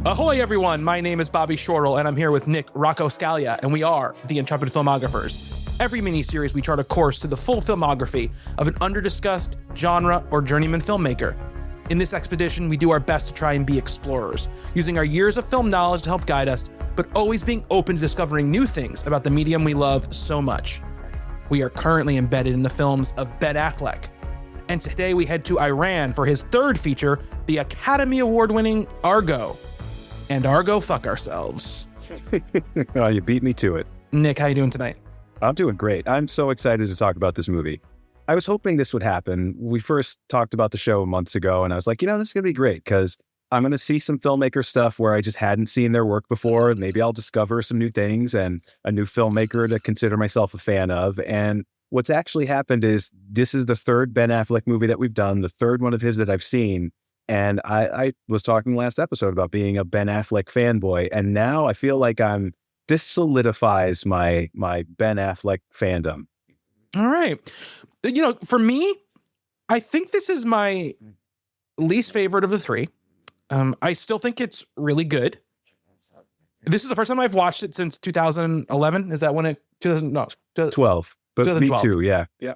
Ahoy, everyone. My name is Bobby Shortle, and I'm here with Nick Rocco Scalia, and we are the Intrepid Filmographers. Every miniseries, we chart a course through the full filmography of an under-discussed genre or journeyman filmmaker. In this expedition, we do our best to try and be explorers, using our years of film knowledge to help guide us, but always being open to discovering new things about the medium we love so much. We are currently embedded in the films of Ben Affleck, and today we head to Iran for his third feature, the Academy Award-winning Argo. And Argo fuck ourselves. Oh, you beat me to it. Nick, how you doing tonight? I'm doing great. I'm so excited to talk about this movie. I was hoping this would happen. We first talked about the show months ago, and I was like, this is going to be great because I'm going to see some filmmaker stuff where I just hadn't seen their work before. Maybe I'll discover some new things and a new filmmaker to consider myself a fan of. And what's actually happened is this is the third Ben Affleck movie that we've done, the third one of his that I've seen. And I was talking last episode about being a Ben Affleck fanboy, and now I feel like this solidifies my Ben Affleck fandom. All right. For me, I think this is my least favorite of the three. I still think it's really good. This is the first time I've watched it since 2011. Is that when it? 12. But 2012. Me too, yeah.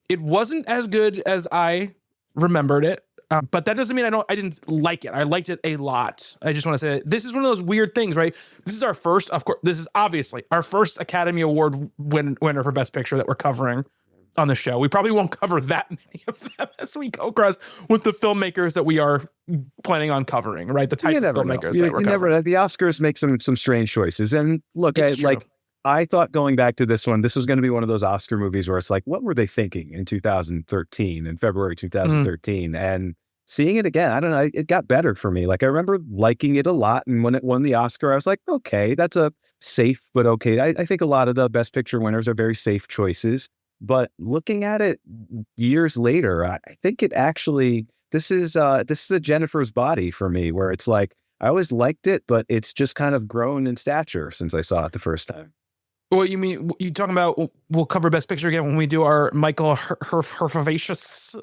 It wasn't as good as I remembered it. But that doesn't mean I didn't like it. I liked it a lot. I just want to say this is one of those weird things, right? This is our first, of course, this is obviously our first Academy Award winner for Best Picture that we're covering on the show. We probably won't cover that many of them as we go across with the filmmakers that we are planning on covering, right? The type of filmmakers that we're covering. Never know. The Oscars make some strange choices. And look, I thought going back to this one, this was going to be one of those Oscar movies where it's like, what were they thinking in 2013, in February 2013? And seeing it again, I don't know, it got better for me. Like, I remember liking it a lot. And when it won the Oscar, I was like, okay, that's a safe, but okay. I think a lot of the Best Picture winners are very safe choices. But looking at it years later, I think it actually, this is a Jennifer's Body for me, where it's like, I always liked it, but it's just kind of grown in stature since I saw it the first time. What you mean? You talking about we'll cover Best Picture again when we do our Michael Herfacious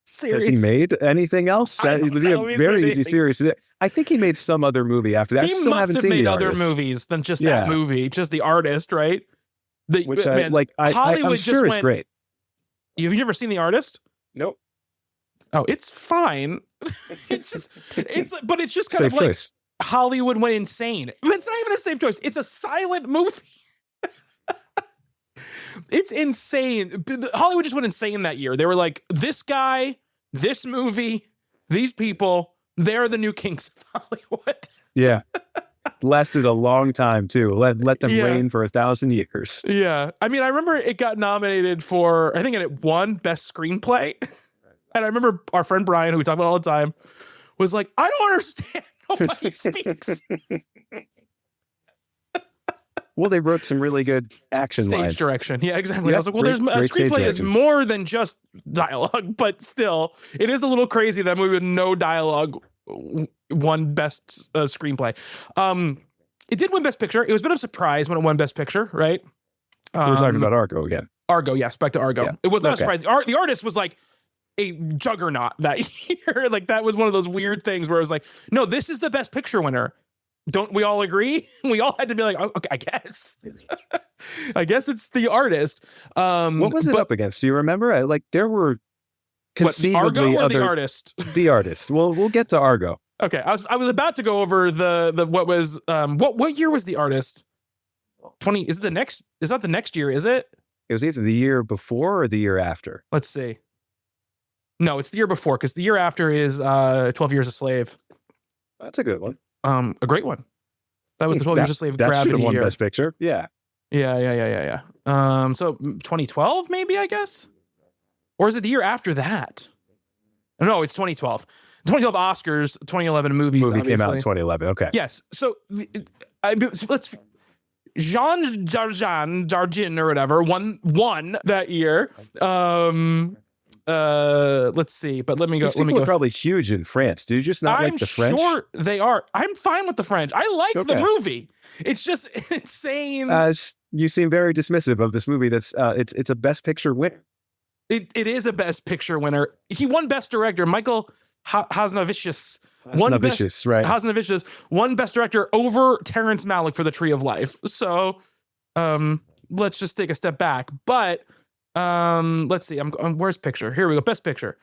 series. Has he made anything else? That would be a very easy series to do. I think he made some other movie after that. He must have made other movies than just that movie, just The Artist, right? Which Hollywood I'm sure is great. Have you ever seen The Artist? Nope. Oh, it's fine. But it's just kind Safe of like choice. Hollywood went insane. It's not even a safe choice. It's a silent movie. It's insane. Hollywood just went insane that year. They were like, this guy, this movie, these people, they're the new kings of Hollywood. Yeah. Lasted a long time, too. Let them reign for 1,000 years. Yeah. I mean, I remember it got nominated for, I think it won Best Screenplay. And I remember our friend Brian, who we talk about all the time, was like, I don't understand. Nobody speaks. Well, they wrote some really good action stage lines. Direction. Yeah, exactly. Yep, I was like, well, a screenplay is more than just dialogue, but still, it is a little crazy that movie with no dialogue won Best Screenplay. It did win Best Picture. It was a bit of a surprise when it won Best Picture, right? We're talking about Argo again. Argo, yes, back to Argo. Yeah. It was not a surprise. The Artist was like a juggernaut that year. Like, that was one of those weird things where it was like, no, this is the Best Picture winner. Don't we all agree? We all had to be like, oh, okay, I guess. I guess it's The Artist. What was it up against? Do you remember? There were conceivably Argo or The Artist? The Artist. Well, we'll get to Argo. Okay, I was about to go over the what was what year was The Artist? 20 is not the next year, is it? It was either the year before or the year after. Let's see. No, it's the year before, because the year after is 12 Years a Slave. That's a good one. A great one. That was the 12 Years a Slave that gravity should have won year. Best Picture. Yeah. Yeah. So 2012, maybe, I guess? Or is it the year after that? No, it's 2012. 2012 Oscars, 2011 movies. Movie obviously came out in 2011. Okay. Yes. So let's Jean Dargin or whatever won that year. Let's see, but let me go. These people are probably huge in France. Do you just not like the French? I'm sure they are. I'm fine with the French. I like the movie. It's just insane. You seem very dismissive of this movie. That's it's a Best Picture winner. It is a Best Picture winner. He won Best Director. Michael Hazanavicius. Hazanavicius, one best director over Terrence Malick for The Tree of Life. So let's just take a step back. But let's see. Where's picture? Here we go. Best picture.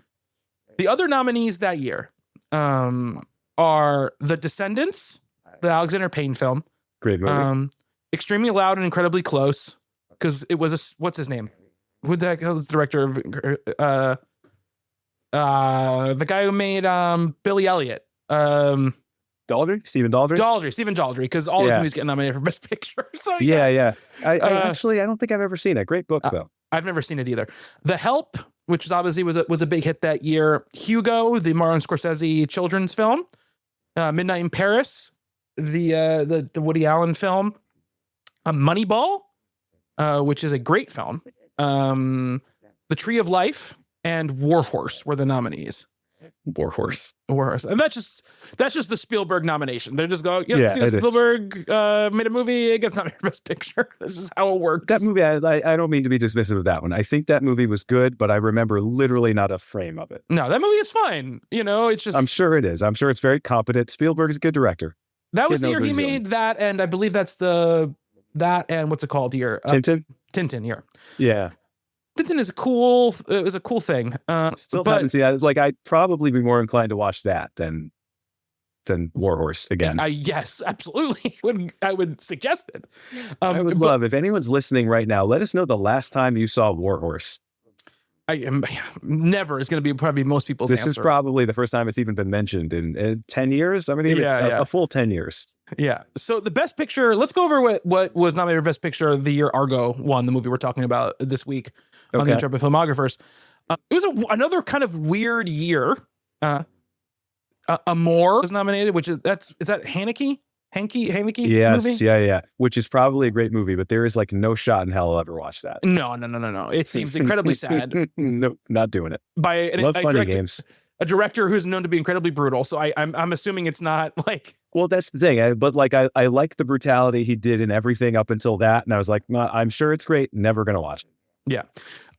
The other nominees that year are The Descendants, the Alexander Payne film. Great movie. Extremely Loud and Incredibly Close, because it was what's his name? Who the heck was the director of the guy who made Billy Elliot? Stephen Daldry, because all his movies get nominated for Best Picture. So I actually, I don't think I've ever seen it. Great book though. I've never seen it either. The Help, which was obviously was a big hit that year. Hugo, the Martin Scorsese children's film. Midnight in Paris, the Woody Allen film. Moneyball, which is a great film. The Tree of Life and Warhorse were the nominees. Warhorse. And that's just the Spielberg nomination. They're just going, Spielberg made a movie, it gets nominated for Best Picture. This is how it works. That movie, I don't mean to be dismissive of that one. I think that movie was good, but I remember literally not a frame of it. No, that movie is fine. It's just... I'm sure it is. I'm sure it's very competent. Spielberg is a good director. That was the year he made that, and I believe that's that and what's it called here? Tintin here. Yeah. Tintin is it was a cool thing. Still haven't seen that. I'd probably be more inclined to watch that than Warhorse again. Yes, absolutely. I would suggest it. I would love, if anyone's listening right now, let us know the last time you saw Warhorse. I am never is going to be probably most people's This answer. Is probably the first time it's even been mentioned in 10 years. I mean, a full 10 years. Yeah. So the Best Picture, let's go over what was nominated for Best Picture the year Argo won, the movie we're talking about this week on the Intrepid Filmographers. It was another kind of weird year. Amor was nominated, which is that Haneke? Haneke? Yes, movie? yeah. Which is probably a great movie, but there is no shot in hell I'll ever watch that. No. It seems incredibly sad. Nope, not doing it. By Love funny games. A director who's known to be incredibly brutal. So I'm assuming it's not like... Well, that's the thing. I like the brutality he did in everything up until that. And I was like, I'm sure it's great. Never going to watch it. Yeah.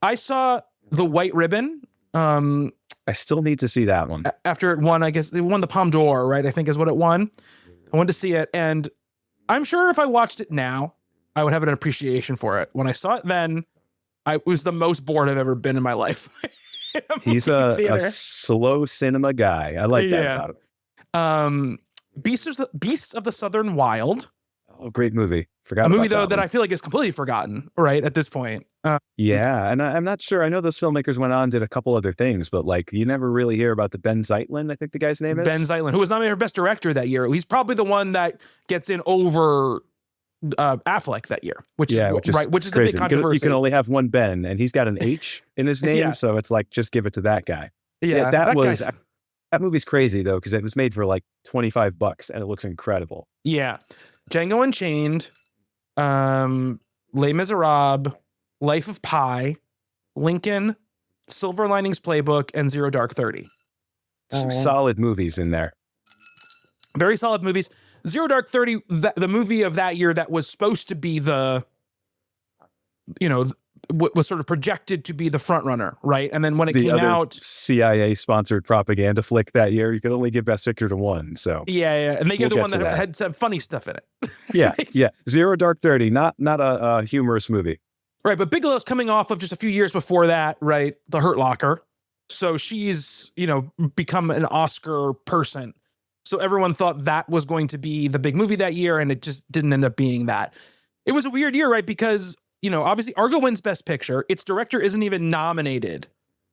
I saw The White Ribbon. I still need to see that one. After it won, I guess it won the Palme d'Or, right? I think is what it won. I wanted to see it. And I'm sure if I watched it now, I would have an appreciation for it. When I saw it then, I was the most bored I've ever been in my life. He's a slow cinema guy. I like that about him. Beasts of the Southern Wild. Oh, great movie. Forgot a movie about though that I feel like is completely forgotten, right, at this point. And I'm not sure. I know those filmmakers went on and did a couple other things, but you never really hear about the Ben Zeitlin, I think the guy's name is. Ben Zeitlin, who was nominated for Best Director that year. He's probably the one that gets in over Affleck that year, which is the big controversy. You can only have one Ben, and he's got an H in his name, so it's just give it to that guy. Yeah, that movie's crazy though, because it was made for $25 and it looks incredible. Yeah, Django Unchained, Les Miserables, Life of Pi, Lincoln, Silver Linings Playbook, and Zero Dark 30. Some solid movies in there. Very solid movies. Zero Dark 30, the movie of that year that was supposed to be was sort of projected to be the front runner, right? And then when it came out, CIA-sponsored propaganda flick that year, you could only give Best Picture to one. So and they gave the one that had some funny stuff in it. Yeah. Zero Dark 30, not a humorous movie. Right, but Bigelow's coming off of just a few years before that, right? The Hurt Locker. So she's, become an Oscar person. So everyone thought that was going to be the big movie that year, and it just didn't end up being that. It was a weird year, right? Because, obviously Argo wins Best Picture. Its director isn't even nominated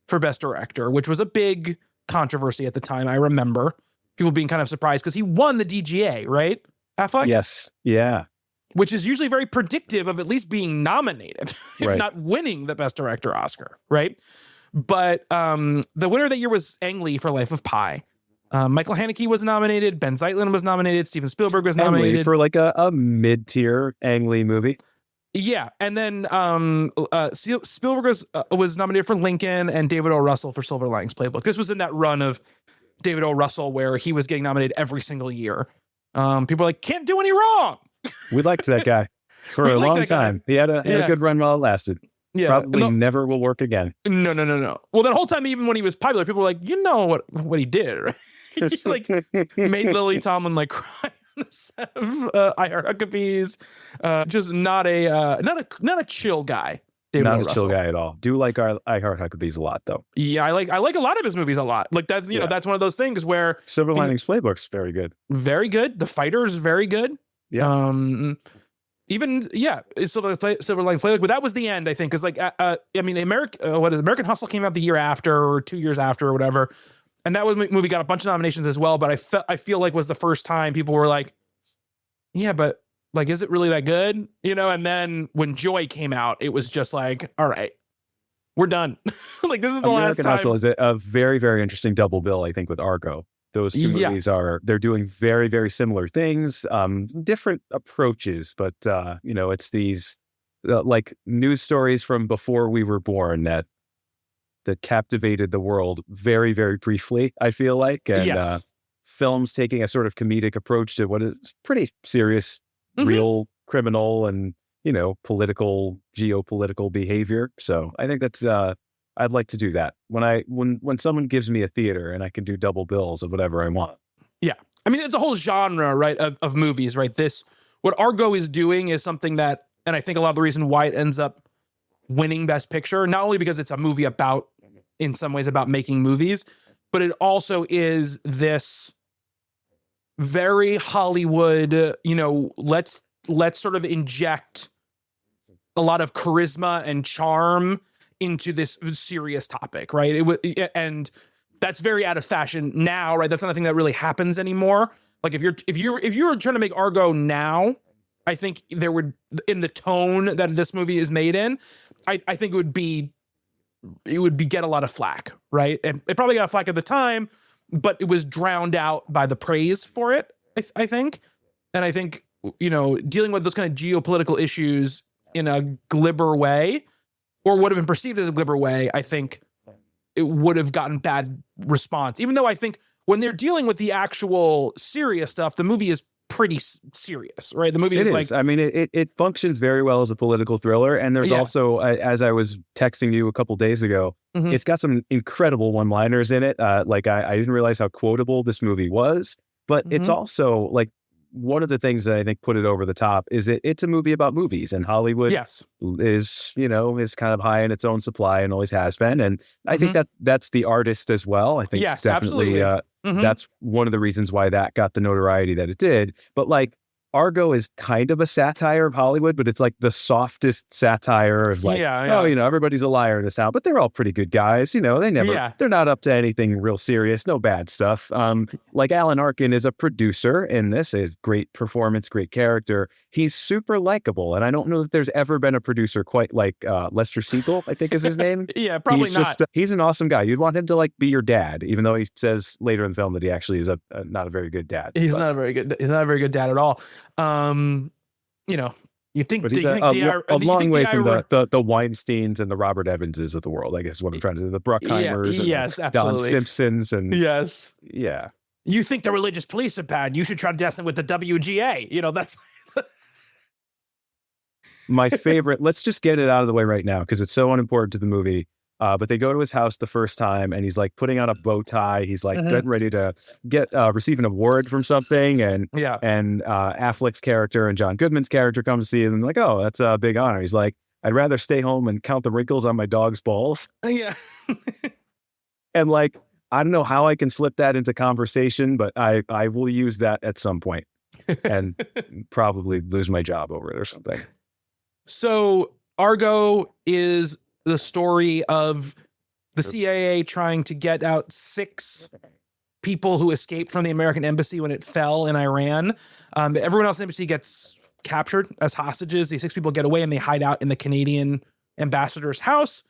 for Best Director, which was a big controversy at the time. I remember people being kind of surprised because he won the DGA, right? Affleck? Yes. Yeah. Which is usually very predictive of at least being nominated, if not winning the Best Director Oscar, right? But the winner that year was Ang Lee for Life of Pi. Michael Haneke was nominated. Ben Zeitlin was nominated. Steven Spielberg was nominated. For a mid-tier Ang Lee movie. Yeah, and then Spielberg was nominated for Lincoln, and David O. Russell for Silver Linings Playbook. This was in that run of David O. Russell where he was getting nominated every single year. People were like, can't do any wrong. We liked that guy for a long time. He had a good run while it lasted. Yeah. Probably never will work again. No. Well, that whole time, even when he was popular, people were like, you know what he did, right? He like made Lily Tomlin like cry on the set of I Heart Huckabees. Just not a chill guy. David Not O. a Russell. chill guy at all. Do like our I Heart Huckabees a lot though. Yeah, I like a lot of his movies a lot. Like that's that's one of those things where Silver Linings Playbook's very good. Very good. The Fighter is very good. Yeah. Even it's Silver Linings Playbook, but that was the end, I think, because like I mean, American Hustle came out the year after or 2 years after or whatever, and that movie got a bunch of nominations as well. But I feel like was the first time people were like, yeah, but like, is it really that good? And then when Joy came out, it was just like, all right, we're done. Like this is the last time. American Hustle is a very, very interesting double bill, I think, with Argo. Those two movies they're doing very, very similar things, different approaches, but it's these like news stories from before we were born that captivated the world very, very briefly, I feel like, and films taking a sort of comedic approach to what is pretty serious, real criminal and political, geopolitical behavior. So I think that's I'd like to do that when someone gives me a theater and I can do double bills of whatever I want. Yeah. I mean, it's a whole genre, right, of movies, right? What Argo is doing is something that, and I think a lot of the reason why it ends up winning Best Picture, not only because it's a movie in some ways about making movies, but it also is this very Hollywood, let's sort of inject a lot of charisma and charm into this serious topic, right? And that's very out of fashion now, right? That's not a thing that really happens anymore. Like if you're trying to make Argo now, I think there would, in the tone that this movie is made in, I think it would get a lot of flack, right? And it probably got flack at the time, but it was drowned out by the praise for it, I think. And I think, dealing with those kind of geopolitical issues in a glibber way, or would have been perceived as a glibber way, I think it would have gotten bad response. Even though I think when they're dealing with the actual serious stuff, the movie is pretty serious, right? The movie is like, I mean, it functions very well as a political thriller. And there's also, as I was texting you a couple days ago, it's got some incredible one-liners in it. Like I didn't realize how quotable this movie was, but it's also like, one of the things that I think put it over the top is it's a movie about movies, and Hollywood is kind of high in its own supply and always has been. And I think that's the artist as well. I think definitely that's one of the reasons why that got the notoriety that it did. But like Argo is kind of a satire of Hollywood, but it's like the softest satire of like, everybody's a liar in this town, but they're all pretty good guys. They're not up to anything real serious, no bad stuff. Like Alan Arkin is a producer in this, a great performance, great character. He's super likable. And I don't know that there's ever been a producer quite like Lester Siegel, I think is his name. Probably not. He's an awesome guy. You'd want him to like be your dad, even though he says later in the film that he actually is not a very good dad. He's not a very good dad at all. You think, but he's a long way from the Weinsteins and the Robert Evanses of the world, I guess is what I'm trying to do. The Bruckheimers and Don Simpsons and you think the religious police are bad? You should try to test it with the WGA. That's my favorite. Let's just get it out of the way right now because it's so unimportant to the movie. But they go to his house the first time and he's like putting on a bow tie. He's like getting ready to receive an award from something. And Affleck's character and John Goodman's character come to see him and like, oh, that's a big honor. He's like, I'd rather stay home and count the wrinkles on my dog's balls. Yeah. And like, I don't know how I can slip that into conversation, but I will use that at some point and probably lose my job over it or something. So Argo is the story of the CIA trying to get out 6 people who escaped from the American embassy when it fell in Iran. Everyone else in the embassy gets captured as hostages. These 6 people get away and they hide out in the Canadian ambassador's house.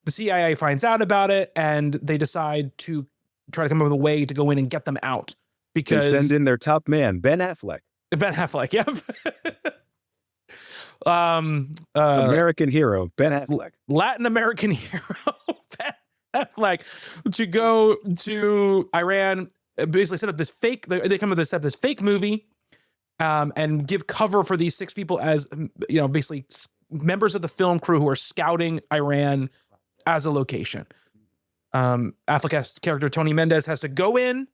The CIA finds out about it and they decide to try to come up with a way to go in and get them out. Because they send in their top man, Ben Affleck. Yep. American hero, Ben Affleck. Latin American hero, Ben Affleck, to go to Iran, basically set up this fake, they come up with this fake movie, and give cover for these 6 people as, basically members of the film crew who are scouting Iran as a location. Affleck's character Tony Mendez has to go in,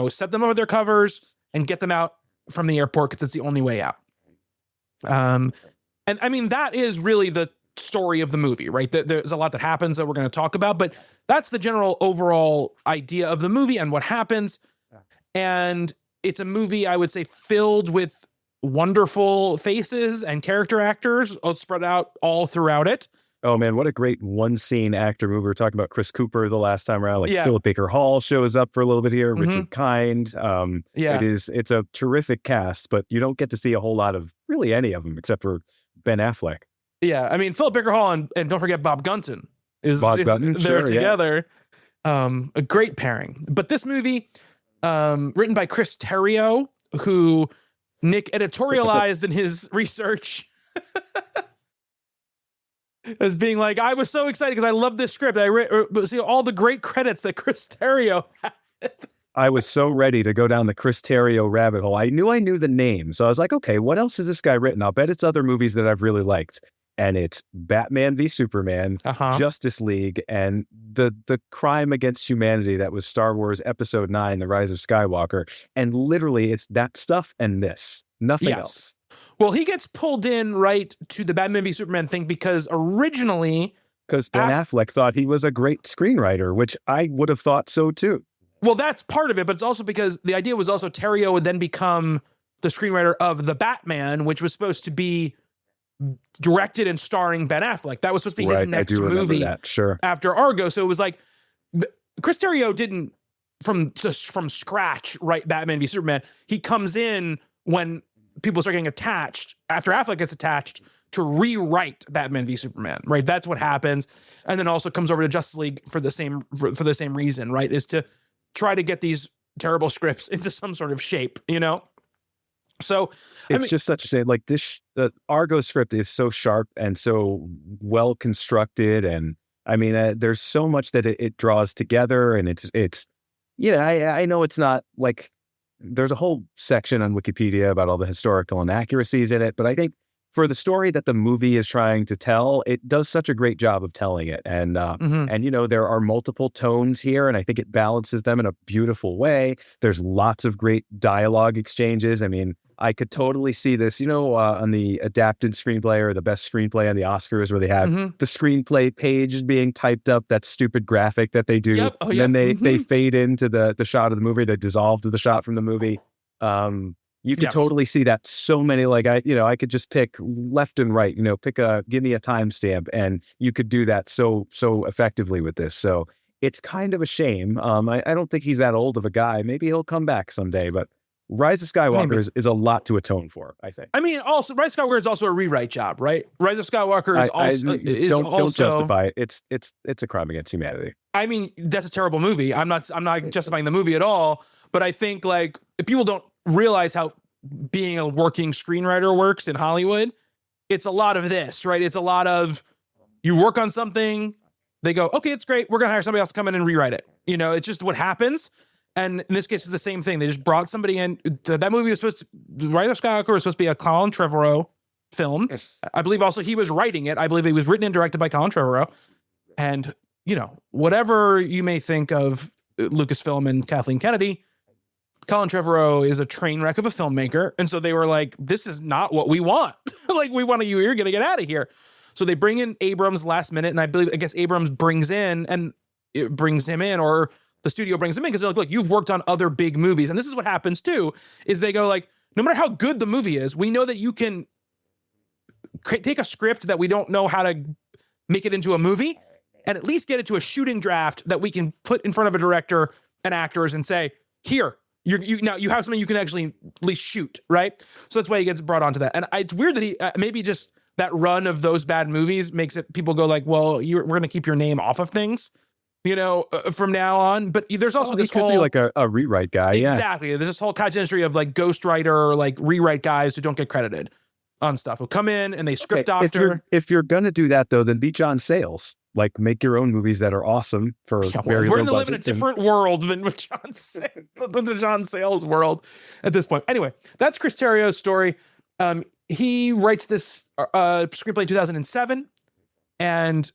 set them over their covers and get them out from the airport because it's the only way out. And I mean, that is really the story of the movie, right? There's a lot that happens that we're going to talk about, but that's the general overall idea of the movie and what happens. And it's a movie, I would say, filled with wonderful faces and character actors spread out all throughout it. Oh man, what a great one scene actor movie. We were talking about Chris Cooper the last time around. Philip Baker Hall shows up for a little bit here. Mm-hmm. Richard Kind. It's a terrific cast, but you don't get to see a whole lot of really any of them except for Ben Affleck. Yeah, I mean Philip Baker Hall and don't forget Bob Gunton is there together. Yeah. A great pairing. But this movie, written by Chris Terrio, who Nick editorialized in his research. As being like, I was so excited because I love this script. I see all the great credits that Chris Terrio had. I was so ready to go down the Chris Terrio rabbit hole. I knew the name. So I was like, okay, what else has this guy written? I'll bet it's other movies that I've really liked. And it's Batman v Superman, Justice League, and the crime against humanity that was Star Wars Episode 9, The Rise of Skywalker. And literally, it's that stuff and this. Nothing else. Well, he gets pulled in right to the Batman v Superman thing because originally... Because Ben Affleck thought he was a great screenwriter, which I would have thought so too. Well, that's part of it, but it's also because the idea was also Terrio would then become the screenwriter of The Batman, which was supposed to be directed and starring Ben Affleck. That was supposed to be his next movie after Argo. So it was like, Chris Terrio didn't from scratch write Batman v Superman. He comes in when people start getting attached, after Affleck gets attached, to rewrite Batman v Superman, right? That's what happens. And then also comes over to Justice League for the same reason, right? Is to try to get these terrible scripts into some sort of shape, So it's just such a shame. Like the Argo script is so sharp and so well constructed, and I mean, there's so much that it draws together, and it's I know it's not like there's a whole section on Wikipedia about all the historical inaccuracies in it, but I think for the story that the movie is trying to tell, it does such a great job of telling it, and there are multiple tones here, and I think it balances them in a beautiful way. There's lots of great dialogue exchanges. I mean, I could totally see this, on the adapted screenplay or the best screenplay on the Oscars, where they have the screenplay page being typed up, that stupid graphic that they do. Yep. Oh, then they fade into the shot of the movie, they dissolve to the shot from the movie. You could totally see that. So many, I could just pick left and right, give me a timestamp, and you could do that so effectively with this. So it's kind of a shame. I don't think he's that old of a guy. Maybe he'll come back someday, but Rise of Skywalker is a lot to atone for, I think. I mean, also Rise of Skywalker is also a rewrite job, right? Rise of Skywalker is don't justify it. It's a crime against humanity. I mean, that's a terrible movie. I'm not justifying the movie at all, but I think if people don't realize how being a working screenwriter works in Hollywood, it's a lot of this, right? It's a lot of you work on something, they go, okay, it's great, we're gonna hire somebody else to come in and rewrite it. It's just what happens. And in this case, it was the same thing. They just brought somebody in. That movie was supposed to, Rise of Skywalker was supposed to be a Colin Trevorrow film. Yes. I believe also he was writing it. I believe it was written and directed by Colin Trevorrow. And, whatever you may think of Lucasfilm and Kathleen Kennedy, Colin Trevorrow is a train wreck of a filmmaker. And so they were like, this is not what we want. We want you, you're going to get out of here. So they bring in Abrams last minute. And I guess Abrams brings him in, or the studio brings him in because they're like, look, you've worked on other big movies. And this is what happens too, is they go no matter how good the movie is, we know that you can take a script that we don't know how to make it into a movie and at least get it to a shooting draft that we can put in front of a director and actors and say, here, now you have something you can actually at least shoot, right? So that's why he gets brought onto that. And it's weird that he maybe just that run of those bad movies makes it people go well, we're going to keep your name off of things, from now on. But there's also this whole, could be like a rewrite guy. Exactly. There's this whole cottage industry of ghostwriter, rewrite guys who don't get credited on stuff, who come in and they script doctor. If you're going to do that though, then be John Sayles. Make your own movies that are awesome for very we're going to live in a different world than with the John Sayles world at this point. Anyway, that's Chris Terrio's story. he writes this screenplay in 2007, and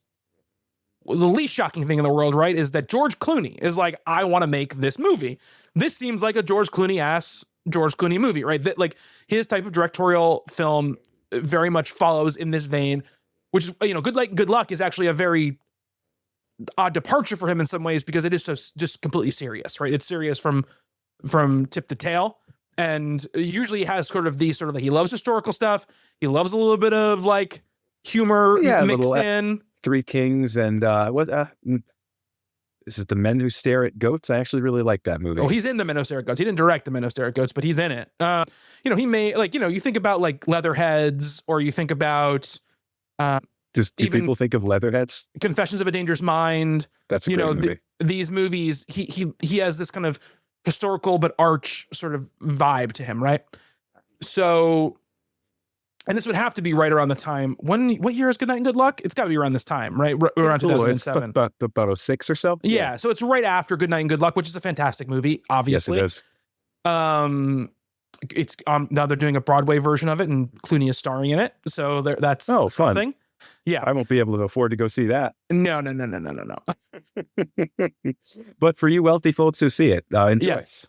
the least shocking thing in the world, right, is that George Clooney is like, I want to make this movie. This seems like a George Clooney movie, right? That like his type of directorial film very much follows in this vein, which is, Good Luck is actually a very odd departure for him in some ways because it is so just completely serious, right? It's serious from tip to tail, and usually has sort of like, he loves historical stuff. He loves a little bit of like humor mixed in. Three Kings and this is The Men Who Stare at Goats. I actually really like that movie. Oh, he's in The Men Who Stare at Goats. He didn't direct The Men Who Stare at Goats, but he's in it. He may, like, you think about like Leatherheads, or you think about do people think of Leatherheads? Confessions of a Dangerous Mind. That's a great movie. These movies, he has this kind of historical but arch sort of vibe to him, right? So, and this would have to be right around the time. What year is Good Night and Good Luck? It's got to be around this time, right? Around 2007. It's about 06 or so. Yeah, so it's right after Good Night and Good Luck, which is a fantastic movie, obviously. Yes, it is. It's now they're doing a Broadway version of it, and Clooney is starring in it. So that's something. Fun. Yeah, I won't be able to afford to go see that. No. But for you wealthy folks who see it, enjoy. Yes.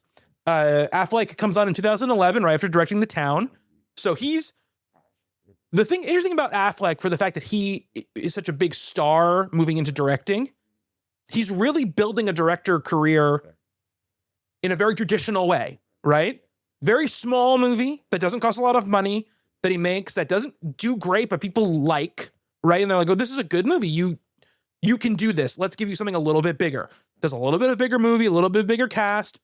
Affleck comes on in 2011, right after directing The Town. So the interesting about Affleck, for the fact that he is such a big star moving into directing, he's really building a director career in a very traditional way, right? Very small movie that doesn't cost a lot of money that he makes, that doesn't do great, but people like, right? And they're like, oh, this is a good movie. You can do this. Let's give you something a little bit bigger. Does a little bit of bigger movie, a little bit bigger cast,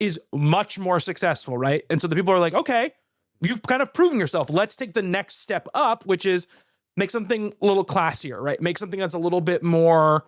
is much more successful, right? And so the people are like, okay, you've kind of proven yourself. Let's take the next step up, which is make something a little classier, right? Make something that's a little bit more,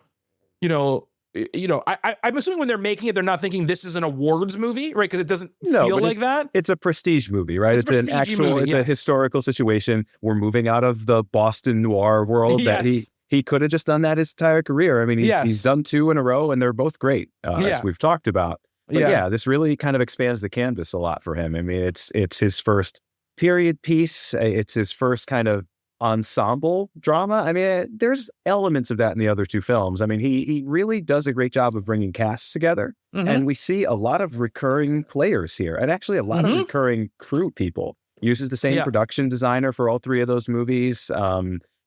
I'm assuming when they're making it, they're not thinking this is an awards movie, right? Because it doesn't feel like that. It's a prestige movie, right? It's an actual, movie, a historical situation. We're moving out of the Boston noir world that he could have just done that his entire career. I mean, he's done two in a row, and they're both great, as we've talked about. But this really kind of expands the canvas a lot for him. I mean, it's his first period piece. It's his first kind of ensemble drama. I mean, there's elements of that in the other two films. I mean, he really does a great job of bringing casts together. Mm-hmm. And we see a lot of recurring players here, and actually a lot of recurring crew people. Uses the same production designer for all three of those movies.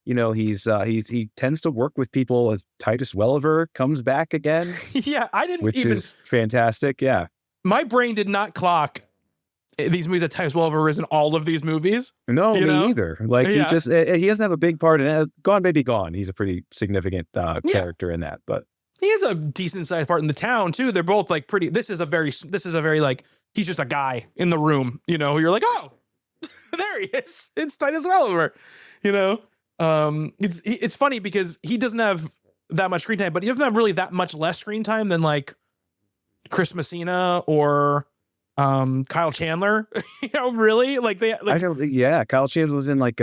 He tends to work with people. Titus Welliver comes back again. Which is fantastic. Yeah. My brain did not clock these movies that Titus Welliver is in all of these movies. No, me either. Like he doesn't have a big part in it. Gone Baby Gone. He's a pretty significant character in that, but he has a decent sized part in The Town too. They're both like pretty. This is a very like, he's just a guy in the room. You're like, oh, there he is. It's Titus Welliver. It's funny because he doesn't have that much screen time, but he doesn't have really that much less screen time than like Chris Messina or Kyle Chandler. Really? Like Kyle Chandler was in like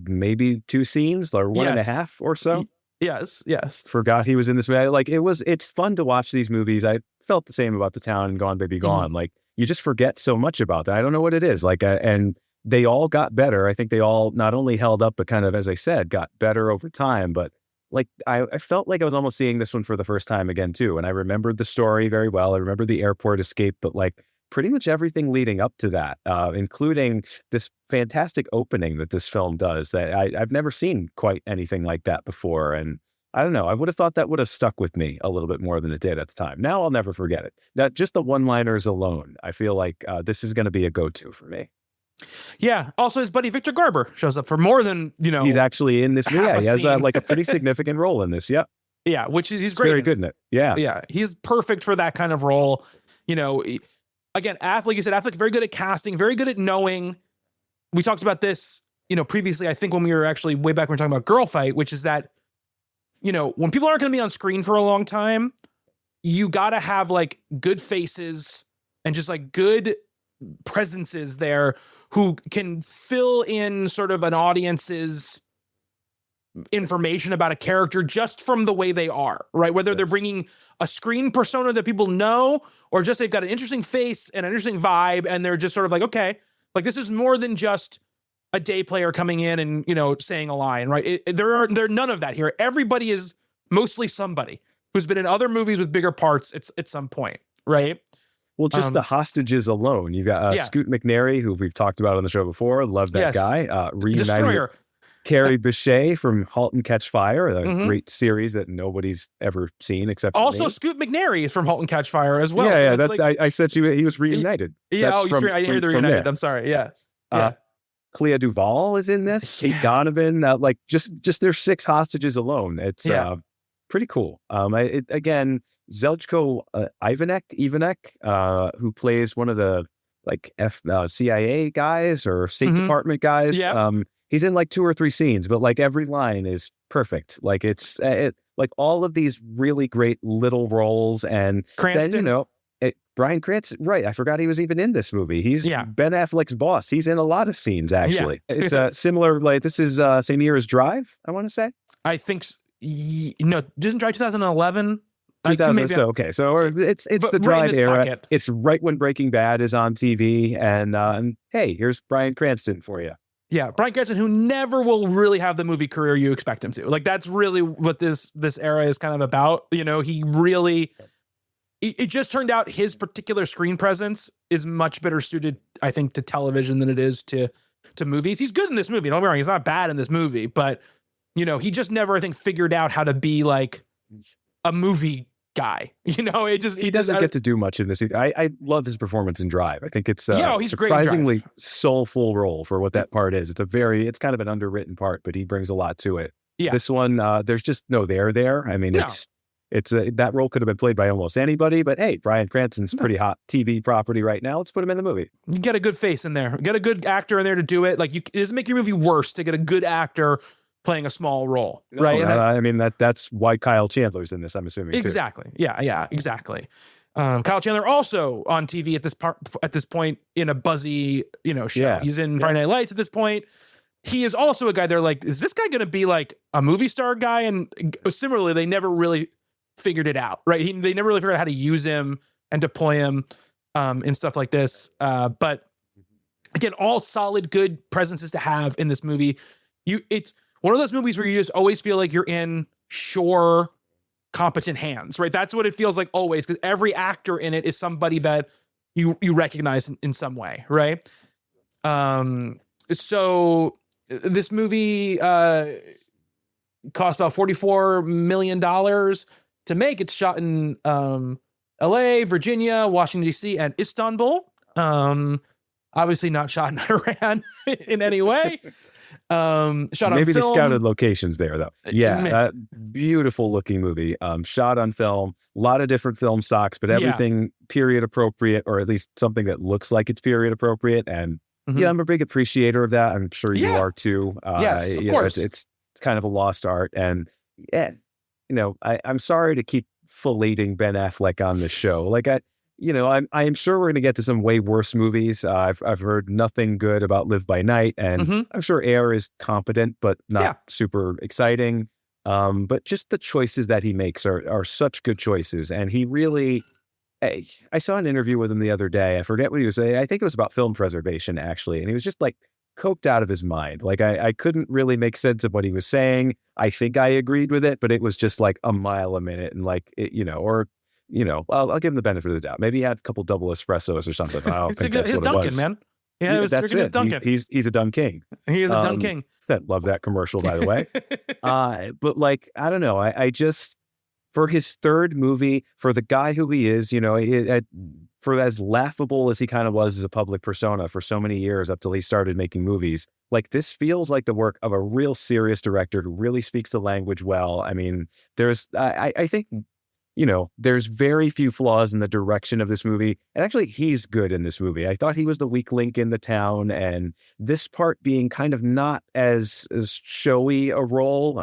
maybe two scenes or one and a half or so. Yes. Forgot he was in this movie. Like it's fun to watch these movies. I felt the same about The Town and Gone Baby Gone. Mm-hmm. Like you just forget so much about that. I don't know what it is. Like and they all got better. I think they all not only held up, but kind of, as I said, got better over time. But like, I felt like I was almost seeing this one for the first time again, too. And I remembered the story very well. I remember the airport escape, but like pretty much everything leading up to that, including this fantastic opening that this film does that I've never seen quite anything like that before. And I don't know, I would have thought that would have stuck with me a little bit more than it did at the time. Now I'll never forget it. Now, just the one-liners alone, I feel like this is going to be a go-to for me. Yeah. Also, his buddy Victor Garber shows up for more than, he's actually in this. Yeah, he has like a pretty significant role in this. Yeah. Yeah, which is he's great. Very good in it. Yeah. Yeah. He's perfect for that kind of role. Again, like you said, Affleck, very good at casting, very good at knowing. We talked about this, previously, I think when we were actually way back when we were talking about Girl Fight, which is that, when people aren't going to be on screen for a long time, you got to have like good faces and just like good presences there who can fill in sort of an audience's information about a character just from the way they are, right? Whether they're bringing a screen persona that people know, or just they've got an interesting face and an interesting vibe, and they're just sort of like, okay, like this is more than just a day player coming in and, saying a line, right? There are none of that here. Everybody is mostly somebody who's been in other movies with bigger parts at some point, right? Well, just the hostages alone. You got Scoot McNairy, who we've talked about on the show before. Love that guy. Destroyer. Carrie Bechet from *Halt and Catch Fire*, a great series that nobody's ever seen except also me. Scoot McNairy is from *Halt and Catch Fire* as well. Yeah, so I said he was reunited. Yeah, I didn't hear the reunited. I'm sorry. Yeah. Clea Duvall is in this. Kate Donovan. Just there's 6 hostages alone. It's pretty cool. Again, Zeljko Ivanek, who plays one of the CIA guys or State Department guys. Yeah. He's in 2 or 3 scenes, but every line is perfect. It's all of these really great little roles. And Cranston. Then, Bryan Cranston, right? I forgot he was even in this movie. He's Ben Affleck's boss. He's in a lot of scenes, actually. Yeah. It's similar. This is same year as Drive, I want to say. I think no, doesn't Drive 2011. 2000. So it's the Drive era. Pocket. It's right when Breaking Bad is on TV, and hey, here's Bryan Cranston for you. Yeah, Bryan Cranston, who never will really have the movie career you expect him to. That's really what this era is kind of about. He really. It just turned out his particular screen presence is much better suited, I think, to television than it is to movies. He's good in this movie. Don't be wrong. He's not bad in this movie, but he just never, I think, figured out how to be a movie guy. He doesn't get to do much in this. I love his performance in Drive. I think it's he's surprisingly soulful role for what that part is. It's kind of an underwritten part, but he brings a lot to it. Yeah. This one, there's just no there. I mean, It's that role could have been played by almost anybody, but hey, Bryan Cranston's pretty hot TV property right now. Let's put him in the movie. You get a good face in there. Get a good actor in there to do it. It doesn't make your movie worse to get a good actor playing a small role, right? I mean that's why Kyle Chandler's in this. I'm assuming exactly. Too. Yeah, exactly. Kyle Chandler also on TV at this point in a buzzy show. Yeah. He's in Friday Night Lights at this point. He is also a guy. They're is this guy going to be a movie star guy? And similarly, they never really figured it out, right? They never really figured out how to use him and deploy him in stuff like this. But again, all solid, good presences to have in this movie. It's one of those movies where you just always feel like you're in sure, competent hands, right? That's what it feels like always, because every actor in it is somebody that you recognize in some way, right? So this movie cost about $44 million to make. It's shot in LA, Virginia, Washington, D.C., and Istanbul. Obviously not shot in Iran in any way. Shot maybe on film. They scouted locations there, though. Yeah, beautiful looking movie. Shot on film, a lot of different film stocks, but everything period appropriate, or at least something that looks like it's period appropriate. And I'm a big appreciator of that. I'm sure you are too. Yes, of course. It's kind of a lost art, and I'm sorry to keep filleting Ben Affleck on this show. I'm sure we're going to get to some way worse movies. I've heard nothing good about Live by Night, and I'm sure Air is competent, but not super exciting. But just the choices that he makes are such good choices. And he really, I saw an interview with him the other day. I forget what he was saying. I think it was about film preservation, actually. And he was just coked out of his mind. I couldn't really make sense of what he was saying. I think I agreed with it, but it was just a mile a minute. And I'll give him the benefit of the doubt. Maybe he had a couple double espresos or something. I don't think that's what Dunkin', it was. Man. Yeah, that's it. Dunkin'. He's a Dun King. He is a Dun King. Love that commercial, by the way. But I don't know. I just, for his third movie, for the guy who he is, for as laughable as he kind of was as a public persona for so many years up till he started making movies, this feels like the work of a real serious director who really speaks the language well. I mean, I think, there's very few flaws in the direction of this movie. And actually, he's good in this movie. I thought he was the weak link in the town, and this part being kind of not as showy a role.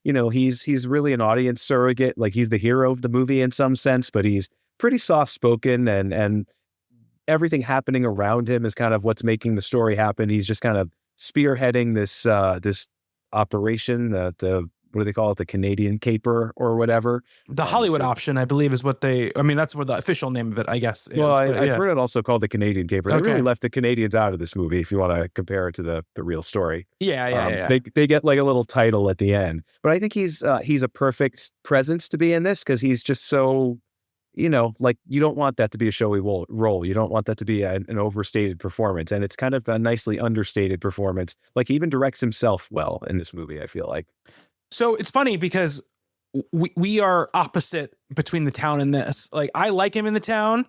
He's really an audience surrogate. He's the hero of the movie in some sense, but he's pretty soft-spoken, and everything happening around him is kind of what's making the story happen. He's just kind of spearheading this operation, the what do they call it? The Canadian caper or whatever. The Hollywood option, I believe, is what that's what the official name of it, I guess, is. Well, I've heard it also called the Canadian caper. They really left the Canadians out of this movie if you want to compare it to the real story. Yeah. They get like a little title at the end. But I think he's a perfect presence to be in this because he's just so, like you don't want that to be a showy role. You don't want that to be an overstated performance. And it's kind of a nicely understated performance. Like he even directs himself well in this movie, I feel like. So it's funny because we are opposite between the town and this. Like I like him in the town.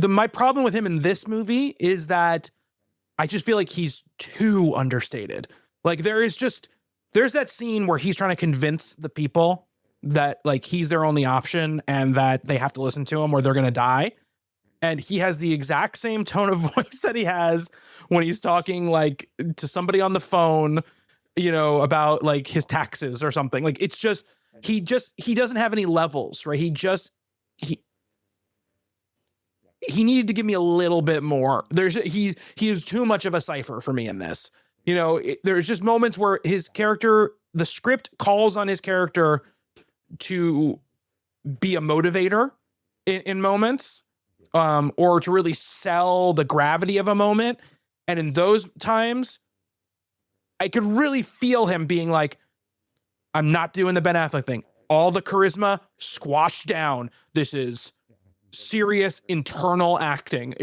My problem with him in this movie is that I just feel like he's too understated. Like there's that scene where he's trying to convince the people that like he's their only option and that they have to listen to him or they're going to die. And he has the exact same tone of voice that he has when he's talking like to somebody on the phone, about like his taxes or something. Like it's just, he doesn't have any levels, right? He needed to give me a little bit more. He is too much of a cipher for me in this. There's just moments where his character, the script calls on his character to be a motivator in moments, or to really sell the gravity of a moment. And in those times, I could really feel him being like, I'm not doing the Ben Affleck thing. All the charisma squashed down. This is serious internal acting,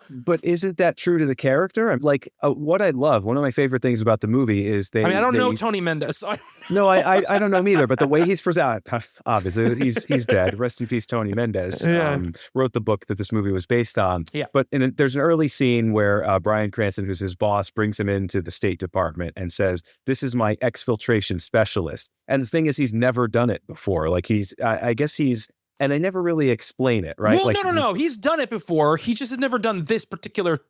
But isn't that true to the character? I'm like, what I love, one of my favorite things about the movie is I don't know Tony Mendez. So no, I don't know him either. But the way he's presented, obviously he's dead. Rest in peace, Tony Mendez. Yeah. Wrote the book that this movie was based on. Yeah. But there's an early scene where Bryan Cranston, who's his boss, brings him into the State Department and says, "This is my exfiltration specialist." And the thing is, he's never done it before. Like I guess he's. And they never really explain it, right? Well, like, no. He's done it before. He just has never done this particular.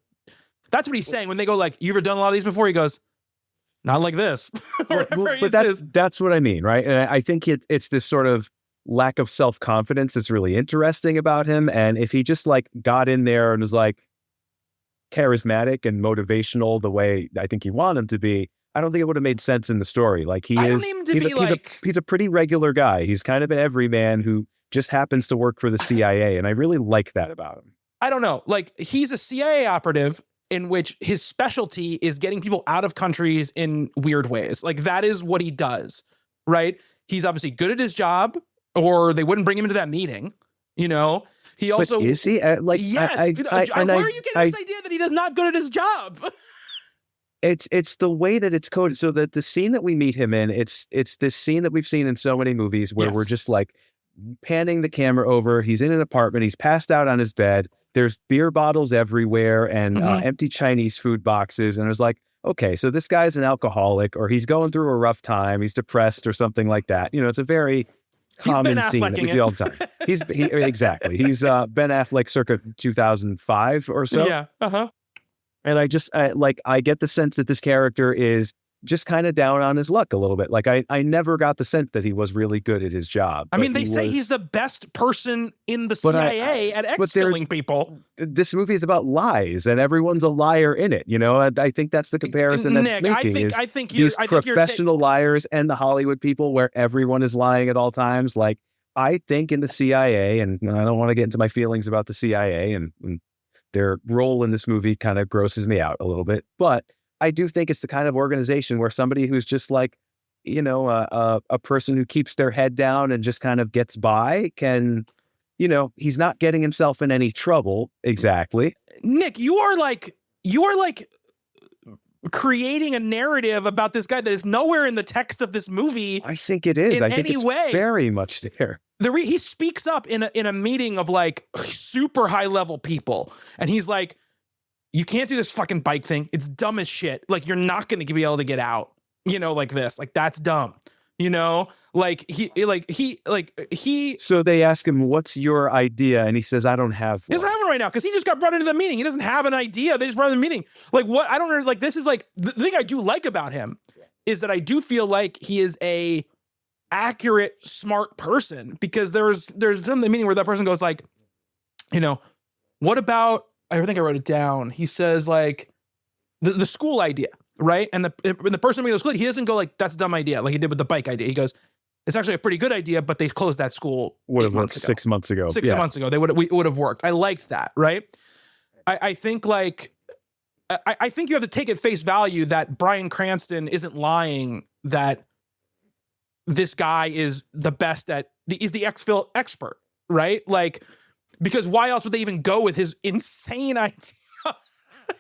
That's what he's saying when they go like, "You ever done a lot of these before?" He goes, "Not like this." But that's what I mean, right? And I think it's this sort of lack of self-confidence that's really interesting about him. And if he just like got in there and was like charismatic and motivational the way I think you want him to be, I don't think it would have made sense in the story. Like he's a pretty regular guy. He's kind of an everyman who just happens to work for the CIA. And I really like that about him. I don't know. Like he's a CIA operative in which his specialty is getting people out of countries in weird ways. Like that is what he does, right? He's obviously good at his job or they wouldn't bring him into that meeting. He also, but is he yes. Where are you getting this idea that he is not good at his job? It's the way that it's coded. So that the scene that we meet him in, it's this scene that we've seen in so many movies where we're just like panning the camera over. He's in an apartment. He's passed out on his bed. There's beer bottles everywhere and empty Chinese food boxes. And it was like, okay, so this guy's an alcoholic or he's going through a rough time. He's depressed or something like that. It's a very common scene that we see all the time. Exactly. He's Ben Affleck circa 2005 or so. Yeah. Uh-huh. And I get the sense that this character is just kind of down on his luck a little bit. Like I never got the sense that he was really good at his job. I mean, they say he's the best person in the CIA at exfilling people. This movie is about lies and everyone's a liar in it. I think that's the comparison that's making. I think these professional liars and the Hollywood people where everyone is lying at all times. Like I think in the CIA, and I don't want to get into my feelings about the CIA and their role in this movie kind of grosses me out a little bit, but I do think it's the kind of organization where somebody who's just like, a person who keeps their head down and just kind of gets by can, he's not getting himself in any trouble. Exactly. Nick, you are like creating a narrative about this guy that is nowhere in the text of this movie. I think it is. I think it's very much there. He speaks up in a meeting of like super high level people. And he's like, you can't do this fucking bike thing. It's dumb as shit. Like, you're not going to be able to get out, like this. Like, that's dumb. So they ask him, what's your idea? And he says, I don't have one. He doesn't have one right now because he just got brought into the meeting. He doesn't have an idea. They just brought him to the meeting. Like, what? I don't know. Like, this is like, the thing I do like about him is that I do feel like he is a accurate, smart person because there's some in the meeting where that person goes like, what about, I think I wrote it down. He says like the school idea. right? And the person making the school, he doesn't go like, that's a dumb idea, like he did with the bike idea. He goes, it's actually a pretty good idea, but they closed that school would have worked 6 months ago. 6 months ago, it would have worked. I liked that, right? I think like, I think you have to take at face value that Bryan Cranston isn't lying, that this guy is the best is the X-Fill expert, right? Like, because why else would they even go with his insane idea?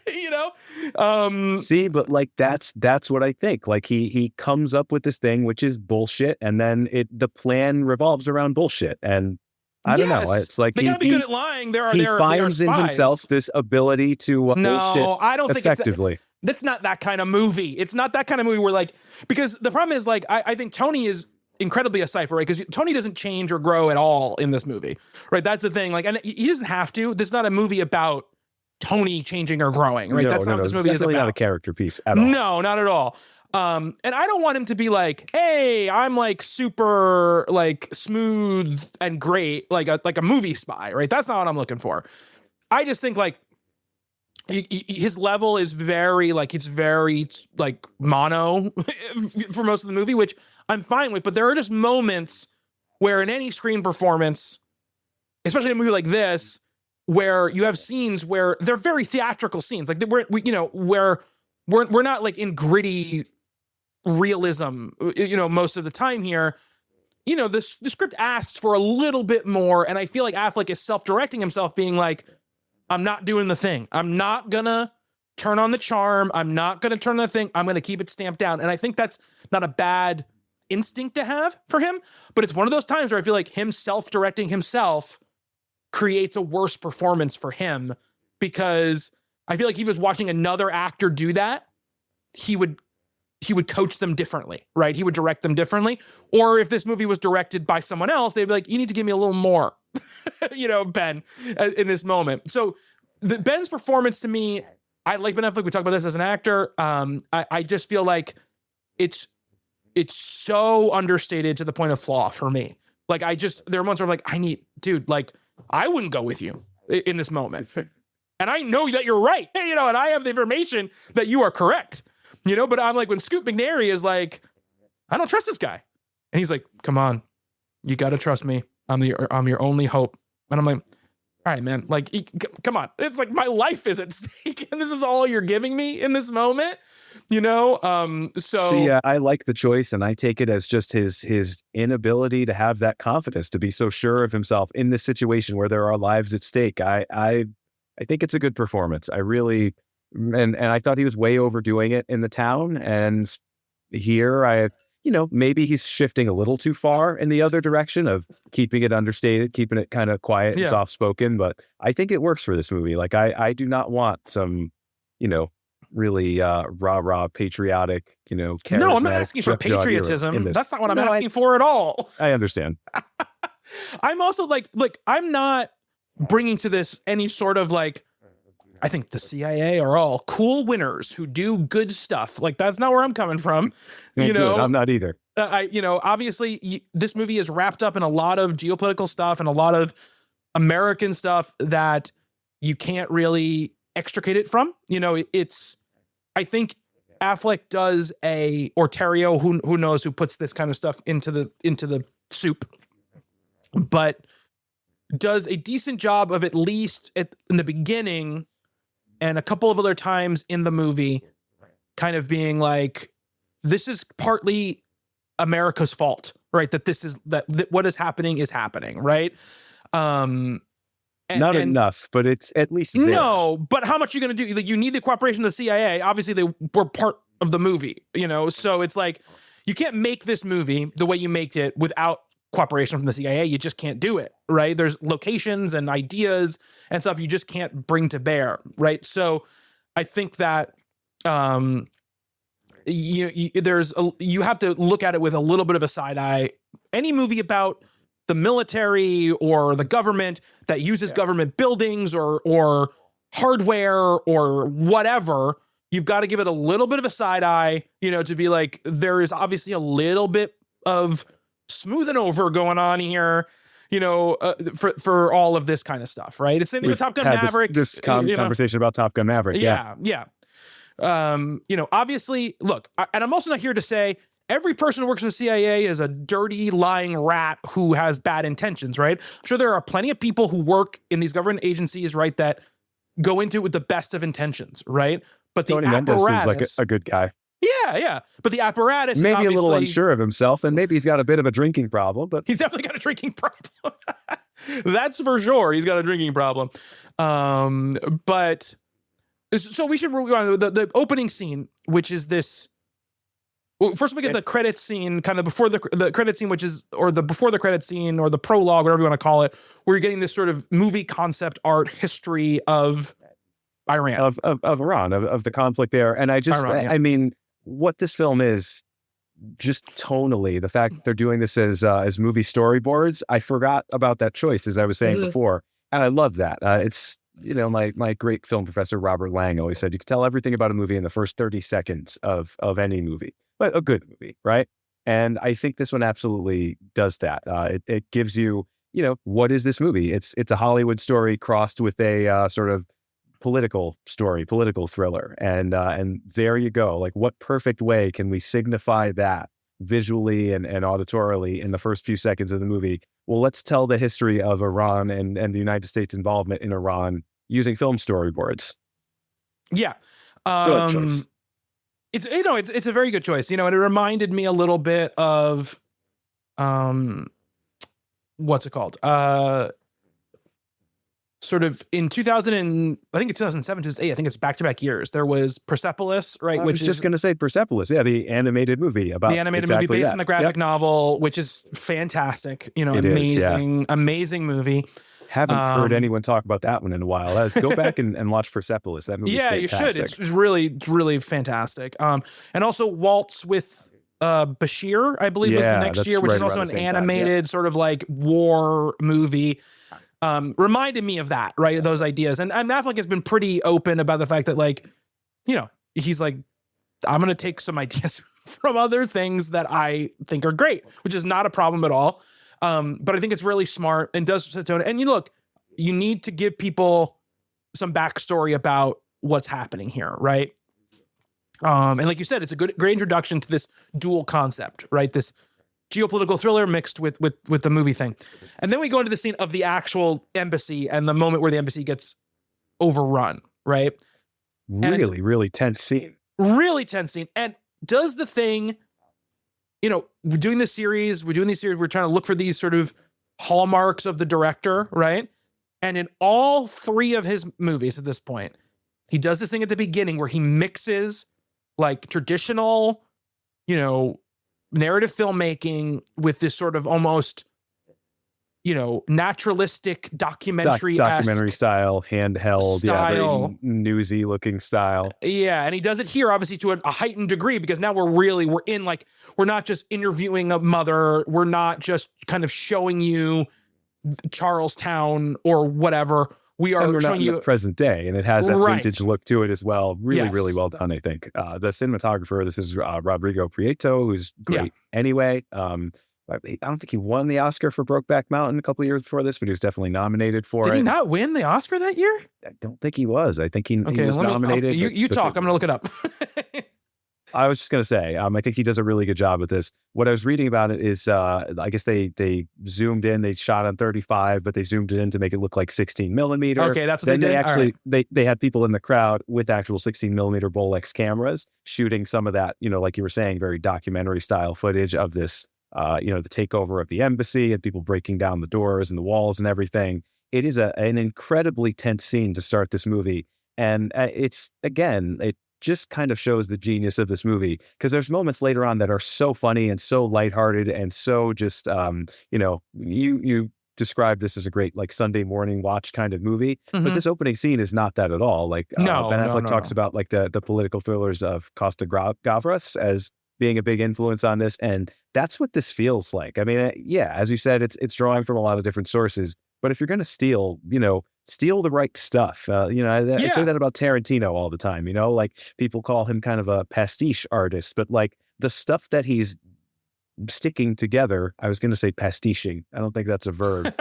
You know? See, but like that's what I think. Like he comes up with this thing which is bullshit, and then the plan revolves around bullshit. And I don't know. It's like they gotta be good at lying. He finds in himself this ability to bullshit I don't think effectively. That's not that kind of movie. It's not that kind of movie where like, because the problem is like, I think Tony is incredibly a cipher, right? Because Tony doesn't change or grow at all in this movie, right? That's the thing. Like, and he doesn't have to. This is not a movie about Tony changing or growing, right? That's not what this movie is about. Not a character piece at all. No, not at all. And I don't want him to be like, hey, I'm like super like smooth and great, like a movie spy, right? That's not what I'm looking for. I just think like his level is very like, it's very like mono for most of the movie, which I'm fine with. But there are just moments where in any screen performance, especially in a movie like this, where you have scenes where they're very theatrical scenes, like where we're not like in gritty realism, most of the time here. The script asks for a little bit more, and I feel like Affleck is self-directing himself, being like, I'm not doing the thing. I'm not gonna turn on the charm. I'm not gonna turn on the thing. I'm gonna keep it stamped down. And I think that's not a bad instinct to have for him, but it's one of those times where I feel like him self-directing himself creates a worse performance for him, because I feel like if he was watching another actor do that, he would coach them differently, right? He would direct them differently. Or if this movie was directed by someone else, they'd be like, you need to give me a little more, Ben, in this moment. So Ben's performance, to me, I like Ben Affleck. We talked about this as an actor. I just feel like it's so understated to the point of flaw for me. Like there are moments where I'm like, dude, like, I wouldn't go with you in this moment. And I know that you're right, and I have the information that you are correct, but I'm like, when Scoot McNairy is like, I don't trust this guy. And he's like, come on, you got to trust me. I'm your only hope. And I'm like, all right, man, like, come on. It's like my life is at stake, and this is all you're giving me in this moment, So I like the choice, and I take it as just his inability to have that confidence, to be so sure of himself in this situation where there are lives at stake. I think it's a good performance. I really, and I thought he was way overdoing it in The Town, and here maybe he's shifting a little too far in the other direction of keeping it understated, keeping it kind of quiet and soft-spoken. But I think it works for this movie. Like, I do not want some, really rah-rah patriotic, charismatic. No, I'm not asking for patriotism. That's not what I'm asking for at all. I understand. I'm also like, I'm not bringing to this any sort of like, I think the CIA are all cool winners who do good stuff. Like, that's not where I'm coming from. I'm not either. Obviously this movie is wrapped up in a lot of geopolitical stuff and a lot of American stuff that you can't really extricate it from. I think Affleck does or Terrio, who knows who puts this kind of stuff into the soup, but does a decent job of, at least in the beginning and a couple of other times in the movie, kind of being like, this is partly America's fault, right? That what is happening, right? Not enough, but it's at least there. No, but how much are you going to do? Like, you need the cooperation of the CIA. Obviously, they were part of the movie, so it's like, you can't make this movie the way you make it without cooperation from the CIA. You just can't do it, right? There's locations and ideas and stuff you just can't bring to bear, right? So I think that you have to look at it with a little bit of a side eye. Any movie about the military or the government that uses government buildings or hardware or whatever, you've got to give it a little bit of a side eye, to be like, there is obviously a little bit of smoothing over going on here, for all of this kind of stuff, right? It's same thing with Top Gun Maverick. Conversation about Top Gun Maverick. Yeah. Obviously, look, and I'm also not here to say every person who works for the CIA is a dirty, lying rat who has bad intentions, right? I'm sure there are plenty of people who work in these government agencies, right, that go into it with the best of intentions, right? But Tony Mendez seems like a good guy. Yeah. But the apparatus maybe is a little unsure of himself, and maybe he's got a bit of a drinking problem, but he's definitely got a drinking problem. That's for sure. He's got a drinking problem. But so we should move on to the opening scene, which is this. Well, first we get the credit scene, kind of before the credit scene, which is, or the before the credit scene, or the prologue, whatever you want to call it, where you're getting this sort of movie concept art history of Iran, of Iran, of the conflict there. And I mean, what this film is, just tonally, the fact that they're doing this as movie storyboards, I forgot about that choice, as I was saying before, and I love that. It's, my great film professor Robert Lang always said you can tell everything about a movie in the first 30 seconds of any movie, but a good movie, right? And I think this one absolutely does that. It gives you, what is this movie? It's a Hollywood story crossed with a sort of political story, political thriller. And there you go. Like, what perfect way can we signify that visually and auditorily in the first few seconds of the movie? Well, let's tell the history of Iran and the United States involvement in Iran using film storyboards. Yeah. Good choice. It's a very good choice. And it reminded me a little bit of, what's it called? Sort of in 2007, 2008, I think it's back-to-back years, there was Persepolis, right? Which is just going to say Persepolis. Yeah, the animated movie about the animated movie based on the graphic novel, which is fantastic. Amazing movie. Haven't heard anyone talk about that one in a while. Go back and watch Persepolis. That movie, you should. It's really fantastic. And also Waltz with Bashir, I believe, was the next year, which is also an animated sort of like war movie. Reminded me of that, right? Those ideas. And Affleck has been pretty open about the fact that, like, he's like, I'm going to take some ideas from other things that I think are great, which is not a problem at all. But I think it's really smart and does set tone. And you need to give people some backstory about what's happening here, right? And like you said, it's a great introduction to this dual concept, right? This geopolitical thriller mixed with the movie thing. And then we go into the scene of the actual embassy and the moment where the embassy gets overrun, right? Really tense scene. Really tense scene. And does the thing, we're doing these series, we're trying to look for these sort of hallmarks of the director, right? And in all three of his movies at this point, he does this thing at the beginning where he mixes like traditional, narrative filmmaking with this sort of almost, naturalistic documentary style, handheld, very newsy looking style. Yeah, and he does it here obviously to a heightened degree, because now we're in, like, we're not just interviewing a mother, we're not just kind of showing you Charlestown or whatever. We are showing you the present day, and it has that vintage look to it as well. Really well done, I think. The cinematographer, this is Rodrigo Prieto, who's great anyway. I don't think he won the Oscar for Brokeback Mountain a couple of years before this, but he was definitely nominated for it. Did he not win the Oscar that year? I don't think he was. I think he was nominated. You talk. I'm going to look it up. I was just going to say, I think he does a really good job with this. What I was reading about it is, I guess they zoomed in, they shot on 35, but they zoomed it in to make it look like 16 millimeter. Okay, that's what they did. They had people in the crowd with actual 16 millimeter Bolex cameras shooting some of that, like you were saying, very documentary style footage of this, the takeover of the embassy and people breaking down the doors and the walls and everything. It is an incredibly tense scene to start this movie. And it just kind of shows the genius of this movie, because there's moments later on that are so funny and so lighthearted and so just, you described this as a great like Sunday morning watch kind of movie, but this opening scene is not that at all. Like Ben Affleck talks about like the political thrillers of Costa Gavras as being a big influence on this. And that's what this feels like. I mean, as you said, it's drawing from a lot of different sources, but if you're going to steal, steal the right stuff. I say that about Tarantino all the time, like people call him kind of a pastiche artist, but like the stuff that he's sticking together, I was going to say pastiching. I don't think that's a verb.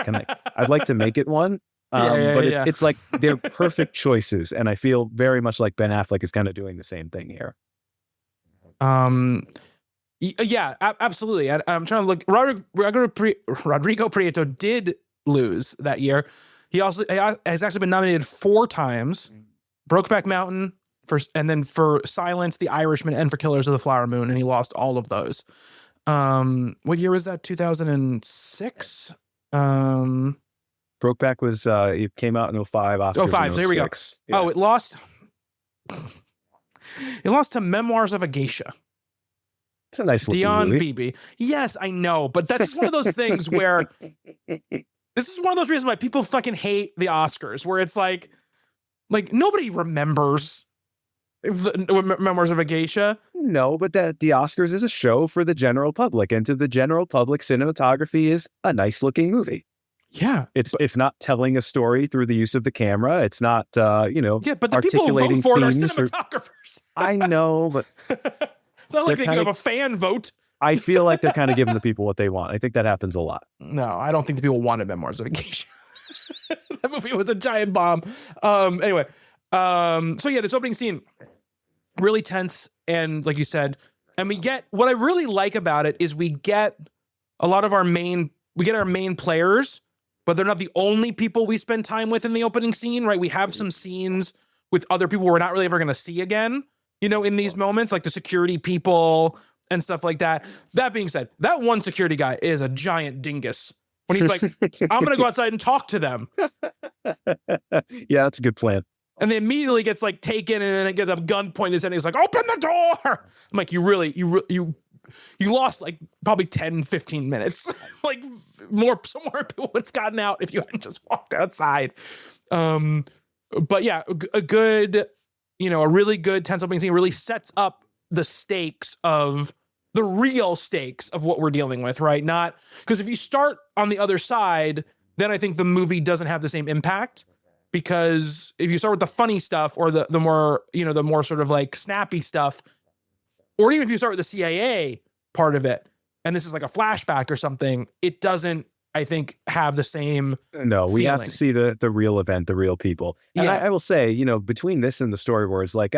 I'd like to make it one. It's like they're perfect choices, and I feel very much like Ben Affleck is kind of doing the same thing here. Yeah, absolutely. I'm trying to look. Rodrigo Prieto did lose that year. He has actually been nominated 4 times: Brokeback Mountain, and then for Silence, The Irishman, and for Killers of the Flower Moon, and he lost all of those. What year was that? 2006. Brokeback was it came out in 05. Oscars 05. So here we go. Yeah. Oh, it lost. It lost to Memoirs of a Geisha. It's a nice Dion movie. Beebe. Yes, I know, but that's one of those things where this is one of those reasons why people fucking hate the Oscars, where it's like nobody remembers Memoirs of a Geisha. No, but the Oscars is a show for the general public, and to the general public, cinematography is a nice looking movie. Yeah, it's not telling a story through the use of the camera. It's not but the people who vote for it are cinematographers. I know, but it's not like they have a fan vote. I feel like they're kind of giving the people what they want. I think that happens a lot. No, I don't think the people wanted Memoirs of a Geisha. That movie was a giant bomb. Anyway, so yeah, this opening scene, really tense, and like you said, and we get what I really like about it is we get our main players, but they're not the only people we spend time with in the opening scene, right? We have some scenes with other people we're not really ever going to see again, in these moments, like the security people and stuff like that. That being said, that one security guy is a giant dingus. When he's like, I'm going to go outside and talk to them. Yeah, that's a good plan. And then immediately gets like taken, and then it gets a gun pointed at his head, and he's like, open the door. I'm like, you lost like probably 10, 15 minutes. Like some more people would have gotten out if you hadn't just walked outside. But yeah, a good, a really good tense opening scene really sets up the real stakes of what we're dealing with, right? Not because if you start on the other side, then I think the movie doesn't have the same impact. Because if you start with the funny stuff or the more, the more sort of like snappy stuff, or even if you start with the CIA part of it, and this is like a flashback or something, it doesn't, I think, have the same. No, we have to see the real event, the real people. And yeah. I will say, between this and the storyboards, like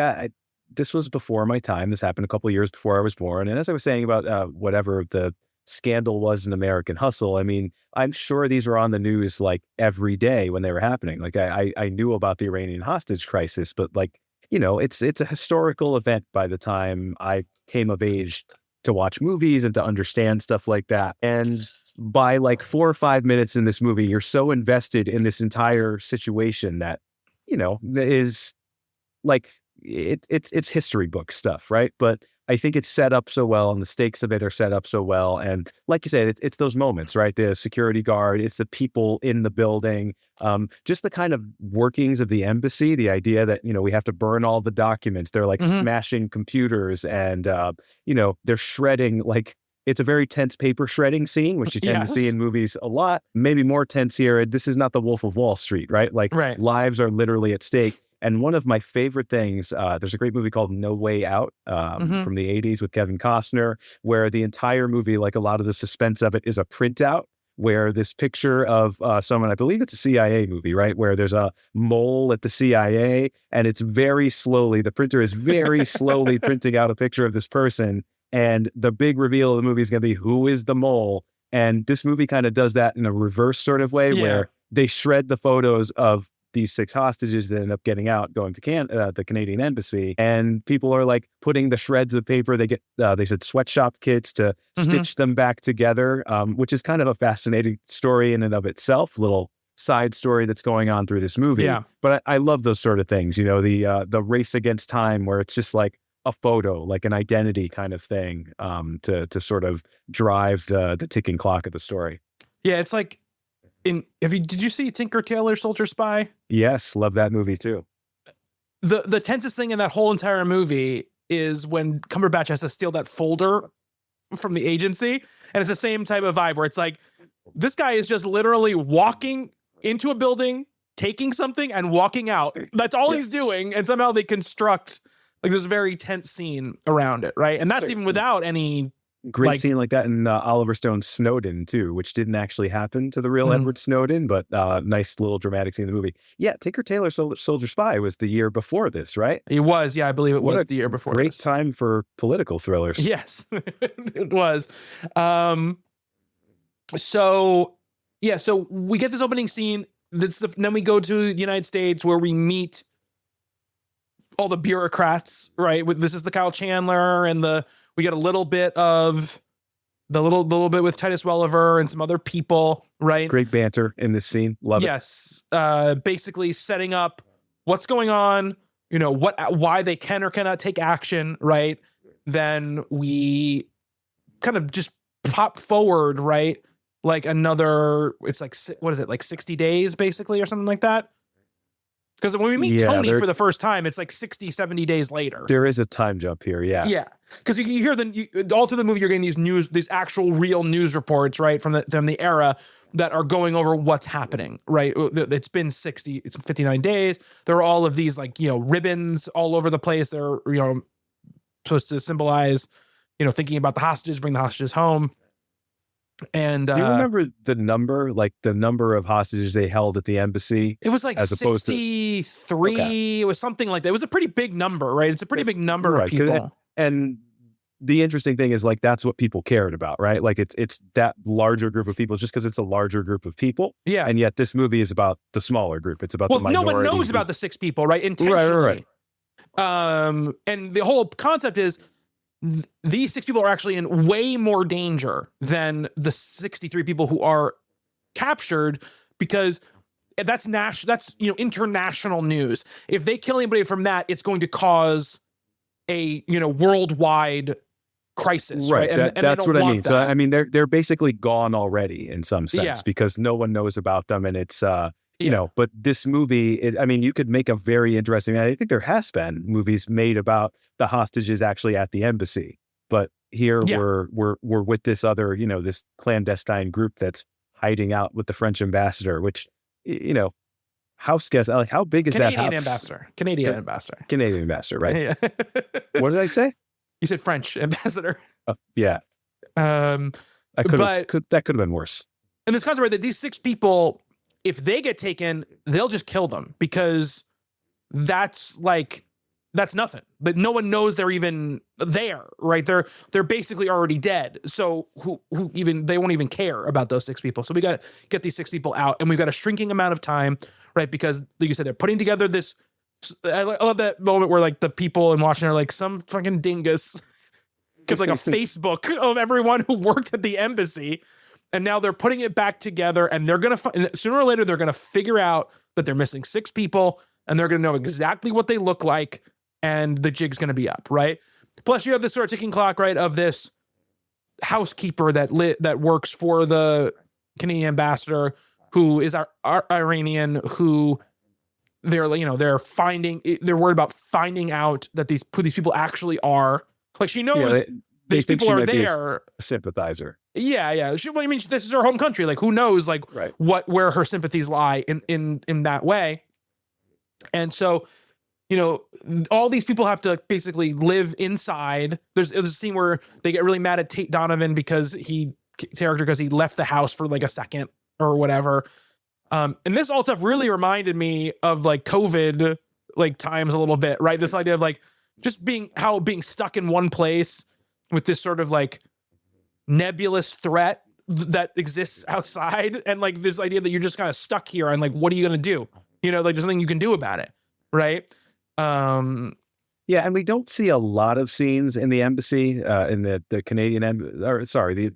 this was before my time. This happened a couple of years before I was born. And as I was saying about whatever the scandal was in American Hustle, I mean, I'm sure these were on the news like every day when they were happening. Like I knew about the Iranian hostage crisis, but like, it's a historical event by the time I came of age to watch movies and to understand stuff like that. And by like 4 or 5 minutes in this movie, you're so invested in this entire situation that, is like, it's history book stuff, right? But I think it's set up so well, and the stakes of it are set up so well. And like you said, it's those moments, right? The security guard, it's the people in the building, just the kind of workings of the embassy, the idea that, we have to burn all the documents. They're like smashing computers and, they're shredding, like it's a very tense paper shredding scene, which you tend to see in movies a lot, maybe more tense here. This is not the Wolf of Wall Street, right? Like lives are literally at stake. And one of my favorite things, there's a great movie called No Way Out from the 80s with Kevin Costner, where the entire movie, like a lot of the suspense of it, is a printout where this picture of someone, I believe it's a CIA movie, right? Where there's a mole at the CIA, and it's very slowly, the printer is very slowly printing out a picture of this person. And the big reveal of the movie is going to be who is the mole. And this movie kind of does that in a reverse sort of way, where they shred the photos of these 6 hostages that end up getting out, going to the Canadian embassy, and people are like putting the shreds of paper. They get, they said sweatshop kits to stitch them back together, which is kind of a fascinating story in and of itself, little side story that's going on through this movie. Yeah. But I love those sort of things, the race against time, where it's just like a photo, like an identity kind of thing, to sort of drive the ticking clock of the story. Yeah. It's like, did you see Tinker Tailor Soldier Spy? Yes, love that movie too. The tensest thing in that whole entire movie is when Cumberbatch has to steal that folder from the agency, and it's the same type of vibe where it's like this guy is just literally walking into a building, taking something, and walking out. That's all he's doing, and somehow they construct like this very tense scene around it, right? And that's even without any Great scene like that in Oliver Stone's Snowden too, which didn't actually happen to the real Edward Snowden, but nice little dramatic scene in the movie. Yeah, Tinker Tailor Soldier Spy was the year before this, right? It was, yeah, I believe it was the year before. Great time for political thrillers. Yes, it was. So we get this opening scene. Then we go to the United States where we meet all the bureaucrats, right? This is the Kyle Chandler, and we get a little bit of the little bit with Titus Welliver and some other people, right? Great banter in this scene. Love it. Yes. Basically setting up what's going on, why they can or cannot take action, right? Then we kind of just pop forward, right? Like it's like, what is it? Like 60 days basically or something like that. Because when we meet Tony for the first time, it's like 60, 70 days later. There is a time jump here, yeah. Yeah. Because you hear all through the movie, you're getting these actual real news reports, right, from the era that are going over what's happening, right? It's been 59 days. There are all of these ribbons all over the place. They're, supposed to symbolize, thinking about the hostages, bring the hostages home. And do you remember the number of hostages they held at the embassy? It was like 63. Okay. It was something like that. It was a pretty big number, right? It's a pretty big number of people. And the interesting thing is that's what people cared about, right? Like it's that larger group of people just because it's a larger group of people. Yeah. And yet this movie is about the smaller group. It's about the minority. No one knows about the 6 people, right? Intentionally. Right. And the whole concept is these 6 people are actually in way more danger than the 63 people who are captured, because that's international news. If they kill anybody from that, it's going to cause a worldwide crisis, right? And that's what I mean. So I mean, they're basically gone already in some sense because no one knows about them, and it's but this movie, you could make a very interesting, I think there has been movies made about the hostages actually at the embassy, but here we're with this other, this clandestine group that's hiding out with the French ambassador, which, how big is that house? Canadian ambassador, right? Yeah. What did I say? You said French ambassador. Yeah. That could have been worse. And this concept, right, that these 6 people, if they get taken, they'll just kill them, because that's nothing. But no one knows they're even there, right? They're basically already dead. So they won't even care about those 6 people. So we got to get these 6 people out, and we've got a shrinking amount of time, right? Because like you said, they're putting together this. I love that moment where the people in Washington are like, some fucking dingus kept a Facebook of everyone who worked at the embassy. And now they're putting it back together, and they're going to, sooner or later, they're going to figure out that they're missing 6 people, and they're going to know exactly what they look like, and the jig's going to be up, right? Plus, you have this sort of ticking clock, right, of this housekeeper that works for the Canadian ambassador, who is our Iranian, who they're worried about finding out that those people actually are. Like, she knows these people are there. A sympathizer. Yeah. This is her home country. Like, who knows, where her sympathies lie in that way. And so, all these people have to basically live inside. There's a scene where they get really mad at Tate Donovan because he left the house for a second or whatever. And this all stuff really reminded me of COVID times a little bit, right? This idea of just being stuck in one place with this sort of nebulous threat that exists outside, and this idea that you're just kind of stuck here, and what are you going to do? There's nothing you can do about it, right? And we don't see a lot of scenes in the embassy, in the Canadian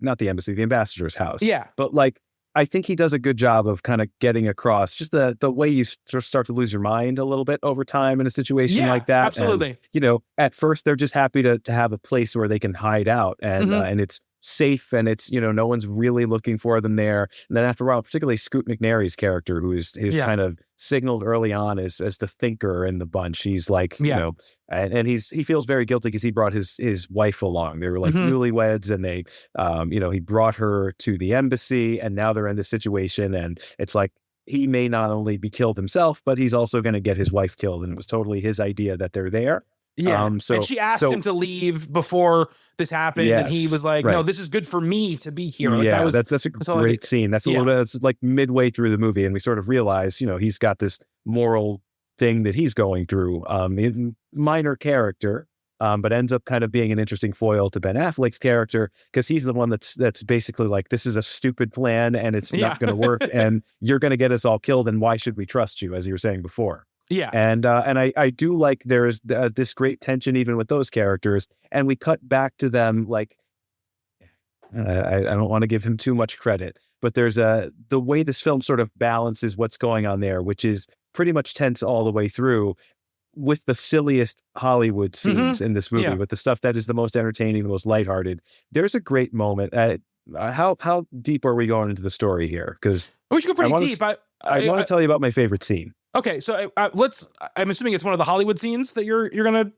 not the embassy, the ambassador's house. Yeah, but I think he does a good job of kind of getting across just the way you start to lose your mind a little bit over time in a situation like that. Absolutely. And, at first they're just happy to have a place where they can hide out, and and it's safe, and it's no one's really looking for them there. And then after a while, particularly Scoot McNairy's character, who is kind of signaled early on as the thinker in the bunch. He's and he feels very guilty because he brought his wife along. They were newlyweds, and they he brought her to the embassy, and now they're in this situation, and it's he may not only be killed himself, but he's also going to get his wife killed, and it was totally his idea that they're there. Yeah. And she asked him to leave before this happened. And he was like, no, this is good for me to be here. Like, that's a great scene. That's a little bit, it's like midway through the movie. And we sort of realize, he's got this moral thing that he's going through, minor character, but ends up kind of being an interesting foil to Ben Affleck's character, because he's the one that's basically like, this is a stupid plan and it's not going to work and you're going to get us all killed. And why should we trust you, as you were saying before? Yeah. And I do like there's this great tension even with those characters, and we cut back to them like, I don't want to give him too much credit, but there's the way this film sort of balances what's going on there, which is pretty much tense all the way through, with the silliest Hollywood scenes in this movie, with the stuff that is the most entertaining, the most lighthearted. There's a great moment. How deep are we going into the story here? Because we should go pretty deep. I want to tell you about my favorite scene. Okay, so I'm assuming it's one of the Hollywood scenes that you're gonna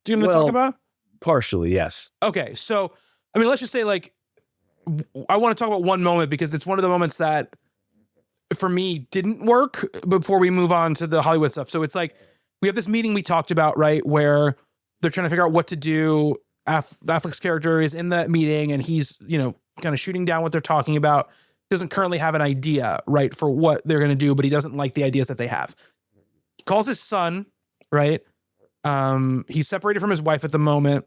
talk about. Partially, yes. Okay, so I mean, let's just say like I want to talk about one moment because it's one of the moments that for me didn't work before we move on to the Hollywood stuff. So it's like we have this meeting we talked about, right, where they're trying to figure out what to do. Affleck's character is in that meeting and he's kind of shooting down what they're talking about. Doesn't currently have an idea, right, for what they're going to do, but he doesn't like the ideas that they have. He calls his son, right? He's separated from his wife at the moment.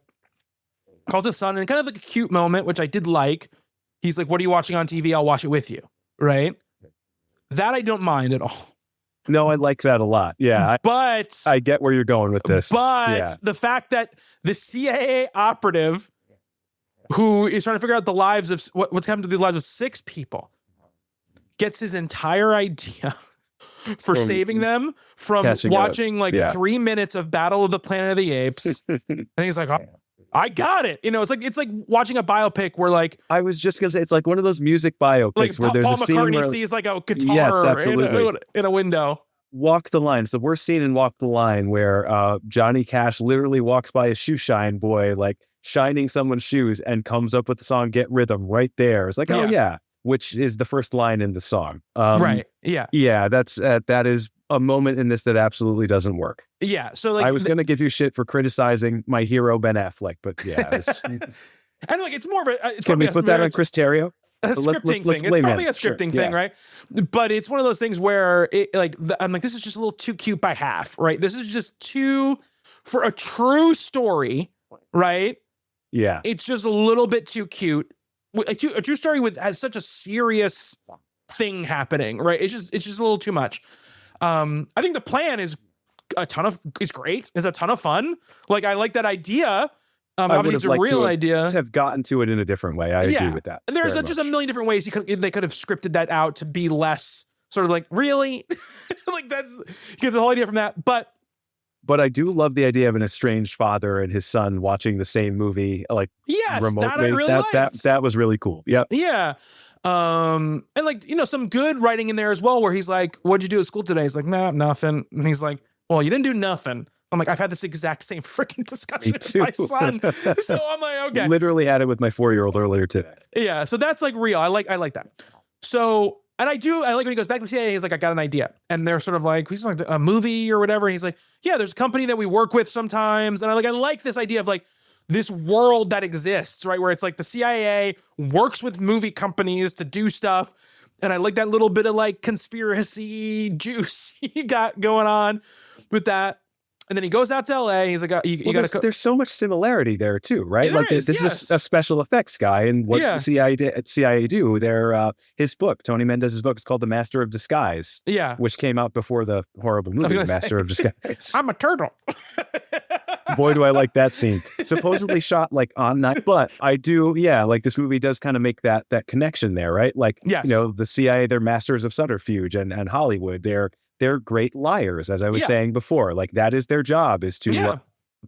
Calls his son, and kind of like a cute moment, which I did like. He's like, what are you watching on TV? I'll watch it with you, right? That I don't mind at all. No, I like that a lot. Yeah. But I get where you're going with this. But the fact that the CIA operative who is trying to figure out the lives of what's happened to the lives of 6 people gets his entire idea for saving them from watching 3 minutes of Battle of the Planet of the Apes. And he's like, oh, I got it. It's like watching a biopic where like, I was just going to say, it's like one of those music biopics where there's Paul a scene McCartney sees like a guitar in a window. Walk the Line. It's the worst scene in Walk the Line where Johnny Cash literally walks by a shoe shine boy, like shining someone's shoes, and comes up with the song Get Rhythm right there. It's like, oh yeah, which is the first line in the song. Right. Yeah. Yeah. That is a moment in this that absolutely doesn't work. Yeah. So like, I was going to give you shit for criticizing my hero, Ben Affleck, but yeah. and like, it's more of a, can we put that on Chris Terrio? A scripting thing. It's probably a scripting thing, right? But it's one of those things where I'm like, this is just a little too cute by half, right? This is just too, for a true story, right? Yeah. It's just a little bit too cute. A true story has such a serious thing happening, right? It's just a little too much. I think the plan is great. It's a ton of fun. Like, I like that idea. Obviously, it's a real idea. Have gotten to it in a different way. I agree with that. There's just a million different ways they could have scripted that out to be less sort of like, really? Like, that's gets the whole idea from that. But I do love the idea of an estranged father and his son watching the same movie, like remotely. That I really liked. That was really cool. Yep. Yeah. And like, some good writing in there as well, where he's like, what'd you do at school today? He's like, nah, nothing. And he's like, well, you didn't do nothing. I'm like, I've had this exact same freaking discussion with my son. So I'm like, okay. Literally had it with my 4-year-old earlier today. Yeah. So that's like real. I like that. So, and I like when he goes back to the CIA, he's like, I got an idea. And they're sort of like, he's like a movie or whatever. And he's like, yeah, there's a company that we work with sometimes. And I like this idea of like this world that exists, right? Where it's like the CIA works with movie companies to do stuff. And I like that little bit of like conspiracy juice you got going on with that. And then he goes out to LA. He's like, you got to. There's so much similarity there too, right? Yeah, this is a special effects guy, and what's the CIA do? His book, Tony Mendez's book, is called The Master of Disguise. Yeah, which came out before the horrible movie The Master of Disguise. I'm a turtle. Boy, do I like that scene. Supposedly shot like on night, but I do. Yeah, like this movie does kind of make that connection there, right? Like, the CIA, they're masters of subterfuge, and Hollywood, they're great liars, as I was saying before. Like, that is their job, is to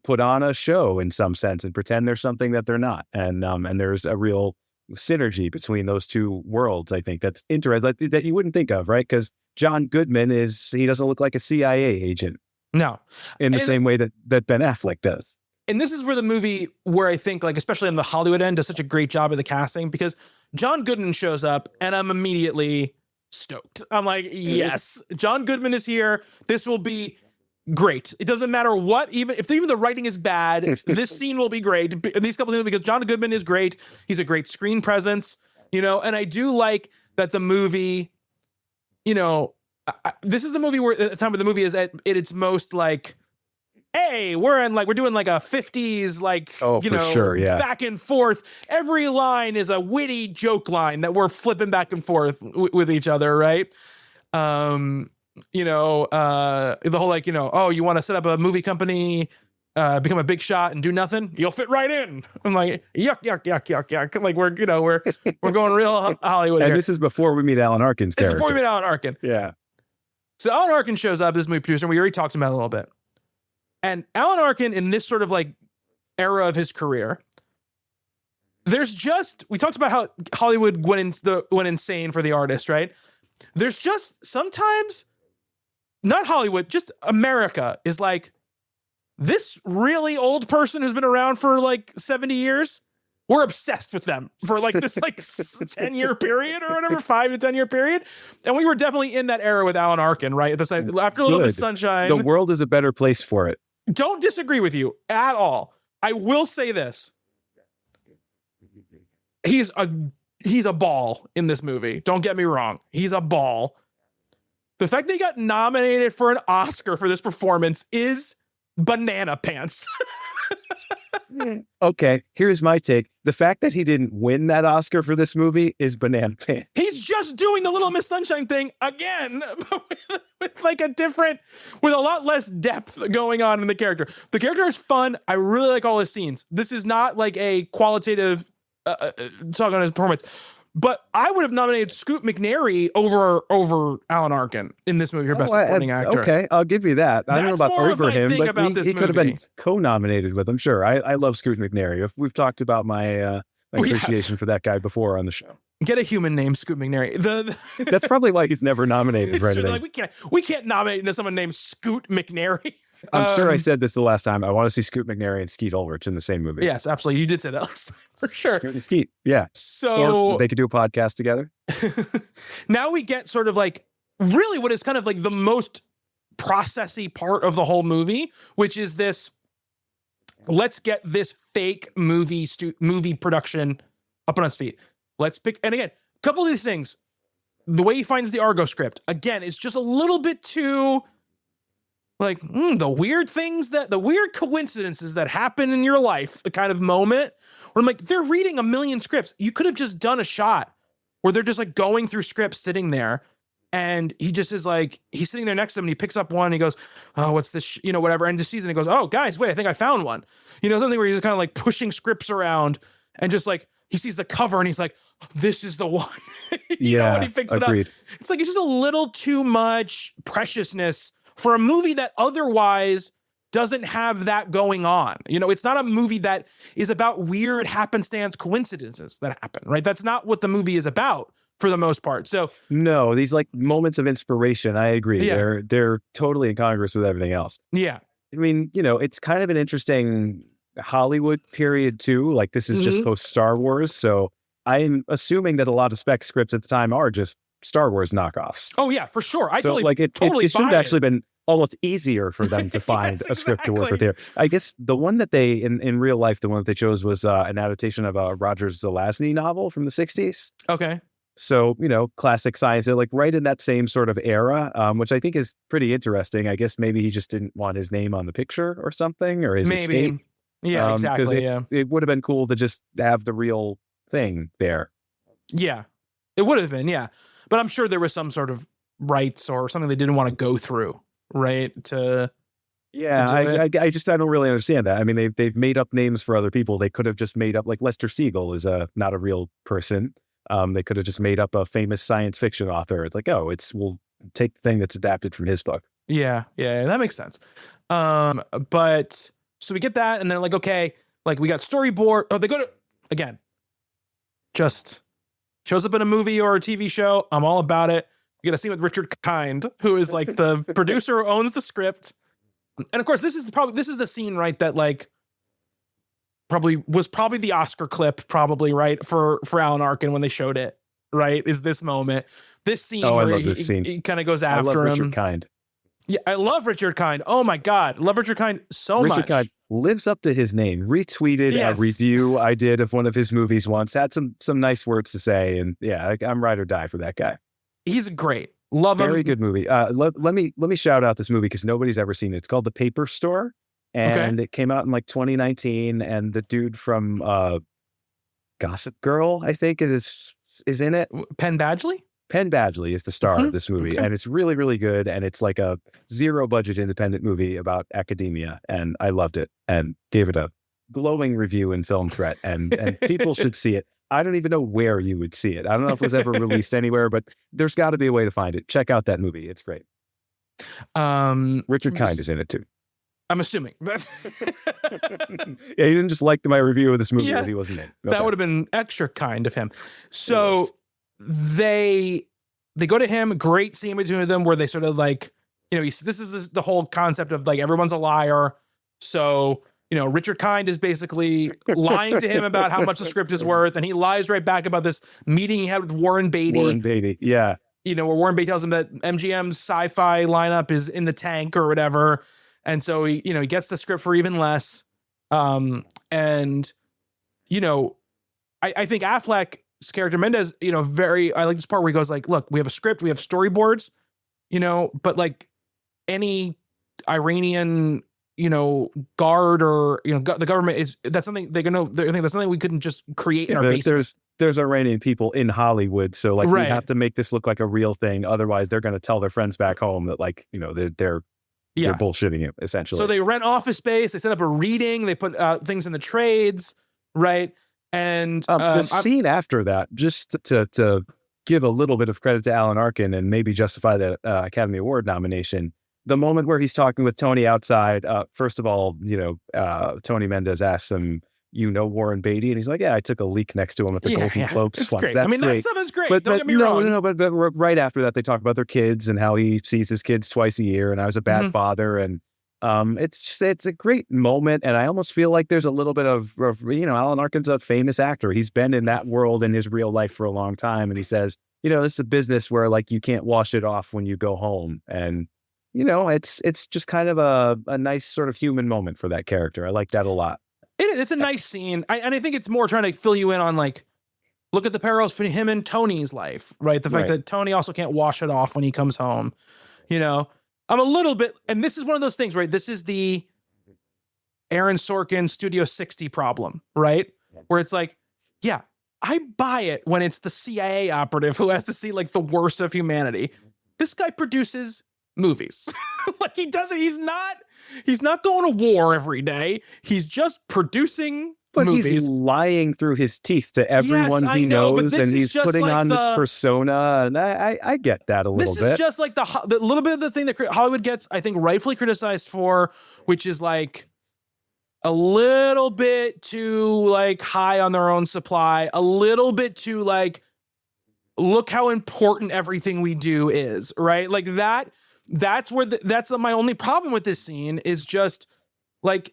put on a show in some sense and pretend they're something that they're not. And there's a real synergy between those two worlds, I think, that's interesting, that you wouldn't think of, right? Because John Goodman he doesn't look like a CIA agent. No. In the same way that Ben Affleck does. And this is where the movie, where I think, like, especially on the Hollywood end, does such a great job of the casting, because John Goodman shows up and I'm immediately stoked. I'm like, yes, John Goodman is here. This will be great. It doesn't matter what, even if the writing is bad, this scene will be great. These couple things, because John Goodman is great. He's a great screen presence, and I do like that the movie, this is the movie where at the time of the movie is at its most like, hey, we're doing like a 50s, sure, yeah, back and forth. Every line is a witty joke line that we're flipping back and forth with each other, right? The whole oh, you want to set up a movie company, become a big shot and do nothing? You'll fit right in. I'm like, yuck, yuck, yuck, yuck, yuck. Like we're going real Hollywood. And here. This is before we meet Alan Arkin's character. This is before we meet Alan Arkin. Yeah. So Alan Arkin shows up, this movie producer, and we already talked about it a little bit. And Alan Arkin, in this sort of like era of his career, we talked about how Hollywood went insane for the artist, right? There's just sometimes, not Hollywood, just America is like, this really old person who's been around for like 70 years, we're obsessed with them for like this 10-year period or whatever, 5 to 10 year period. And we were definitely in that era with Alan Arkin, right? After A Little Miss Sunshine. The world is a better place for it. Don't disagree with you at all. I will say this. He's a ball in this movie. Don't get me wrong. He's a ball. The fact that he got nominated for an Oscar for this performance is banana pants. Okay, here's my take. The fact that he didn't win that Oscar for this movie is banana pants. He's just doing the Little Miss Sunshine thing again, but with a lot less depth going on in the character. The character is fun. I really like all his scenes. This is not like a qualitative talk on his performance. But I would have nominated Scoot McNairy over Alan Arkin in this movie for Best Supporting Actor. Okay, I'll give you that. I don't know about over him, but he could have been co-nominated with him. Sure, I love Scoot McNairy. We've talked about my appreciation for that guy before on the show. Get a human named Scoot McNairy. That's probably why he's never nominated for anything. Like we can't nominate someone named Scoot McNairy. I'm sure I said this the last time. I want to see Scoot McNairy and Skeet Ulrich in the same movie. Yes, absolutely. You did say that last time for sure. Skeet, yeah. So or they could do a podcast together. Now we get sort of like really what is kind of like the most processy part of the whole movie, which is this. Let's get this fake movie production up on its feet. Let's pick, and again, a couple of these things, the way he finds the Argo script, again, is just a little bit too, like, the weird coincidences that happen in your life, the kind of moment where I'm like, they're reading a million scripts. You could have just done a shot where they're just like going through scripts sitting there, and he just is like, he's sitting there next to him, and he picks up one, and he goes, oh, what's this, whatever, and just sees it, and he goes, oh, guys, wait, I think I found one. Something where he's kind of like pushing scripts around, and just like, he sees the cover and he's like, this is the one. When he picks agreed. it up. It's like, it's just a little too much preciousness for a movie that otherwise doesn't have that going on. It's not a movie that is about weird happenstance coincidences that happen, right? That's not what the movie is about for the most part. So no, these like moments of inspiration, I agree. Yeah. They're totally incongruous with everything else. Yeah. I mean, it's kind of an interesting Hollywood period too. Like this is just post Star Wars, so I'm assuming that a lot of spec scripts at the time are just Star Wars knockoffs. Oh yeah, for sure. It should have actually been almost easier for them to find a script to work with here. I guess the one that they in real life, the one that they chose was an adaptation of a Roger Zelazny novel from the 60s. Okay. So, classic science, like right in that same sort of era, which I think is pretty interesting. I guess maybe he just didn't want his name on the picture or something, or his estate. Yeah, exactly. It would have been cool to just have the real thing there. Yeah, it would have been. Yeah, but I'm sure there was some sort of rights or something they didn't want to go through, right? I don't really understand that. I mean, they've made up names for other people. They could have just made up, like Lester Siegel is not a real person. They could have just made up a famous science fiction author. It's like, we'll take the thing that's adapted from his book. Yeah, that makes sense. But. So we get that, and they're like, okay, like we got storyboard. Oh, they go to, again, just shows up in a movie or a TV show. I'm all about it. You get a scene with Richard Kind, who is like the producer who owns the script. And of course, this is the scene, right, that like was probably the Oscar clip, probably, right, for Alan Arkin when they showed it, right, is this moment. This scene where I love this scene. He kind of goes after him. I love Richard Kind. Yeah, I love Richard Kind. Oh my God. Love Richard Kind so much. Richard Kind lives up to his name. Retweeted Yes. a review I did of one of his movies once. Had some nice words to say. And yeah, I'm ride or die for that guy. He's great. Love him. Very good movie. Let me shout out this movie because nobody's ever seen it. It's called The Paper Store. And it came out in like 2019. And the dude from Gossip Girl, I think, is in it. Penn Badgley? Penn Badgley is the star of this movie, and it's really, really good. And it's like a zero budget independent movie about academia, and I loved it and gave it a glowing review in Film Threat. And people should see it. I don't even know where you would see it. I don't know if it was ever released anywhere, but there's got to be a way to find it. Check out that movie; it's great. Richard Kind is in it too. I'm assuming. Yeah, he didn't just like my review of this movie that he wasn't in. Okay. That would have been extra kind of him. So they go to him, great scene between them where they sort of like, you know, this is the whole concept of like everyone's a liar. So, you know, Richard Kind is basically lying to him about how much the script is worth. And he lies right back about this meeting he had with Warren Beatty. Warren Beatty, yeah. You know, where Warren Beatty tells him that MGM's sci-fi lineup is in the tank or whatever. And so he gets the script for even less. And, you know, I think Affleck's character Mendez, you know, I like this part where he goes like, look, we have a script, we have storyboards, you know, but like any Iranian, you know, guard or, you know, the government that's something they think that's something we couldn't just create in our basement. There's Iranian people in Hollywood. So like we have to make this look like a real thing. Otherwise they're going to tell their friends back home that like, you know, they're bullshitting you essentially. So they rent office space. They set up a reading. They put things in the trades. Right. And the scene after that, just to give a little bit of credit to Alan Arkin and maybe justify the Academy Award nomination, the moment where he's talking with Tony outside, first of all, you know, Tony Mendez asks him, you know, Warren Beatty? And he's like, yeah, I took a leak next to him at the Golden Globes. That's once. great. That's I mean, great. that stuff is great. But Don't get me wrong. But right after that, they talk about their kids and how he sees his kids twice a year. And I was a bad father. And it's a great moment. And I almost feel like there's a little bit of, you know, Alan Arkin's a famous actor. He's been in that world in his real life for a long time. And he says, you know, this is a business where like you can't wash it off when you go home. And, you know, it's just kind of a nice sort of human moment for that character. I like that a lot. It's a nice scene. And I think it's more trying to fill you in on like, look at the parallels between him and Tony's life, right? The fact that Tony also can't wash it off when he comes home. You know, I'm a little bit, and this is one of those things, right? This is the Aaron Sorkin Studio 60 problem, right? Where it's like, yeah, I buy it when it's the CIA operative who has to see like the worst of humanity. This guy produces movies. Like he doesn't, he's not going to war every day. He's just producing movies. He's lying through his teeth to everyone he knows, and he's putting like on this persona. And I get that a little bit. This is just like the little bit of the thing that Hollywood gets, I think, rightfully criticized for, which is like a little bit too like high on their own supply, a little bit too like, look how important everything we do is, right? Like that. That's where that's my only problem with this scene is just like,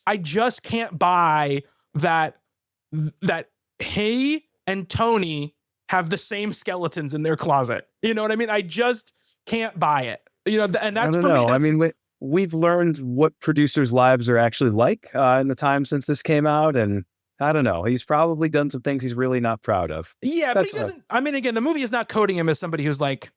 I just can't buy that he and Tony have the same skeletons in their closet. You know what I mean? I just can't buy it. You know, and that's for me. I mean, we've learned what producers' lives are actually like in the time since this came out, and I don't know. He's probably done some things he's really not proud of. Yeah, but he doesn't. I mean, again, the movie is not coding him as somebody who's like,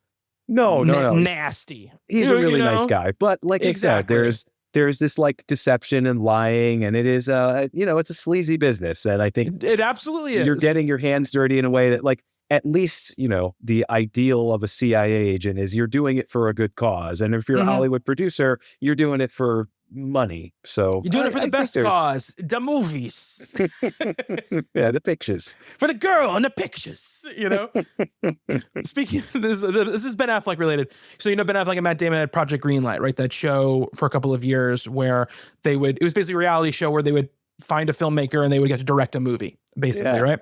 no, nasty. He's a really nice guy, but like I said, there's this like deception and lying, and it is you know, it's a sleazy business, and I think it absolutely is. You're getting your hands dirty in a way that, like, at least, you know, the ideal of a CIA agent is you're doing it for a good cause, and if you're a Hollywood producer, you're doing it for money. So you're doing it for the best cause, the movies. Yeah, the pictures. For the girl and the pictures, you know. Speaking of this is Ben Affleck related. So, you know, Ben Affleck and Matt Damon had Project Greenlight, right? That show for a couple of years where it was basically a reality show where they would find a filmmaker and they would get to direct a movie, basically, right?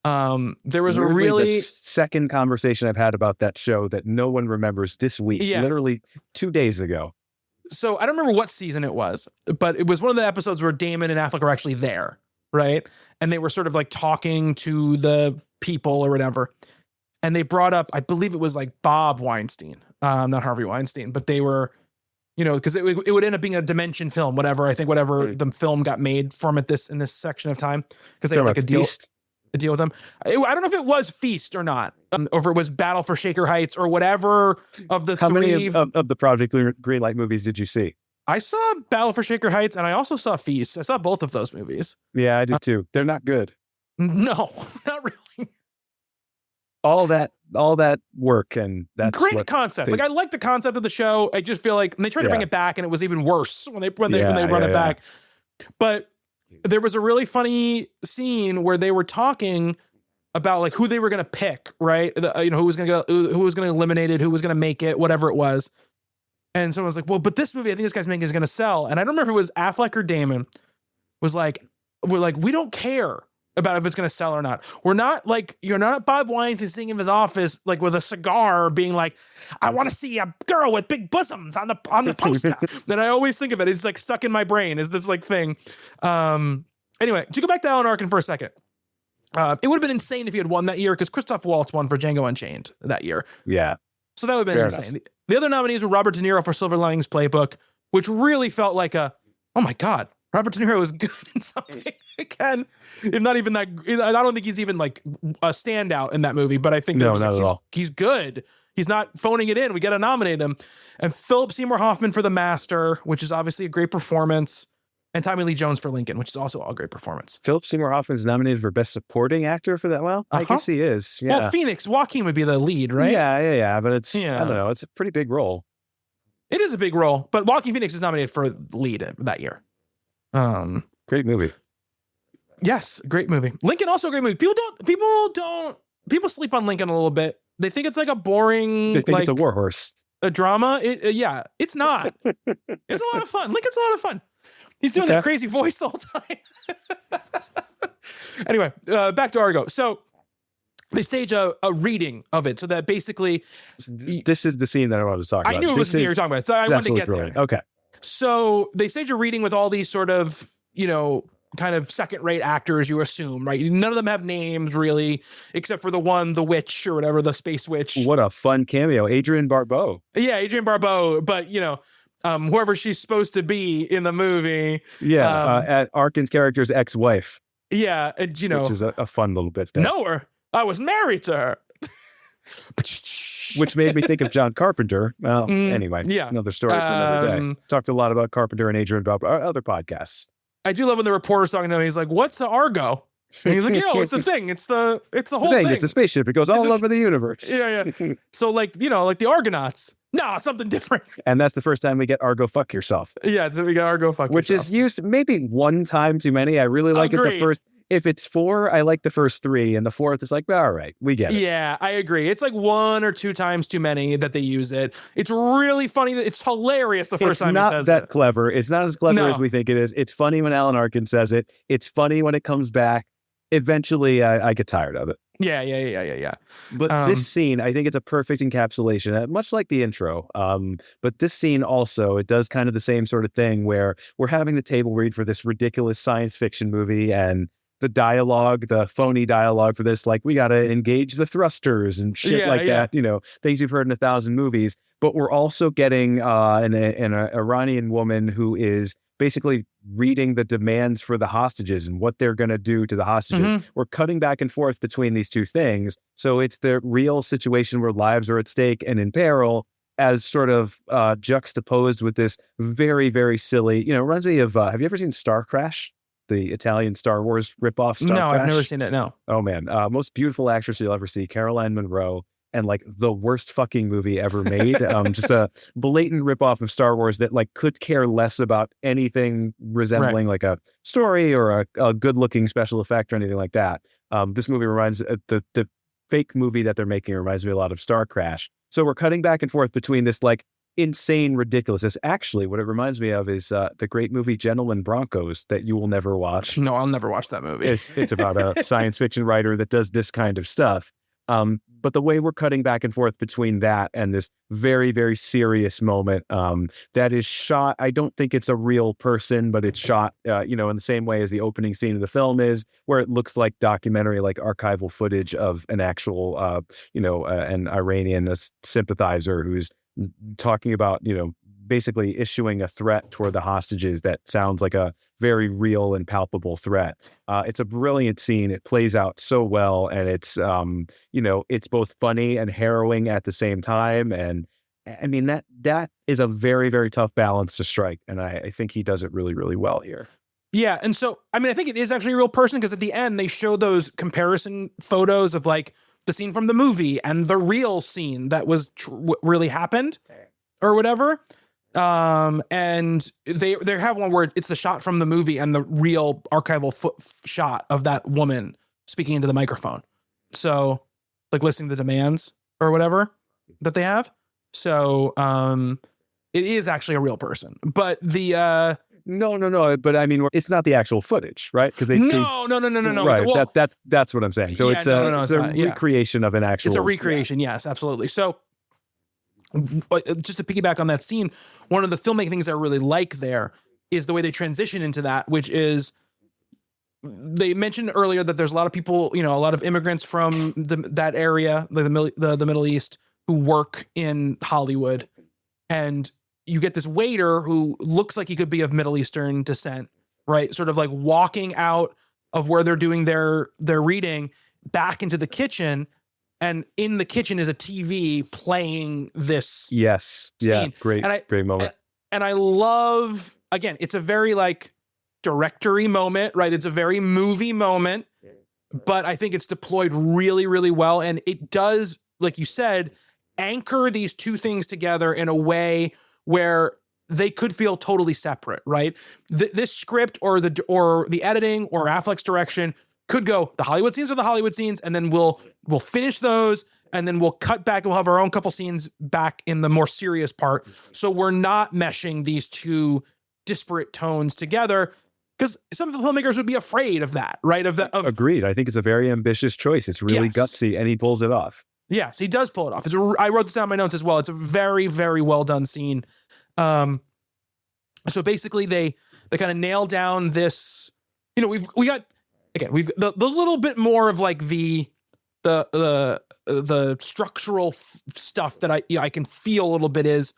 There was the second conversation I've had about that show that no one remembers this week, literally 2 days ago. So I don't remember what season it was, but it was one of the episodes where Damon and Affleck were actually there, right? And they were sort of like talking to the people or whatever. And they brought up, I believe it was like Bob Weinstein, not Harvey Weinstein, but they were, because it would end up being a Dimension film, whatever the film got made from it in this section of time, because they had like a deal with them. I don't know if it was Feast or not, or if it was Battle for Shaker Heights or whatever of the How many of the Project Greenlight movies did you see? I saw Battle for Shaker Heights, and I also saw Feast. I saw both of those movies. Yeah, I did too. They're not good. No, not really. All that work, and that's great concept. Like, I like the concept of the show. I just feel like, and they tried to bring it back, and it was even worse when they run it back. But there was a really funny scene where they were talking about like who they were going to pick, right? Who was going to go, who was going to eliminate it, who was going to make it, whatever it was. And someone was like, well, but this movie I think this guy's making is going to sell. And I don't remember if it was Affleck or Damon was like, we don't care about if it's going to sell or not. We're not like, you're not Bob Weinstein sitting in his office, like with a cigar being like, I want to see a girl with big bosoms on the poster. Then I always think of it. It's like stuck in my brain is this like thing. Anyway, to go back to Alan Arkin for a second, it would have been insane if he had won that year, because Christoph Waltz won for Django Unchained that year. Yeah. So that would have been insane. Enough. The other nominees were Robert De Niro for Silver Linings Playbook, which really felt like oh my God, Robert De Niro was good in something again. If not even that, I don't think he's even like a standout in that movie, but I think not at all. He's good. He's not phoning it in. We got to nominate him. And Philip Seymour Hoffman for The Master, which is obviously a great performance. And Tommy Lee Jones for Lincoln, which is also a great performance. Philip Seymour Hoffman's nominated for Best Supporting Actor for that. Well, I guess he is. Yeah. Well, Phoenix, Joaquin would be the lead, right? Yeah. But it's, I don't know. It's a pretty big role. It is a big role, but Joaquin Phoenix is nominated for lead that year. Great movie. Yes, great movie. Lincoln, also a great movie. People sleep on Lincoln a little bit. They think it's like a boring. They think it's a war horse. A drama. It's not. It's a lot of fun. Lincoln's a lot of fun. He's doing that crazy voice the whole time. Anyway, back to Argo. So they stage a reading of it, so that basically, this is the scene that I wanted to talk about. I knew it was the scene you were talking about, so I wanted to get brilliant. there. Okay. So they stage a reading with all these sort of, kind of second-rate actors, you assume, right? None of them have names, really, except for the witch or whatever, the space witch. What a fun cameo. Adrienne Barbeau. Yeah, Adrienne Barbeau, but, whoever she's supposed to be in the movie. Yeah, Arkin's character's ex-wife. Yeah, and, which is a fun little bit there. Know her. I was married to her. Which made me think of John Carpenter. Well, anyway, another story for another day. Talked a lot about Carpenter and Adrienne Barbeau, other podcasts. I do love when the reporter's talking to him. He's like, "What's the Argo?" And he's like, "It's the thing. It's the whole thing. It's a spaceship. It goes all over the universe." Yeah. So like the Argonauts. No, it's something different. And that's the first time we get Argo fuck yourself. Yeah, we got Argo fuck which yourself. Is used maybe one time too many. I really like it the first. If it's 4, I like the first 3, and the 4th is like, all right, we get it. Yeah, I agree. It's like 1 or 2 times too many that they use it. It's really funny. It's hilarious the first time he says it. It's not that clever. It's not as clever as we think it is. It's funny when Alan Arkin says it. It's funny when it comes back. Eventually, I get tired of it. Yeah. But this scene, I think it's a perfect encapsulation, much like the intro. But this scene also, it does kind of the same sort of thing where we're having the table read for this ridiculous science fiction movie, and the dialogue, the phony dialogue for this, like, we got to engage the thrusters and shit that, things you've heard in 1,000 movies. But we're also getting an Iranian woman who is basically reading the demands for the hostages and what they're going to do to the hostages. Mm-hmm. We're cutting back and forth between these two things. So it's the real situation where lives are at stake and in peril, as sort of juxtaposed with this very, very silly, it reminds me of, have you ever seen Star Crash? The Italian Star Wars ripoff Star Crash? I've never seen it, no. Oh, man. Most beautiful actress you'll ever see, Caroline Munro, and like the worst fucking movie ever made. Just a blatant ripoff of Star Wars that like could care less about anything resembling like a story or a good-looking special effect or anything like that. This movie reminds, the fake movie that they're making reminds me a lot of Star Crash. So we're cutting back and forth between this like insane ridiculousness. Actually, what it reminds me of is the great movie Gentlemen Broncos that you will never watch. No, I'll never watch that movie. It's about a science fiction writer that does this kind of stuff. But the way we're cutting back and forth between that and this very, very serious moment that is shot, I don't think it's a real person, but it's shot, in the same way as the opening scene of the film is, where it looks like documentary, like archival footage of an actual, an Iranian sympathizer who's talking about, basically issuing a threat toward the hostages that sounds like a very real and palpable threat. It's a brilliant scene. It plays out so well, and it's it's both funny and harrowing at the same time. And I mean, that is a very, very tough balance to strike, and I think he does it really, really well here. Yeah, and so I mean, I think it is actually a real person, because at the end they show those comparison photos of like the scene from the movie and the real scene that was really happened or whatever. And they have one where it's the shot from the movie and the real archival shot of that woman speaking into the microphone. So like listening to demands or whatever that they have. So, it is actually a real person, but the, No. But I mean, it's not the actual footage, right? Because no. Right. Well, that's what I'm saying. So it's a recreation of an actual. It's a recreation. Yeah. Yes, absolutely. So just to piggyback on that scene, one of the filmmaking things I really like there is the way they transition into that, which is they mentioned earlier that there's a lot of people, a lot of immigrants from that area, like the Middle East, who work in Hollywood, and you get this waiter who looks like he could be of Middle Eastern descent, right? Sort of like walking out of where they're doing their reading back into the kitchen. And in the kitchen is a TV playing this. Yes. Scene. Yeah. Great moment. And I love, again, it's a very like directory moment, right? It's a very movie moment, but I think it's deployed really, really well. And it does, like you said, anchor these two things together in a way where they could feel totally separate, right? This script or the editing or Affleck's direction could go, the Hollywood scenes are the Hollywood scenes, and then we'll finish those, and then we'll cut back and we'll have our own couple scenes back in the more serious part. So we're not meshing these two disparate tones together, because some of the filmmakers would be afraid of that, right? Agreed. I think it's a very ambitious choice. It's really gutsy, and he pulls it off. Yes, he does pull it off. I wrote this down in my notes as well. It's a very, very well done scene. So basically they kind of nail down this, we got the little bit more of like the structural stuff that I can feel a little bit is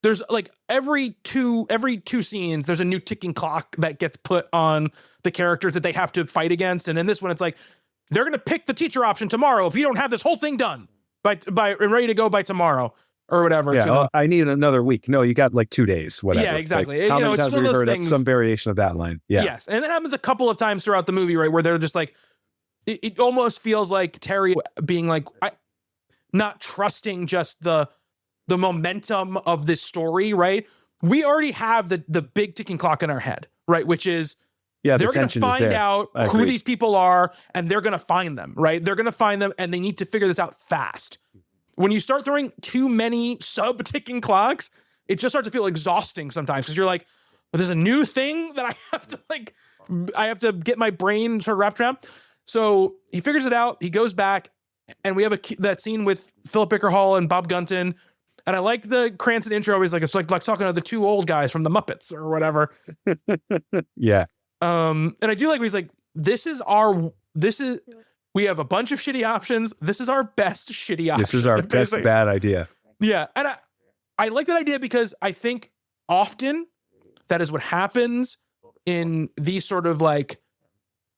there's like every two scenes, there's a new ticking clock that gets put on the characters that they have to fight against. And in this one, it's like, they're going to pick the teacher option tomorrow if you don't have this whole thing done by ready to go by tomorrow or whatever. Yeah, I need another week. No, you got like 2 days, whatever. Yeah, exactly. Like, how many times have we heard some variation of that line? Yeah. Yes, and that happens a couple of times throughout the movie, right, where they're just like, it almost feels like Terry being like, not trusting just the momentum of this story, right? We already have the big ticking clock in our head, right, which is, they're going to find out who these people are, and they're going to find them, right? They're going to find them, and they need to figure this out fast. When you start throwing too many sub-ticking clocks, it just starts to feel exhausting sometimes, because you're like, well, there's a new thing that I have to get my brain sort of wrapped around. So he figures it out. He goes back, and we have that scene with Philip Baker Hall and Bob Gunton. And I like the Cranston intro. He's like, it's like talking to the two old guys from the Muppets or whatever. Yeah. And I do like when he's like, we have a bunch of shitty options. This is our best shitty option. This is our best bad idea. Yeah. And I like that idea, because I think often that is what happens in these sort of like,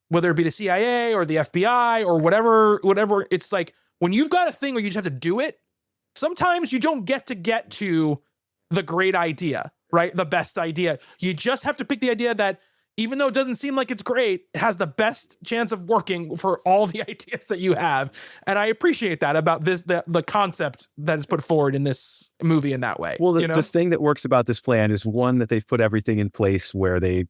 whether it be the CIA or the FBI or whatever, it's like when you've got a thing where you just have to do it, sometimes you don't get to the great idea, right? The best idea. You just have to pick the idea that, even though it doesn't seem like it's great, it has the best chance of working for all the ideas that you have. And I appreciate that about the concept that is put forward in this movie in that way. Well, the thing that works about this plan is, one, that they've put everything in place where they've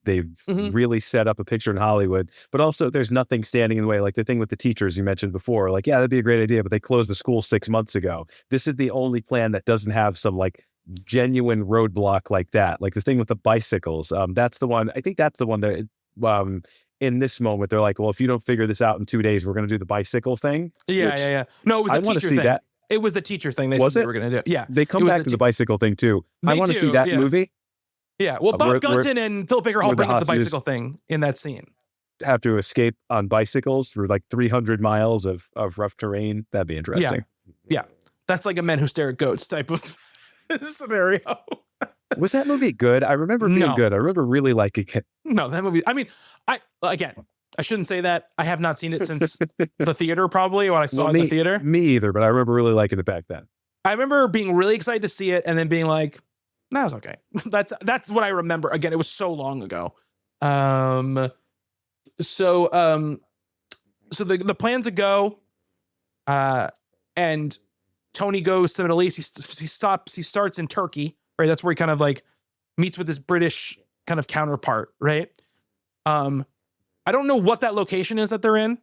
really set up a picture in Hollywood, but also there's nothing standing in the way. Like the thing with the teachers you mentioned before, like, yeah, that'd be a great idea, but they closed the school 6 months ago. This is the only plan that doesn't have some like genuine roadblock like that. Like the thing with the bicycles, that's the one. I think that's the one that in this moment they're like, well, if you don't figure this out in 2 days, we're going to do the bicycle thing. Yeah. No, it was the teacher thing. That. It was the teacher thing. They were going to do. Yeah, they come back to the bicycle thing too. I want to see that movie. Yeah, well, Bob Gunton and Philip Baker Hall bring up the bicycle thing in that scene. Have to escape on bicycles through like 300 miles of rough terrain. That'd be interesting. Yeah. That's like a Men Who Stare at Goats type of scenario. Was that movie good? I remember being good. I remember really liking it. No, that movie. I mean, I shouldn't say that. I have not seen it since the theater, probably when I saw it in the theater. Me either, but I remember really liking it back then. I remember being really excited to see it and then being like, "Nah, it's okay." That's what I remember. Again, it was so long ago. So the plan's a go, and Tony goes to the Middle East. He starts in Turkey, right? That's where he kind of like meets with his British kind of counterpart, right? I don't know what that location is that they're in.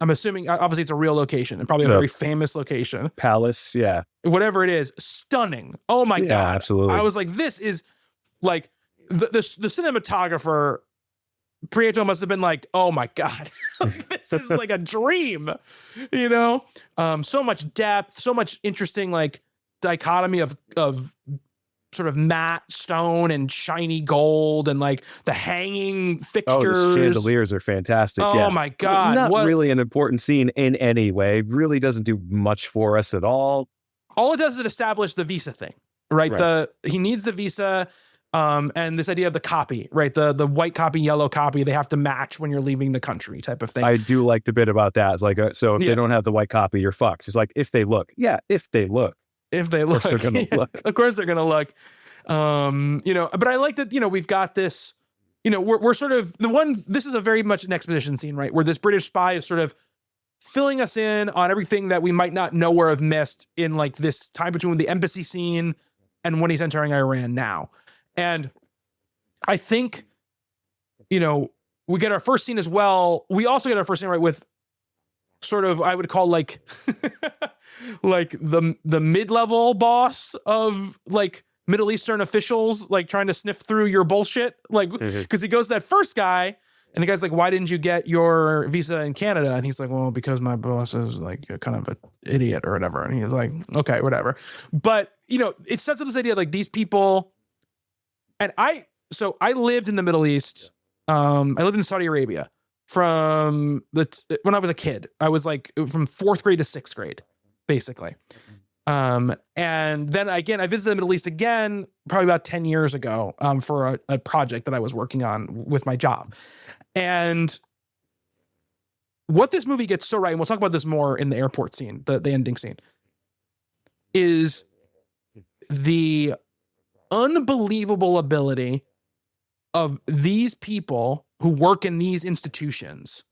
I'm assuming obviously it's a real location and probably a very famous location. Palace, yeah. Whatever it is, stunning. Oh my God. Absolutely. I was like, this is like the cinematographer, Prieto must have been like, oh my God, this is like a dream, you know? So much depth, so much interesting like dichotomy of sort of matte stone and shiny gold and like the hanging fixtures. Oh, the chandeliers are fantastic. Oh my God. Not really an important scene in any way. Really doesn't do much for us at all. All it does is establish the visa thing, right? He needs the visa. And this idea of the copy, right? The white copy, yellow copy, they have to match when you're leaving the country type of thing. I do like the bit about that. It's like, so if they don't have the white copy, you're fucked. It's like, if they look. Yeah, if they look. If they look. Of course they're going to look. Of course they're going to look. You know, but I like that, you know, we've got this, you know, we're sort of this is a very much an exposition scene, right? Where this British spy is sort of filling us in on everything that we might not know or have missed in like this time between the embassy scene and when he's entering Iran now. And I think, you know, we get our first scene as well. We also get our first scene, right, with sort of, I would call like, like the mid-level boss of like Middle Eastern officials, like trying to sniff through your bullshit. Like, because he goes to that first guy and the guy's like, why didn't you get your visa in Canada? And he's like, well, because my boss is like kind of an idiot or whatever. And he was like, okay, whatever. But, you know, it sets up this idea like these people. And I lived in the Middle East. I lived in Saudi Arabia when I was a kid. I was like from 4th grade to 6th grade, basically. And then again, I visited the Middle East again, probably about 10 years ago, for a project that I was working on with my job. And what this movie gets so right, and we'll talk about this more in the airport scene, the ending scene, is the unbelievable ability of these people who work in these institutions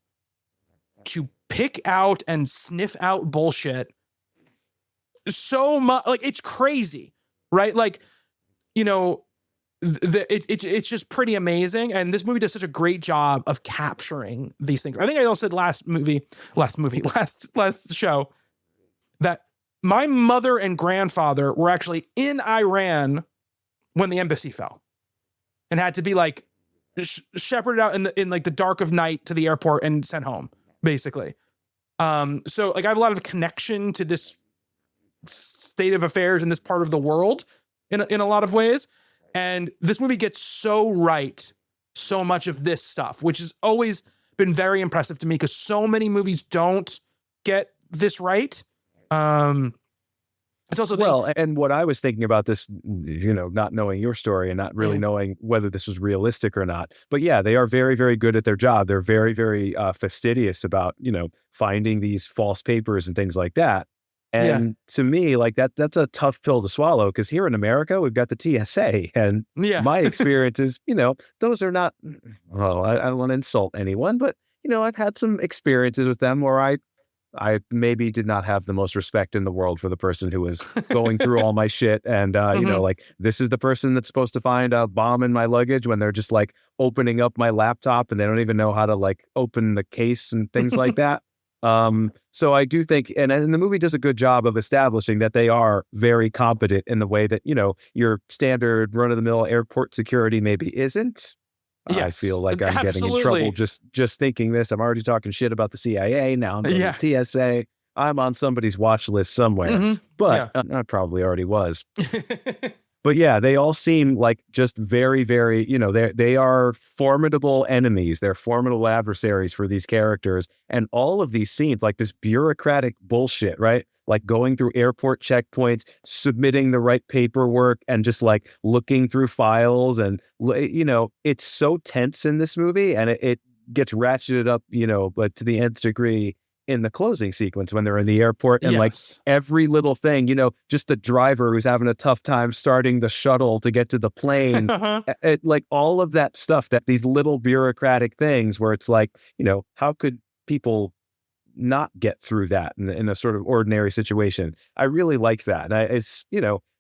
to pick out and sniff out bullshit so much. Like, it's crazy, right? Like, you know, it's just pretty amazing. And this movie does such a great job of capturing these things. I think I also said last show that my mother and grandfather were actually in Iran when the embassy fell and had to be like shepherded out in like the dark of night to the airport and sent home, basically. So like I have a lot of connection to this state of affairs in this part of the world in a lot of ways. And this movie gets so right so much of this stuff, which has always been very impressive to me because so many movies don't get this right. It's also and what I was thinking about this, you know, not knowing your story and not really knowing whether this was realistic or not. But yeah, they are very, very good at their job. They're very, very fastidious about, you know, finding these false papers and things like that. And to me, like that's a tough pill to swallow because here in America, we've got the TSA. And my experience is, you know, those are not, well, I don't want to insult anyone, but, you know, I've had some experiences with them where I maybe did not have the most respect in the world for the person who was going through all my shit. And, you know, like this is the person that's supposed to find a bomb in my luggage when they're just like opening up my laptop and they don't even know how to like open the case and things like that. So I do think, and the movie does a good job of establishing that they are very competent in the way that, you know, your standard run of the mill airport security maybe isn't. Yes, I feel like I'm getting in trouble just thinking this. I'm already talking shit about the CIA. Now I'm going to TSA. I'm on somebody's watch list somewhere, but I probably already was. But yeah, they all seem like just very, very, they are formidable enemies. They're formidable adversaries for these characters. And all of these scenes, like this bureaucratic bullshit, right? Like going through airport checkpoints, submitting the right paperwork, and just like looking through files. And, it's so tense in this movie, and it gets ratcheted up, but to the nth degree in the closing sequence when they're in the airport, and like every little thing, just the driver who's having a tough time starting the shuttle to get to the plane, like all of that stuff, that these little bureaucratic things where it's like, how could people not get through that in a sort of ordinary situation? I really like that. And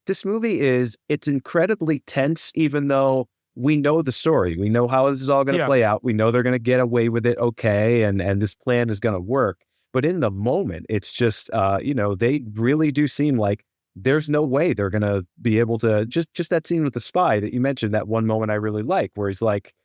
this movie it's incredibly tense, even though we know the story. We know how this is all going to play out. We know they're going to get away with it. Okay. And this plan is going to work. But in the moment, it's just, they really do seem like there's no way they're going to be able to, just that scene with the spy that you mentioned, that one moment I really like, where he's like,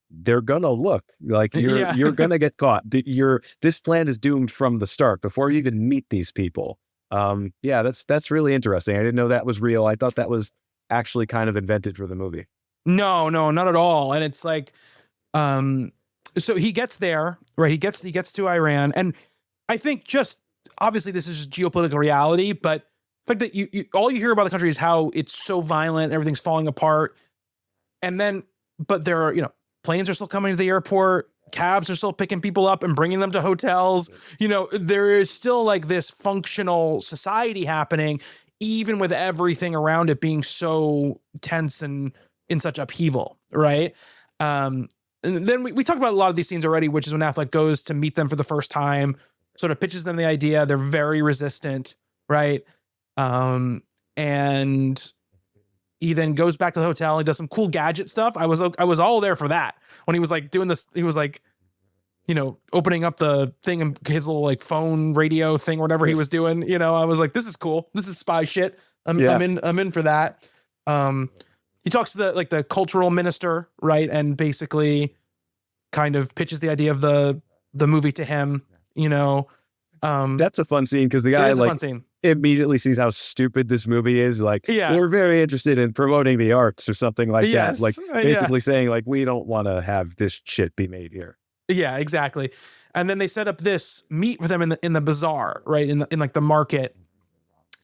they're going to look like you're going to get caught. This plan is doomed from the start before you even meet these people. That's really interesting. I didn't know that was real. I thought that was actually kind of invented for the movie. No, not at all. And it's like, so he gets there, right? He gets to Iran, and I think just obviously this is just geopolitical reality, but the fact that you all you hear about the country is how it's so violent, everything's falling apart. And then, but there are, planes are still coming to the airport, cabs are still picking people up and bringing them to hotels. There is still like this functional society happening, even with everything around it being so tense and in such upheaval, right? And then we talked about a lot of these scenes already, which is when Affleck goes to meet them for the first time, sort of pitches them the idea. They're very resistant, right? And he then goes back to the hotel. He does some cool gadget stuff. I was all there for that. When he was like doing this, he was like, opening up the thing and his little like phone radio thing or whatever he was doing. I was like, this is cool. This is spy shit. I'm in for that. He talks to the cultural minister, right? And basically kind of pitches the idea of the movie to him, That's a fun scene, because the guy immediately sees how stupid this movie is. Like, we're very interested in promoting the arts or something like that. Like basically saying like, we don't want to have this shit be made here. Yeah, exactly. And then they set up this meet with them in the bazaar, right? In like the market.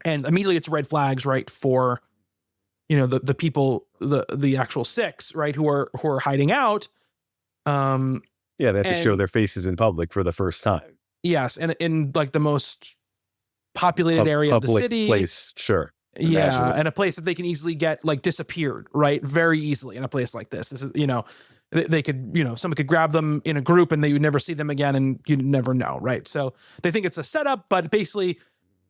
And immediately it's red flags, right? For, the people, the actual six, right? Who are hiding out. They have to show their faces in public for the first time. Yes. And in like the most populated area of the city. Place, sure. Yeah. And a place that they can easily get like disappeared, right? Very easily in a place like this. This is, they could, someone could grab them in a group and they would never see them again, and you'd never know, right? So they think it's a setup, but basically,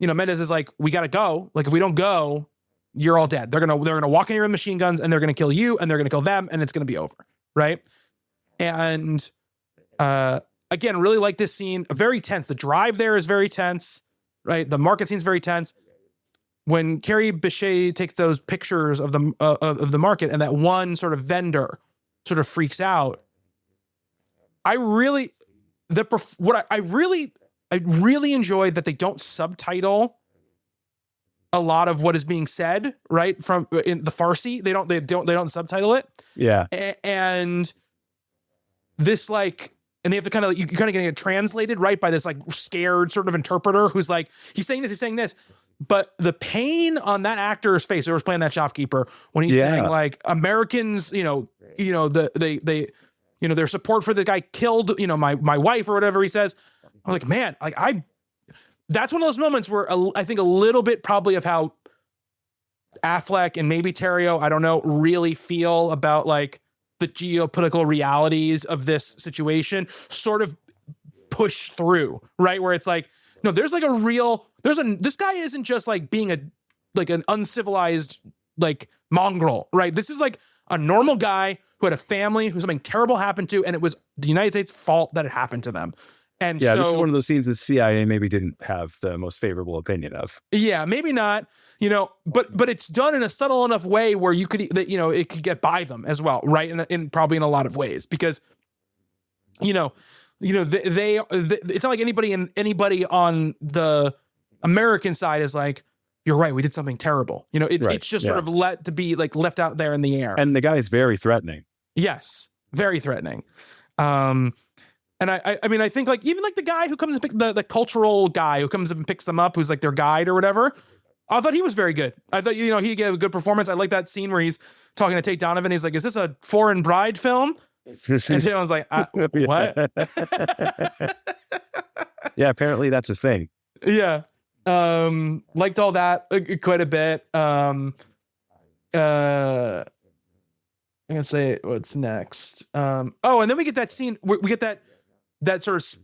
Mendez is like, we got to go. Like, if we don't go, you're all dead. They're gonna walk in here with machine guns, and they're gonna kill you, and they're gonna kill them, and it's gonna be over, right? And again, really like this scene. Very tense. The drive there is very tense, right? The market scene's very tense. When Carrie Bechet takes those pictures of the market, and that one sort of vendor sort of freaks out, I really enjoyed that they don't subtitle a lot of what is being said, right? From in the Farsi, they don't subtitle it. Yeah. And this and they have to kind of, you kind of get it translated, right? By this like scared sort of interpreter who's like, he's saying this. But the pain on that actor's face, who was playing that shopkeeper, when he's saying like Americans, their support for the guy killed, my wife or whatever he says. I'm like, man, that's one of those moments where I think a little bit probably of how Affleck and maybe Terrio, I don't know, really feel about like the geopolitical realities of this situation sort of push through, right? Where it's like, no, there's like this guy isn't just like being an uncivilized like mongrel, right? This is like a normal guy who had a family who something terrible happened to, and it was the United States' fault that it happened to them. And this is one of those scenes the CIA maybe didn't have the most favorable opinion of. Yeah, maybe not, but it's done in a subtle enough way where you could, it could get by them as well, right? In probably in a lot of ways, because, they it's not like anybody on the American side is like, you're right, we did something terrible. You know, it's just sort of left out there in the air. And the guy is very threatening. Yes, very threatening. And I mean, I think like even like the guy who comes and picks the cultural guy who comes up and picks them up, who's like their guide or whatever. I thought he was very good. I thought, you know, he gave a good performance. I like that scene where he's talking to Tate Donovan. He's like, "Is this a foreign bride film?" And Tate was like, "What?" Yeah, apparently that's a thing. Yeah. Liked all that quite a bit. I'm gonna say what's next. And then we get that scene. We get that sort of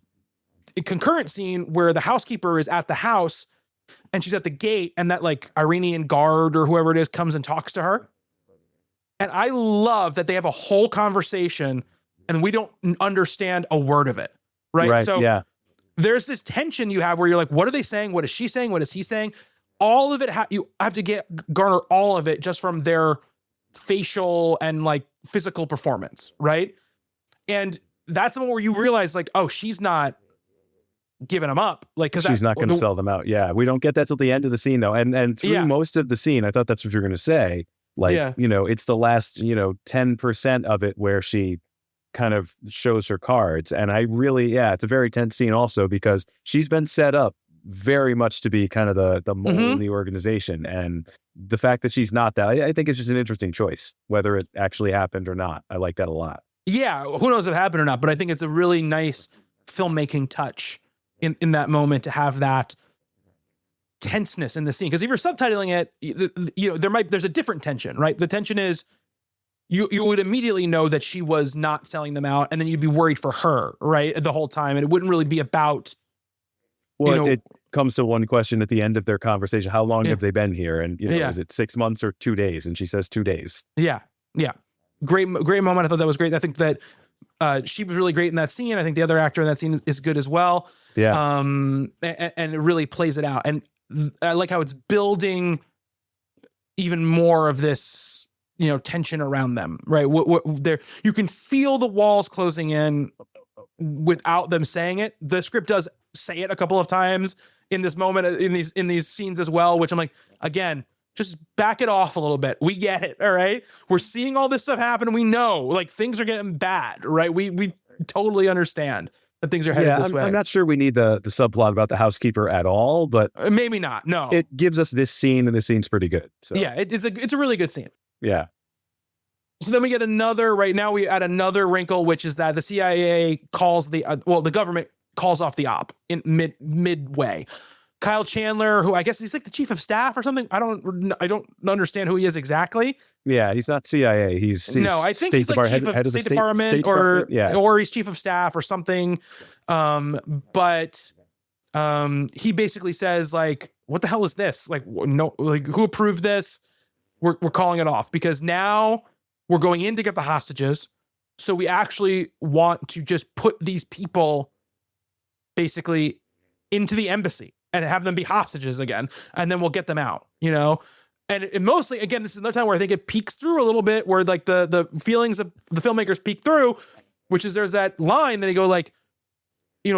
concurrent scene where the housekeeper is at the house and she's at the gate, and that like Iranian guard or whoever it is comes and talks to her. And I love that they have a whole conversation and we don't understand a word of it. Right. So yeah, there's this tension you have where you're like, what are they saying? What is she saying? What is he saying? All of it, you have to garner all of it just from their facial and like physical performance. Right. And that's the one where you realize like, oh, she's not giving them up. Like, cause she's not going to sell them out. Yeah. We don't get that till the end of the scene though. And through most of the scene, I thought that's what you're going to say. Like, you know, it's the last, 10% of it where she kind of shows her cards. And I really, it's a very tense scene also because she's been set up very much to be kind of the mole in the organization. And the fact that she's not that, I think it's just an interesting choice, whether it actually happened or not. I like that a lot. Yeah. Who knows if it happened or not, but I think it's a really nice filmmaking touch in that moment to have that tenseness in the scene. Because if you're subtitling it, there's a different tension, right? The tension is you would immediately know that she was not selling them out, and then you'd be worried for her, right, the whole time, and it wouldn't really be about. Well, it comes to one question at the end of their conversation: how long have they been here? And is it 6 months or 2 days? And she says 2 days. Yeah. Great moment. I thought that was great. I think that she was really great in that scene. I think the other actor in that scene is good as well. Yeah. And it really plays it out. And I like how it's building even more of this, tension around them, right? What there, you can feel the walls closing in without them saying it. The script does say it a couple of times in this moment, in these scenes as well, which I'm like, again, just back it off a little bit. We get it. All right. We're seeing all this stuff happen. We know like things are getting bad, right? We totally understand that things are headed this way. I'm not sure we need the subplot about the housekeeper at all, but maybe not. No, it gives us this scene, and this scene's pretty good. So. Yeah, it's a really good scene. Yeah. So then we get right now we add another wrinkle, which is that the CIA calls the government calls off the op in midway. Kyle Chandler, who I guess he's like the chief of staff or something. I don't understand who he is exactly. Yeah, he's not CIA. He's no, I think he's like chief of State Department, or he's chief of staff or something. But he basically says like, "What the hell is this? Like, no, like who approved this? We're calling it off because now we're going in to get the hostages. So we actually want to just put these people basically into the embassy and have them be hostages again, and then we'll get them out, And it mostly, again, this is another time where I think it peeks through a little bit, where like the feelings of the filmmakers peek through, which is there's that line that they go like,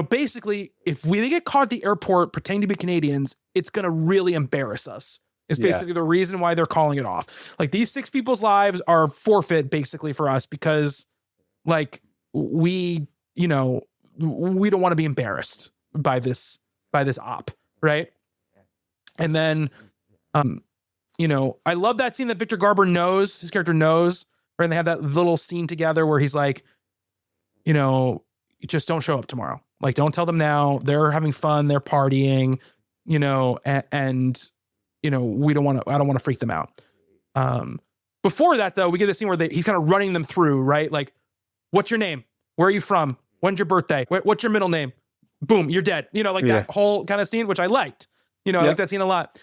basically, if we get caught at the airport pretending to be Canadians, it's going to really embarrass us. It's basically the reason why they're calling it off. Like these 6 people's lives are forfeit basically for us because like we don't want to be embarrassed by this op. Right. And then, I love that scene that Victor Garber his character knows, right? And they have that little scene together where he's like, just don't show up tomorrow. Like, don't tell them now. They're having fun. They're partying, and I don't want to freak them out. Before that though, we get this scene where he's kind of running them through, right? Like, what's your name? Where are you from? When's your birthday? What's your middle name? Boom, you're dead. That whole kind of scene, which I liked. I like that scene a lot.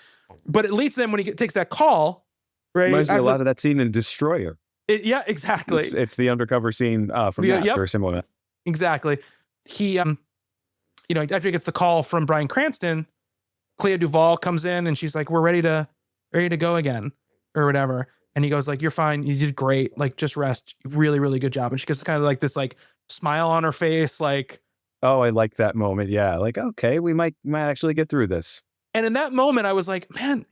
But it leads them when he takes that call, right? Reminds me a lot of that scene in Destroyer. Yeah, exactly. It's the undercover scene from that, or similar. Exactly. He, after he gets the call from Bryan Cranston, Clea Duvall comes in and she's like, "We're ready to go again," or whatever. And he goes like, "You're fine. You did great. Like, just rest. Really, really good job." And she gets kind of like this like smile on her face, like. Oh, I like that moment. Yeah. Like, okay, we might actually get through this. And in that moment, I was like, man,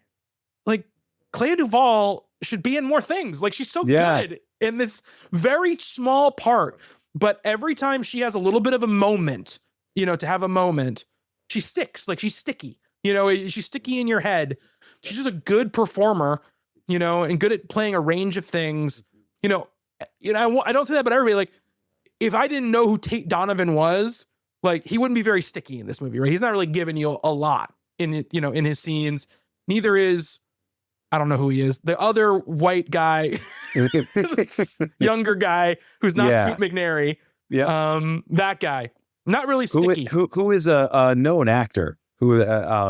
like Clea Duvall should be in more things. Like she's so good in this very small part, but every time she has a little bit of a moment, to have a moment, she sticks. Like she's sticky. She's sticky in your head. She's just a good performer, and good at playing a range of things. I don't say that, but everybody, like, if I didn't know who Tate Donovan was, like, he wouldn't be very sticky in this movie, right? He's not really giving you a lot in it, in his scenes. Neither is, I don't know who he is, the other white guy, younger guy who's not Scoot McNairy. Yeah. That guy, not really sticky. Who is a known actor? Who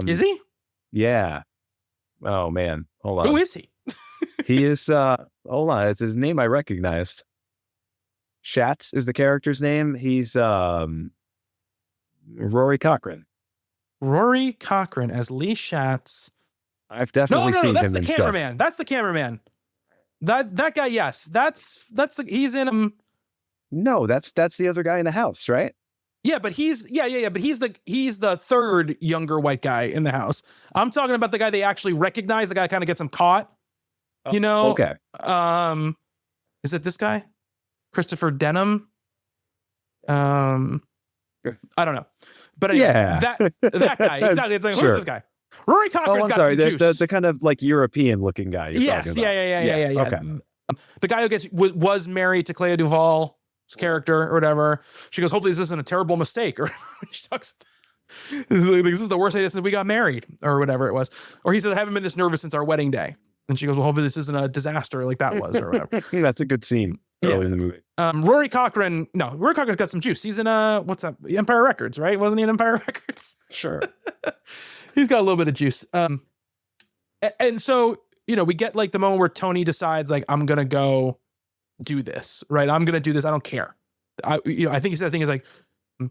is he? Yeah. Oh man, hold on. Who is he? He is. Hold on, it's his name I recognized. Schatz is the character's name. He's Rory Cochrane. Rory Cochrane as Lee Schatz. I've definitely seen him in stuff. That's the cameraman. That guy, yes. That's he's in No, that's the other guy in the house, right? Yeah, but he's but he's the third younger white guy in the house. I'm talking about the guy they actually recognize, the guy kind of gets him caught. Okay. Is it this guy? Christopher Denham? I don't know. But anyway, that guy, exactly. It's like, who's this guy? Rory Cochrane's got some juice. The kind of like European looking guy you're talking about. Yeah. Okay. The guy who was married to Clea Duvall's character or whatever. She goes, hopefully this isn't a terrible mistake. Or when she talks this is the worst day since we got married or whatever it was. Or he says, I haven't been this nervous since our wedding day. And she goes, well, hopefully this isn't a disaster like that was or whatever. That's a good scene early in the movie. Rory Cochrane's got some juice. He's in what's that? Empire Records, right? Wasn't he in Empire Records? Sure. He's got a little bit of juice. And so, we get like the moment where Tony decides like, I'm going to go do this, right? I'm going to do this. I don't care. I think he said the thing is like,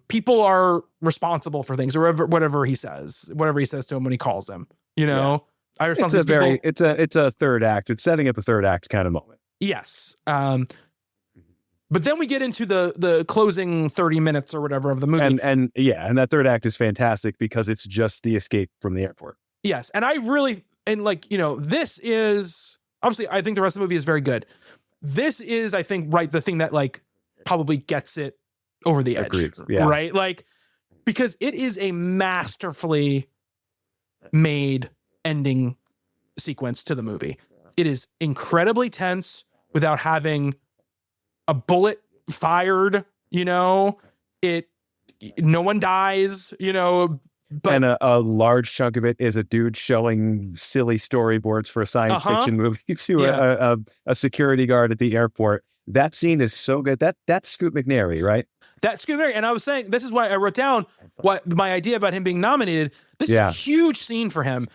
people are responsible for things or whatever he says to him when he calls them, Yeah. It's a third act. It's setting up a third act kind of moment. Yes. But then we get into the closing 30 minutes or whatever of the movie. And that third act is fantastic because it's just the escape from the airport. Yes. And this is obviously, I think the rest of the movie is very good. This is, I think, the thing that like probably gets it over the edge. Agreed. Yeah. Right. Like, because it is a masterfully made ending sequence to the movie. It is incredibly tense without having a bullet fired, no one dies, but and a large chunk of it is a dude showing silly storyboards for a science fiction movie to a security guard at the airport. That scene is so good. That's Scoot McNairy, right? That's Scoot McNairy. And I was saying, this is why I wrote down my idea about him being nominated. This is a huge scene for him.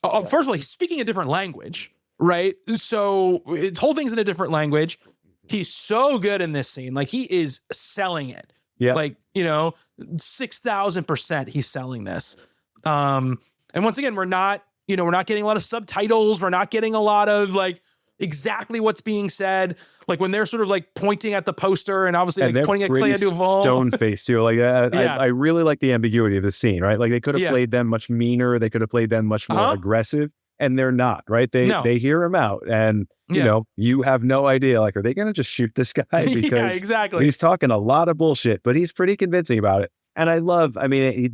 First of all, he's speaking a different language, right? So the whole thing's in a different language. He's so good in this scene. Like, he is selling it. Yeah. Like, 6,000% he's selling this. And once again, we're not getting a lot of subtitles. We're not getting a lot of like exactly what's being said. Like when they're sort of like pointing at the poster and obviously like pointing at Clea Duvall. Stone face too. Like I really like the ambiguity of the scene, right? Like they could have played them much meaner. They could have played them much more aggressive. And they're not, right? They hear him out and, you have no idea. Like, are they going to just shoot this guy? Because exactly. He's talking a lot of bullshit, but he's pretty convincing about it. And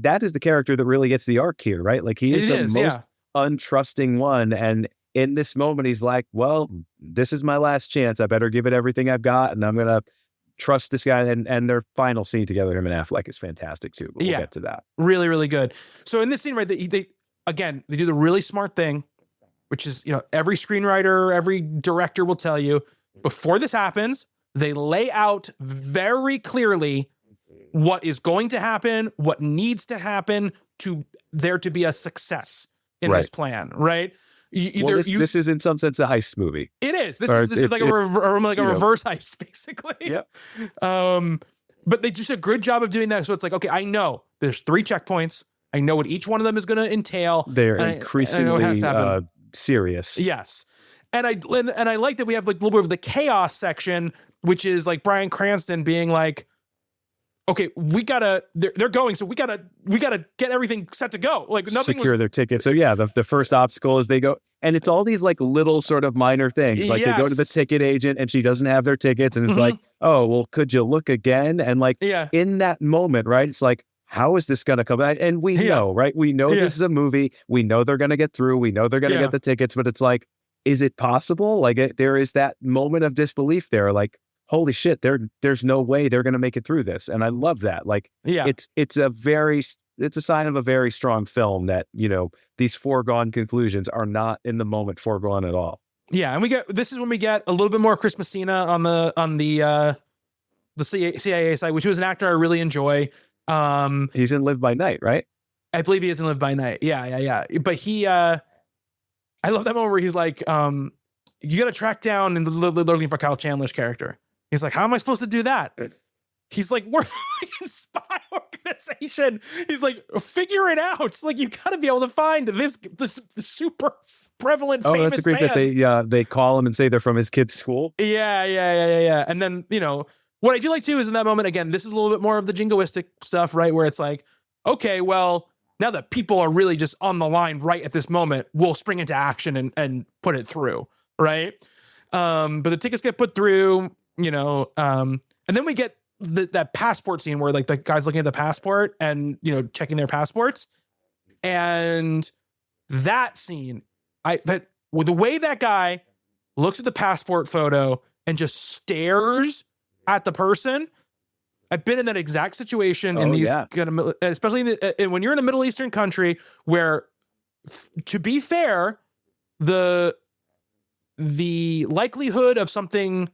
that is the character that really gets the arc here, right? Like he is the most untrusting one. And in this moment, he's like, well, this is my last chance. I better give it everything I've got. And I'm going to trust this guy. And their final scene together, him and Affleck, is fantastic too. But we'll get to that. Really, really good. So in this scene, right, they do the really smart thing, which is, every screenwriter, every director will tell you, before this happens, they lay out very clearly what is going to happen, what needs to happen to there to be a success in this plan, right? This is in some sense a heist movie. It is. This is like a reverse heist, basically. Yeah. But they just did a good job of doing that. So it's like, okay, I know there's 3 checkpoints. I know what each one of them is going to entail. They're increasingly serious. Yes. And I like that we have like a little bit of the chaos section, which is like Bryan Cranston being like, okay, they're going, so we gotta get everything set to go. Like nothing secure their ticket. So the first obstacle is they go, And it's all these like little sort of minor things. Like they go to the ticket agent and she doesn't have their tickets. And it's like, oh, well, could you look again? And like in that moment, right? It's like, how is this going to come back? And we know, right? We know this is a movie. We know they're going to get through. We know they're going to get the tickets. But it's like, is it possible? Like there is that moment of disbelief there. Like, holy shit, there's no way they're going to make it through this. And I love that. Like, it's a sign of a very strong film that, you know, these foregone conclusions are not in the moment foregone at all. Yeah. And this is when we get a little bit more Chris Messina on the CIA side, which was an actor I really enjoy. He's in Live by Night, right? I believe he is in Live by Night. Yeah. But I love that moment where he's like, you got to track down and looking for Kyle Chandler's character. He's like, how am I supposed to do that? He's like, we're a spy organization. He's like, figure it out. It's like, you got to be able to find this super prevalent famous man. Oh, that's great that they call him and say they're from his kid's school. Yeah. And then, you know, what I do like too is in that moment, again, this is a little bit more of the jingoistic stuff, right? Where it's like, okay, well, now that people are really just on the line right at this moment, we'll spring into action and put it through, right? But the tickets get put through, you know, and then we get that passport scene where like the guy's looking at the passport and, you know, checking their passports. And that scene, with the way that guy looks at the passport photo and just stares at the person, I've been in that exact situation in these, especially when you're in a Middle Eastern country where, to be fair, the likelihood of something,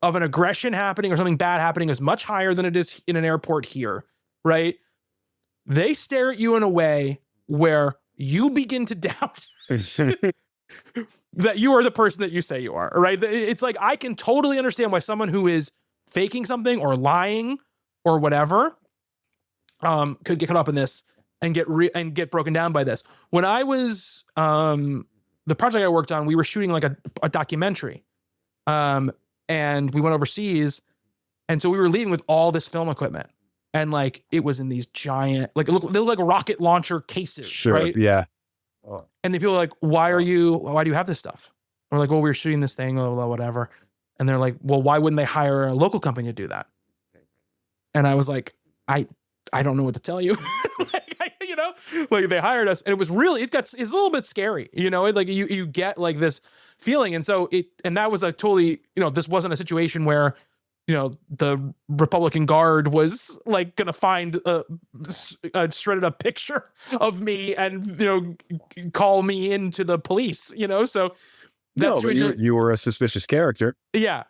of an aggression happening or something bad happening is much higher than it is in an airport here, right? They stare at you in a way where you begin to doubt that you are the person that you say you are, right? It's like, I can totally understand why someone who is faking something or lying or whatever could get caught up in this and get broken down by this. When I was the project I worked on, we were shooting like a documentary, and we went overseas, and so we were leaving with all this film equipment, and like it was in these giant, like they look like rocket launcher cases, right? Yeah. And the people are like, why do you have this stuff? We're like, well, we were shooting this thing, blah, blah, blah, whatever. And they're like, well, why wouldn't they hire a local company to do that? And I was like, I don't know what to tell you. You know, like they hired us, and it was really, it's a little bit scary, you know, like you get like this feeling. And so that was a totally, you know, this wasn't a situation where, you know, the Republican Guard was like going to find a shredded up picture of me and, you know, call me into the police, you know? So but you were a suspicious character. Yeah.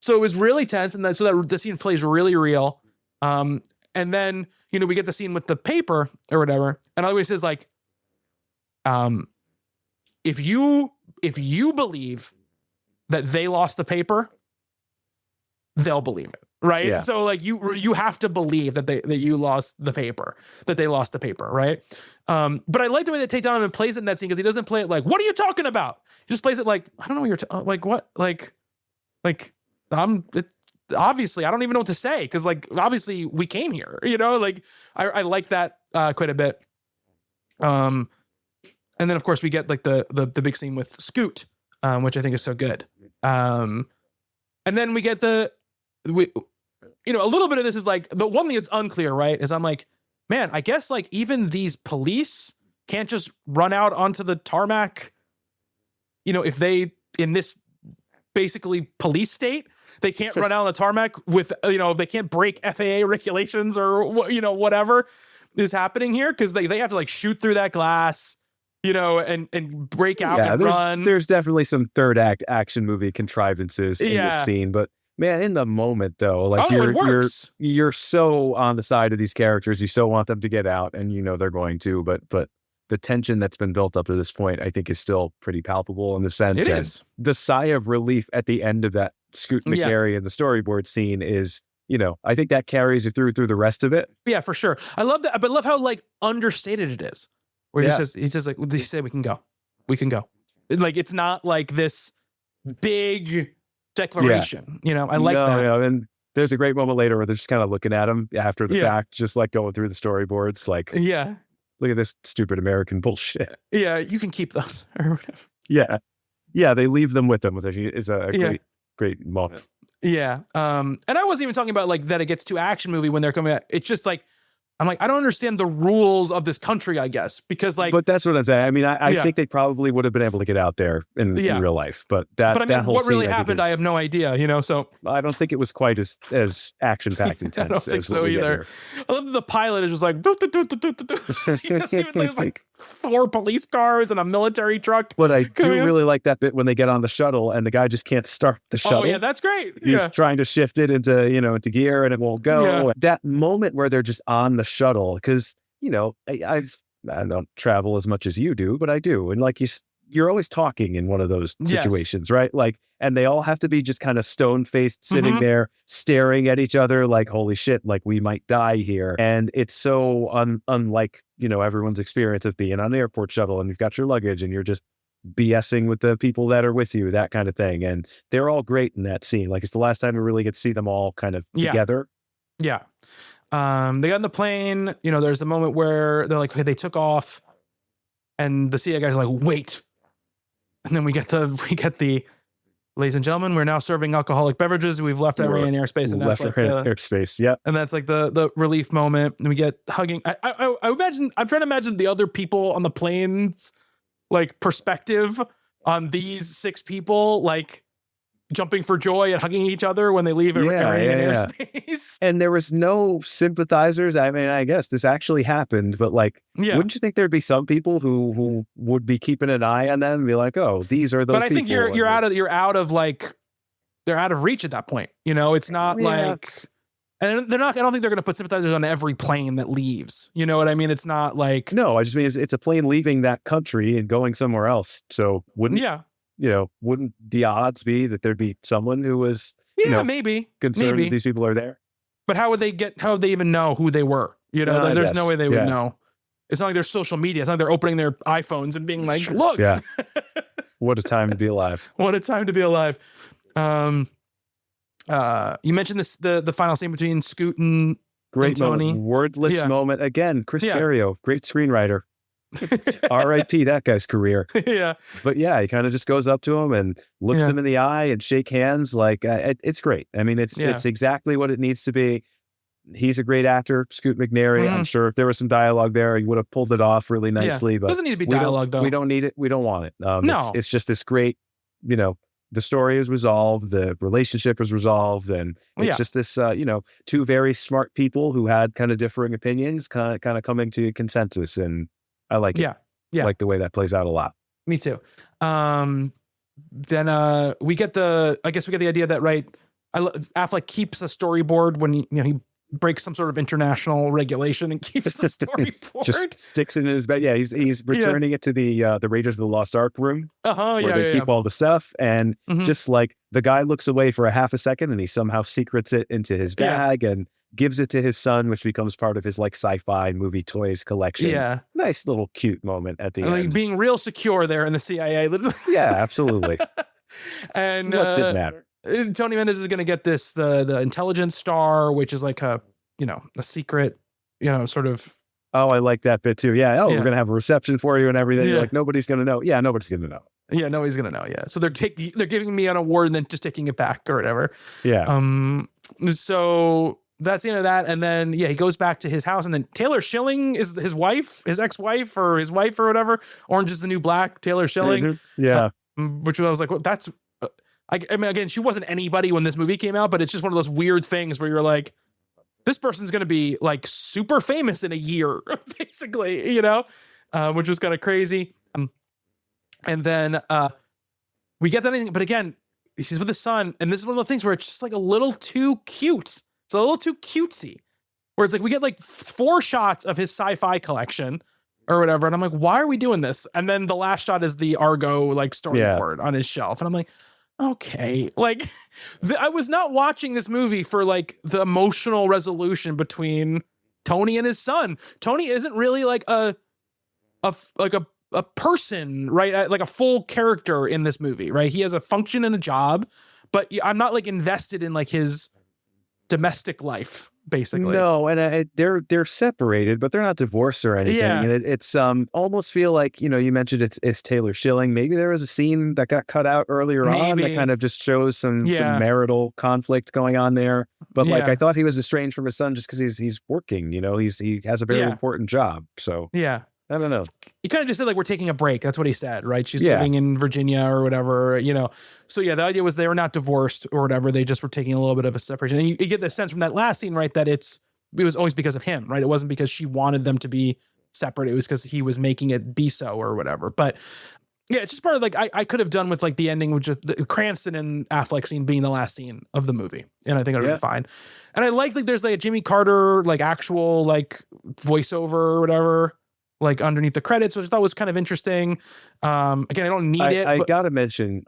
So it was really tense. And so the scene plays really real. And then, you know, we get the scene with the paper or whatever. And I always says like, if you believe that they lost the paper, they'll believe it. Right. Yeah. So like you have to believe that you lost the paper, that they lost the paper. Right. But I like the way that Tatum plays it in that scene, because he doesn't play it like, what are you talking about? He just plays it like, I don't know what you're like, what? Like obviously I don't even know what to say. Cause like, obviously we came here, you know, like I like that quite a bit. And then of course we get like the big scene with Scoot, which I think is so good. And then we get you know, a little bit of this is like the one thing that's unclear, right? Is I'm like, man, I guess like even these police can't just run out onto the tarmac. You know, if they, in this basically police state, they can't run out on the tarmac with, you know, they can't break FAA regulations or, you know, whatever is happening here. Cause they have to like shoot through that glass, you know, and break out and run. There's definitely some third act action movie contrivances in this scene, but man, in the moment though, like you're so on the side of these characters. You so want them to get out, and you know they're going to, but the tension that's been built up to this point, I think, is still pretty palpable in the sense. It is. The sigh of relief at the end of that Scoot McNairy and the storyboard scene is, you know, I think that carries it through the rest of it. Yeah, for sure. I love that, but I love how like understated it is. Where he says like, they say we can go. Like it's not like this big declaration, you know. I like that. Yeah, and there's a great moment later where they're just kind of looking at him after the fact, just like going through the storyboards, like, look at this stupid American bullshit. Yeah, you can keep those or whatever. Yeah, they leave them with them, which is a great moment. Yeah. And I wasn't even talking about like that it gets to action movie when they're coming out. It's just like, I'm like, I don't understand the rules of this country, I guess, because like, but that's what I'm saying. I mean, I think they probably would have been able to get out there in real life, but I mean, that whole what really scene, happened, I have no idea, so I don't think it was quite as action packed intense. I don't think so either. I love that the pilot is just like, there's like 4 police cars and a military truck. But I do really like that bit when they get on the shuttle and the guy just can't start the shuttle. Oh yeah, that's great. He's trying to shift it into gear and it won't go. Yeah. That moment where they're just on the shuttle, because I don't travel as much as you do, but I do, and like you're always talking in one of those situations, right? Like, and they all have to be just kind of stone-faced, sitting there, staring at each other, like, holy shit, like we might die here. And it's so unlike everyone's experience of being on an airport shuttle, and you've got your luggage, and you're just BSing with the people that are with you, that kind of thing. And they're all great in that scene. Like, it's the last time we really get to see them all kind of together. Yeah. They got in the plane. There's a moment where they're like, okay, they took off, and the CIA guys are like, wait. And then we get the ladies and gentlemen, we're now serving alcoholic beverages. We've left Iran airspace, and that's like airspace. Yeah. And that's like the relief moment. And we get hugging. I imagine, I'm trying to imagine the other people on the plane's like perspective on these 6 people, like jumping for joy and hugging each other when they leave Iranian airspace. And there was no sympathizers. I mean, I guess this actually happened, but like, wouldn't you think there'd be some people who would be keeping an eye on them and be like, oh, these are those people. But I think you're out of like, they're out of reach at that point. It's not like, and they're not, I don't think they're going to put sympathizers on every plane that leaves. You know what I mean? It's not like, no, I just mean it's a plane leaving that country and going somewhere else. So wouldn't wouldn't the odds be that there'd be someone who was, maybe concerned that these people are there? But how would they even know who they were? There's no way they would know. It's not like there's social media. It's not like they're opening their iPhones and being like, look. Yeah. What a time to be alive. What a time to be alive. You mentioned this, the final scene between Scoot and Tony. Wordless moment. Again, Chris Terrio, great screenwriter. R.I.P. that guy's career. Yeah. But yeah, he kind of just goes up to him and looks him in the eye and shake hands. Like, it's great. I mean, it's exactly what it needs to be. He's a great actor, Scoot McNairy. I'm sure if there was some dialogue there, he would have pulled it off really nicely. But doesn't need to be dialogue, though. We don't need it. We don't want it. No. It's just this great, the story is resolved, the relationship is resolved, and it's just this, 2 very smart people who had kind of differing opinions, kind of coming to consensus. And I like it. Yeah. I like the way that plays out a lot. Me too. Then we get the idea that, Affleck keeps a storyboard when he breaks some sort of international regulation and keeps the storyboard. Just sticks it in his bed. Yeah, he's returning it to the Raiders of the Lost Ark room. Where they keep all the stuff. And just like the guy looks away for a half a second and he somehow secrets it into his bag and gives it to his son, which becomes part of his like sci-fi movie toys collection. Yeah. Nice little cute moment at the end. Like being real secure there in the CIA. Yeah, absolutely. And what's it matter? Tony Mendez is going to get this, the intelligence star, which is like a secret, sort of. Oh, I like that bit too. Yeah. Oh, we're going to have a reception for you and everything. You're like, nobody's going to know. Yeah, nobody's going to know. Yeah, nobody's going to know. Yeah. So they're giving me an award and then just taking it back or whatever. Yeah. So that's the end of that. And then, he goes back to his house, and then Taylor Schilling is his wife, his ex-wife or his wife or whatever. Orange is the New Black, Taylor Schilling. Mm-hmm. Yeah. Which I was like, well, that's, I mean, again, she wasn't anybody when this movie came out, but it's just one of those weird things where you're like, this person's going to be like super famous in a year, basically, which was kind of crazy. And then we get that, but again, she's with his son, and this is one of the things where it's just like a little too cute. It's a little too cutesy, where it's like we get like 4 shots of his sci-fi collection or whatever, and I'm like, why are we doing this? And then the last shot is the Argo like storyboard on his shelf, and I'm like, okay, like I was not watching this movie for like the emotional resolution between Tony and his son. Tony isn't really like a person, right? Like a full character in this movie, right? He has a function and a job, but I'm not like invested in like his domestic life basically. No, and they're separated, but they're not divorced or anything. Yeah. And it's almost feel like, you know, you mentioned it's Taylor Schilling. Maybe there was a scene that got cut out earlier on that kind of just shows some marital conflict going on there. But like I thought he was estranged from his son just because he's working. You know, he has a very important job. So I don't know. He kind of just said like, we're taking a break. That's what he said, right? She's living in Virginia or whatever, you know? So the idea was they were not divorced or whatever. They just were taking a little bit of a separation. And you get the sense from that last scene, right? That it was always because of him, right? It wasn't because she wanted them to be separate. It was because he was making it be so or whatever. But yeah, it's just part of like, I could have done with like the ending, which is the Cranston and Affleck scene being the last scene of the movie. And I think it would be fine. And I like there's like a Jimmy Carter, like actual like voiceover or whatever, like underneath the credits, which I thought was kind of interesting. Again, I don't need it. I gotta mention,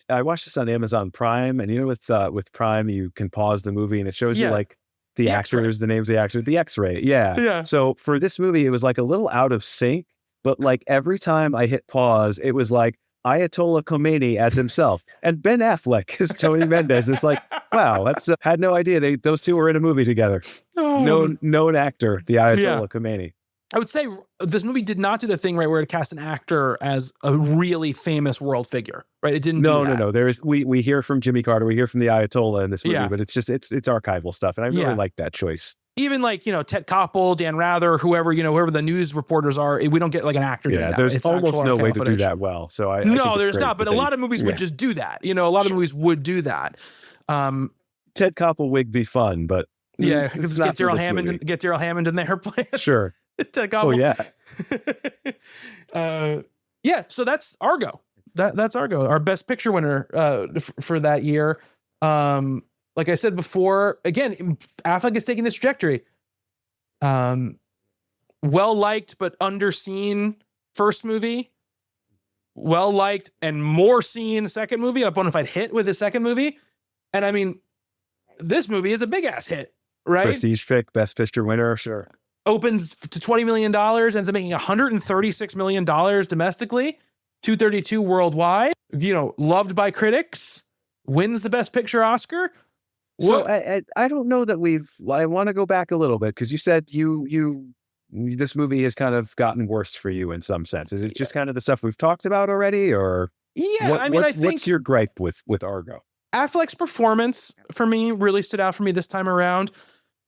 I watched this on Amazon Prime, and you know, with Prime, you can pause the movie and it shows you like the actors, the names of the actors, the X-ray. Yeah. So for this movie, it was like a little out of sync, but like every time I hit pause, it was like Ayatollah Khomeini as himself and Ben Affleck as Tony Mendez. It's like, wow, that's had no idea those two were in a movie together. Known actor, the Ayatollah Khomeini. I would say this movie did not do the thing right where it cast an actor as a really famous world figure, right? It didn't. No. There's we hear from Jimmy Carter, we hear from the Ayatollah in this movie, but it's just it's archival stuff, and I really like that choice. Even like, you know, Ted Koppel, Dan Rather, whoever the news reporters are, we don't get like an actor doing that. There's almost no way to do that well. So I think there's not. But a lot of movies would just do that. You know, a lot of movies would do that. Ted Koppel wig be fun, but get Daryl Hammond in there playing. Sure. Ted Koppel. Oh yeah. So that's Argo. That's Argo, our best picture winner for that year. Like I said before, again, Affleck is taking this trajectory. Well liked but underseen first movie. Well liked and more seen second movie. I don't know if I'd hit with his second movie. And I mean, this movie is a big ass hit, right? Prestige pick, best picture winner, sure. Opens to $20 million, ends up making $136 million domestically, $232 worldwide, you know, loved by critics, wins the best picture Oscar. So I don't know that I want to go back a little bit because you said this movie has kind of gotten worse for you in some sense. Is it just kind of the stuff we've talked about already, or I think what's your gripe with Argo? Affleck's performance for me really stood out for me this time around.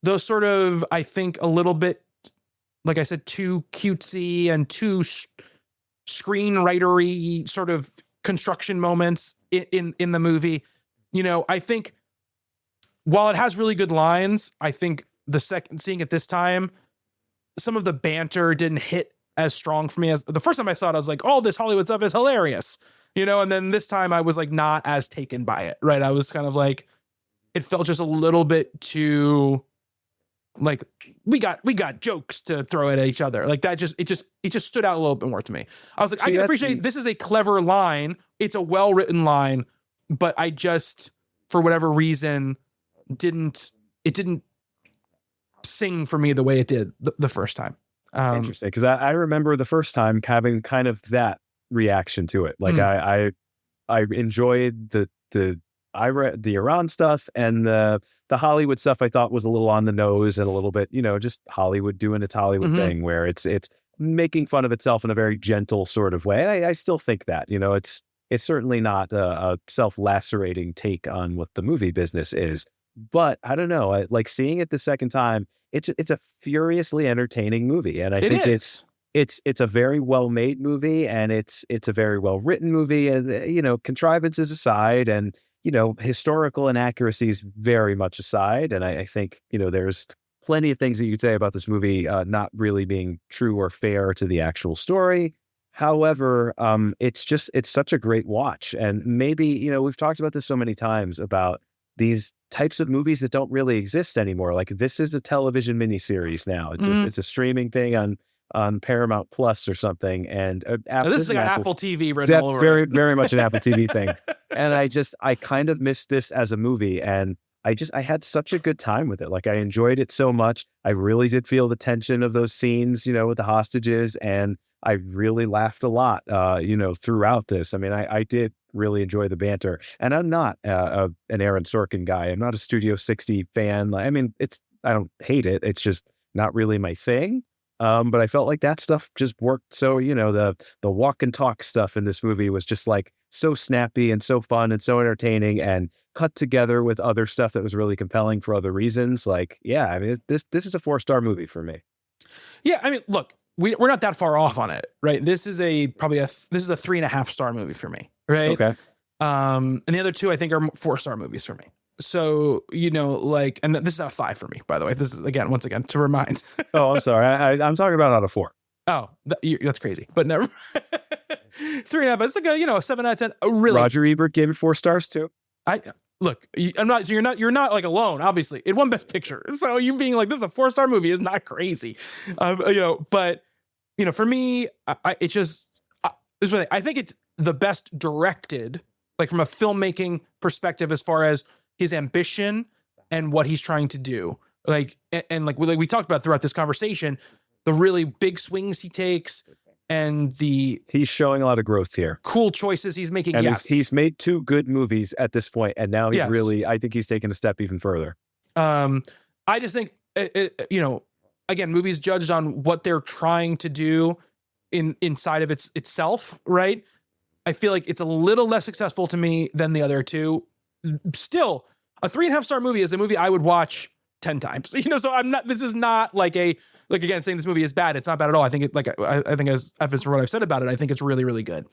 Those sort of, I think, a little bit, like I said, too cutesy and too screenwritery sort of construction moments in the movie. You know, I think while it has really good lines, I think seeing it this time, some of the banter didn't hit as strong for me as the first time I saw it. I was like, oh, this Hollywood stuff is hilarious, you know? And then this time I was like, not as taken by it. Right. I was kind of like, it felt just a little bit too like, we got jokes to throw at each other. Like that it just stood out a little bit more to me. I was like, I can appreciate this is a clever line. It's a well-written line, but I just, for whatever reason, it didn't sing for me the way it did the first time. Interesting, because I remember the first time having kind of that reaction to it. Like I enjoyed I read the Iran stuff, and the Hollywood stuff I thought was a little on the nose and a little bit, you know, just Hollywood doing its Hollywood thing where it's making fun of itself in a very gentle sort of way. And I still think that, you know, it's certainly not a self-lacerating take on what the movie business is. But I don't know, like seeing it the second time, it's a furiously entertaining movie, and I think it's a very well made movie, and it's a very well written movie, and you know, contrivances aside, and you know, historical inaccuracies very much aside, and I think, you know, there's plenty of things that you could say about this movie not really being true or fair to the actual story. However, it's such a great watch, and maybe, you know, we've talked about this so many times about these types of movies that don't really exist anymore. Like this is a television miniseries now. It's a streaming thing on Paramount Plus or something. And this is like an Apple TV written all over. Very, very much an Apple TV thing. And I kind of missed this as a movie, and I had such a good time with it. Like I enjoyed it so much. I really did feel the tension of those scenes, you know, with the hostages, and I really laughed a lot, you know, throughout this. I mean, I did really enjoy the banter, and I'm not an Aaron Sorkin guy. I'm not a Studio 60 fan. I mean, it's don't hate it. It's just not really my thing. But I felt like that stuff just worked. So, the walk and talk stuff in this movie was just like so snappy and so fun and so entertaining, and cut together with other stuff that was really compelling for other reasons. Like, yeah, I mean, this is a 4-star movie for me. Yeah, I mean, look, we're not that far off on it, right? This is probably a 3.5-star movie for me, right? Okay. And the other two I think are 4-star movies for me. So, and this is out of 5 for me, by the way. This is once again to remind. Oh, I'm sorry. I'm talking about out of 4. Oh, that's crazy. But never 3.5. It's like a 7 out of 10. Really, Roger Ebert gave it 4 stars too. Look, I'm not. So you're not like alone. Obviously, it won Best Picture. So you being like, this is a 4-star movie is not crazy. But for me, this is what I think it's the best directed, like from a filmmaking perspective, as far as his ambition and what he's trying to do. Like, and like we talked about throughout this conversation, the really big swings he takes and he's showing a lot of growth here. Cool choices he's making. And yes. He's made 2 good movies at this point, and now he's really, I think he's taken a step even further. I just think, again, movies judged on what they're trying to do inside of itself, right? I feel like it's a little less successful to me than the other two. Still, a 3.5-star movie is a movie I would watch 10 times. So this is not like again, saying this movie is bad. It's not bad at all. I think I think as evidence for what I've said about it, I think it's really, really good.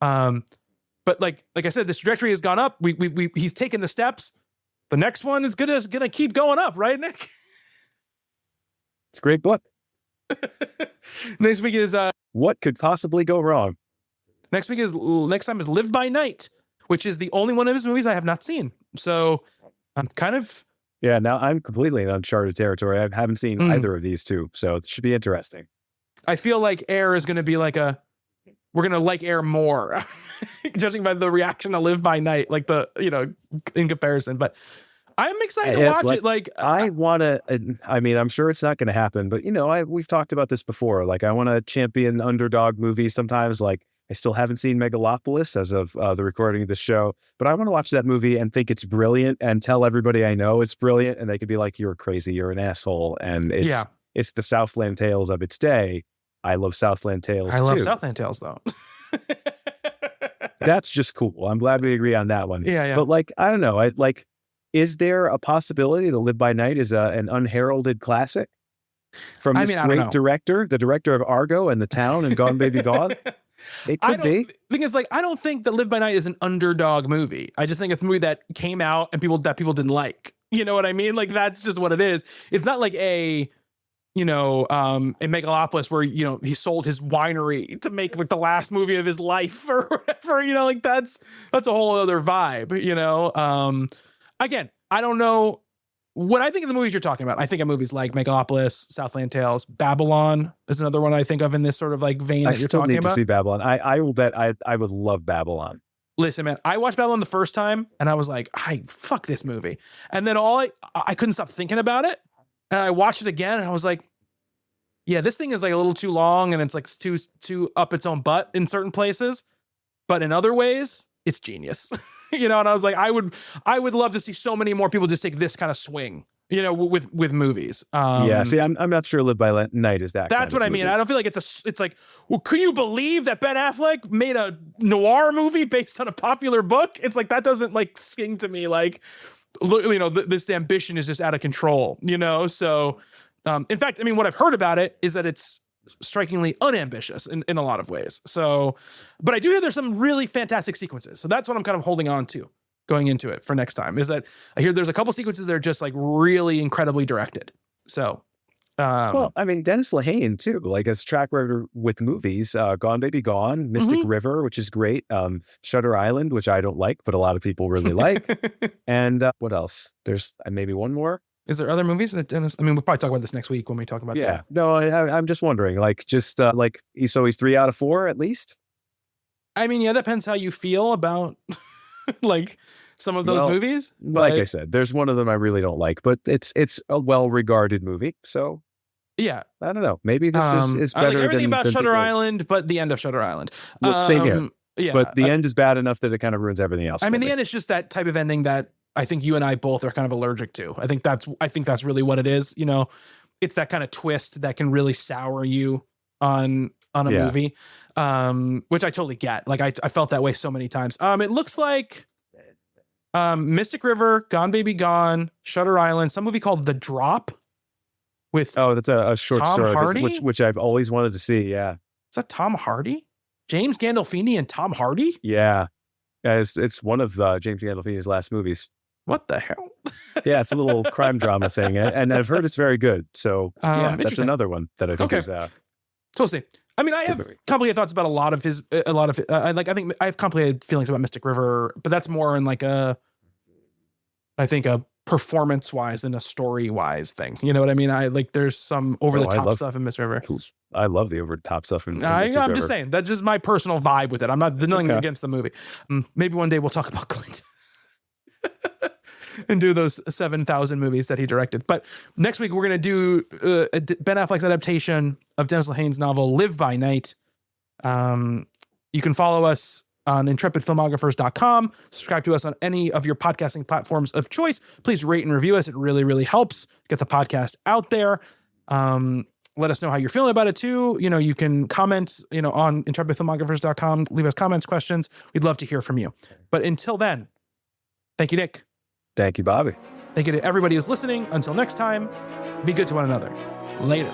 But like I said, this trajectory has gone up. He's taken the steps. The next one is gonna keep going up, right, Nick? It's a great book. Next week is What Could Possibly Go Wrong? Next time is Live by Night, which is the only one of his movies I have not seen. So I'm kind of... Yeah, now I'm completely in uncharted territory. I haven't seen either of these two, so it should be interesting. I feel like Air is going to be like we're going to like Air more, judging by the reaction to Live by Night, like in comparison. But I'm excited to watch it. I want to, I mean, I'm sure it's not going to happen, but we've talked about this before. Like, I want to champion underdog movies sometimes. Like, I still haven't seen Megalopolis as of the recording of the show, but I want to watch that movie and think it's brilliant and tell everybody I know it's brilliant, and they could be like, "You're crazy, you're an asshole." And it's the Southland Tales of its day. I love Southland Tales. I love Southland Tales though. That's just cool. I'm glad we agree on that one. Yeah. But I don't know. Is there a possibility that Live by Night is an unheralded classic from this great director, the director of Argo and The Town and Gone Baby Gone? It could be. The thing is, I don't think that Live by Night is an underdog movie. I just think it's a movie that came out and people didn't like. You know what I mean? Like, that's just what it is. It's not like a Megalopolis where, he sold his winery to make like the last movie of his life or whatever, that's a whole other vibe, Again, I don't know. When I think of the movies you're talking about, I think of movies like Megalopolis, Southland Tales, Babylon is another one I think of in this sort of vein that you're talking about. I still need to see Babylon. I will bet I would love Babylon. Listen, man, I watched Babylon the first time and I was like, fuck this movie. And then I couldn't stop thinking about it. And I watched it again and I was like, yeah, this thing is a little too long and it's too up its own butt in certain places. But in other ways, it's genius. And I was like, I would love to see so many more people just take this kind of swing, with movies. See, I'm not sure Live by Night is that. That's what I mean. I don't feel like it's like, well, can you believe that Ben Affleck made a noir movie based on a popular book? It's like, that doesn't sing to me. This ambition is just out of control, So, in fact, I mean, what I've heard about it is that it's strikingly unambitious in a lot of ways. So, but I do hear there's some really fantastic sequences. So that's what I'm kind of holding on to going into it for next time, is that I hear there's a couple sequences that are just really incredibly directed. So, well, I mean, Dennis Lehane too, his track record with movies, Gone Baby Gone, Mystic River, which is great. Shutter Island, which I don't like, but a lot of people really like. And what else? There's maybe one more. Is there other movies that Dennis? I mean, we'll probably talk about this next week when we talk about. Yeah, no, I'm just wondering, so he's 3 out of 4 at least. I mean, yeah, that depends how you feel about some of those movies. But, like I said, there's one of them I really don't like, but it's a well-regarded movie. So yeah, I don't know. Maybe this is better. I like everything than about Shutter Island, but the end of Shutter Island. Same here. Yeah, but the end is bad enough that it kind of ruins everything else. I mean, the end is just that type of ending that I think you and I both are kind of allergic to. I think that's really what it is. You know, it's that kind of twist that can really sour you on a movie, which I totally get. Like I felt that way so many times. It looks like Mystic River, Gone Baby Gone, Shutter Island, some movie called The Drop with that's a short Tom story, Hardy? which I've always wanted to see. Yeah, is that Tom Hardy? James Gandolfini and Tom Hardy? Yeah, it's one of James Gandolfini's last movies. What the hell? Yeah, it's a little crime drama thing, and I've heard it's very good. So that's another one that I think is. So we'll see. I mean, I have complicated thoughts about a lot of I think I have complicated feelings about Mystic River, but that's more in like a performance wise than a story wise thing. You know what I mean? There's some over the top stuff in Mystic River. I love the over the top stuff in Mystic River. I'm just saying that's just my personal vibe with it. I'm not nothing against the movie. Maybe one day we'll talk about Clint. And do those 7,000 movies that he directed. But next week, we're going to do Ben Affleck's adaptation of Dennis Lehane's novel, Live by Night. You can follow us on intrepidfilmographers.com. Subscribe to us on any of your podcasting platforms of choice. Please rate and review us. It really, really helps get the podcast out there. Let us know how you're feeling about it too. You know, you can comment, on intrepidfilmographers.com. Leave us comments, questions. We'd love to hear from you. But until then, thank you, Nick. Thank you, Bobby. Thank you to everybody who's listening. Until next time, be good to one another. Later.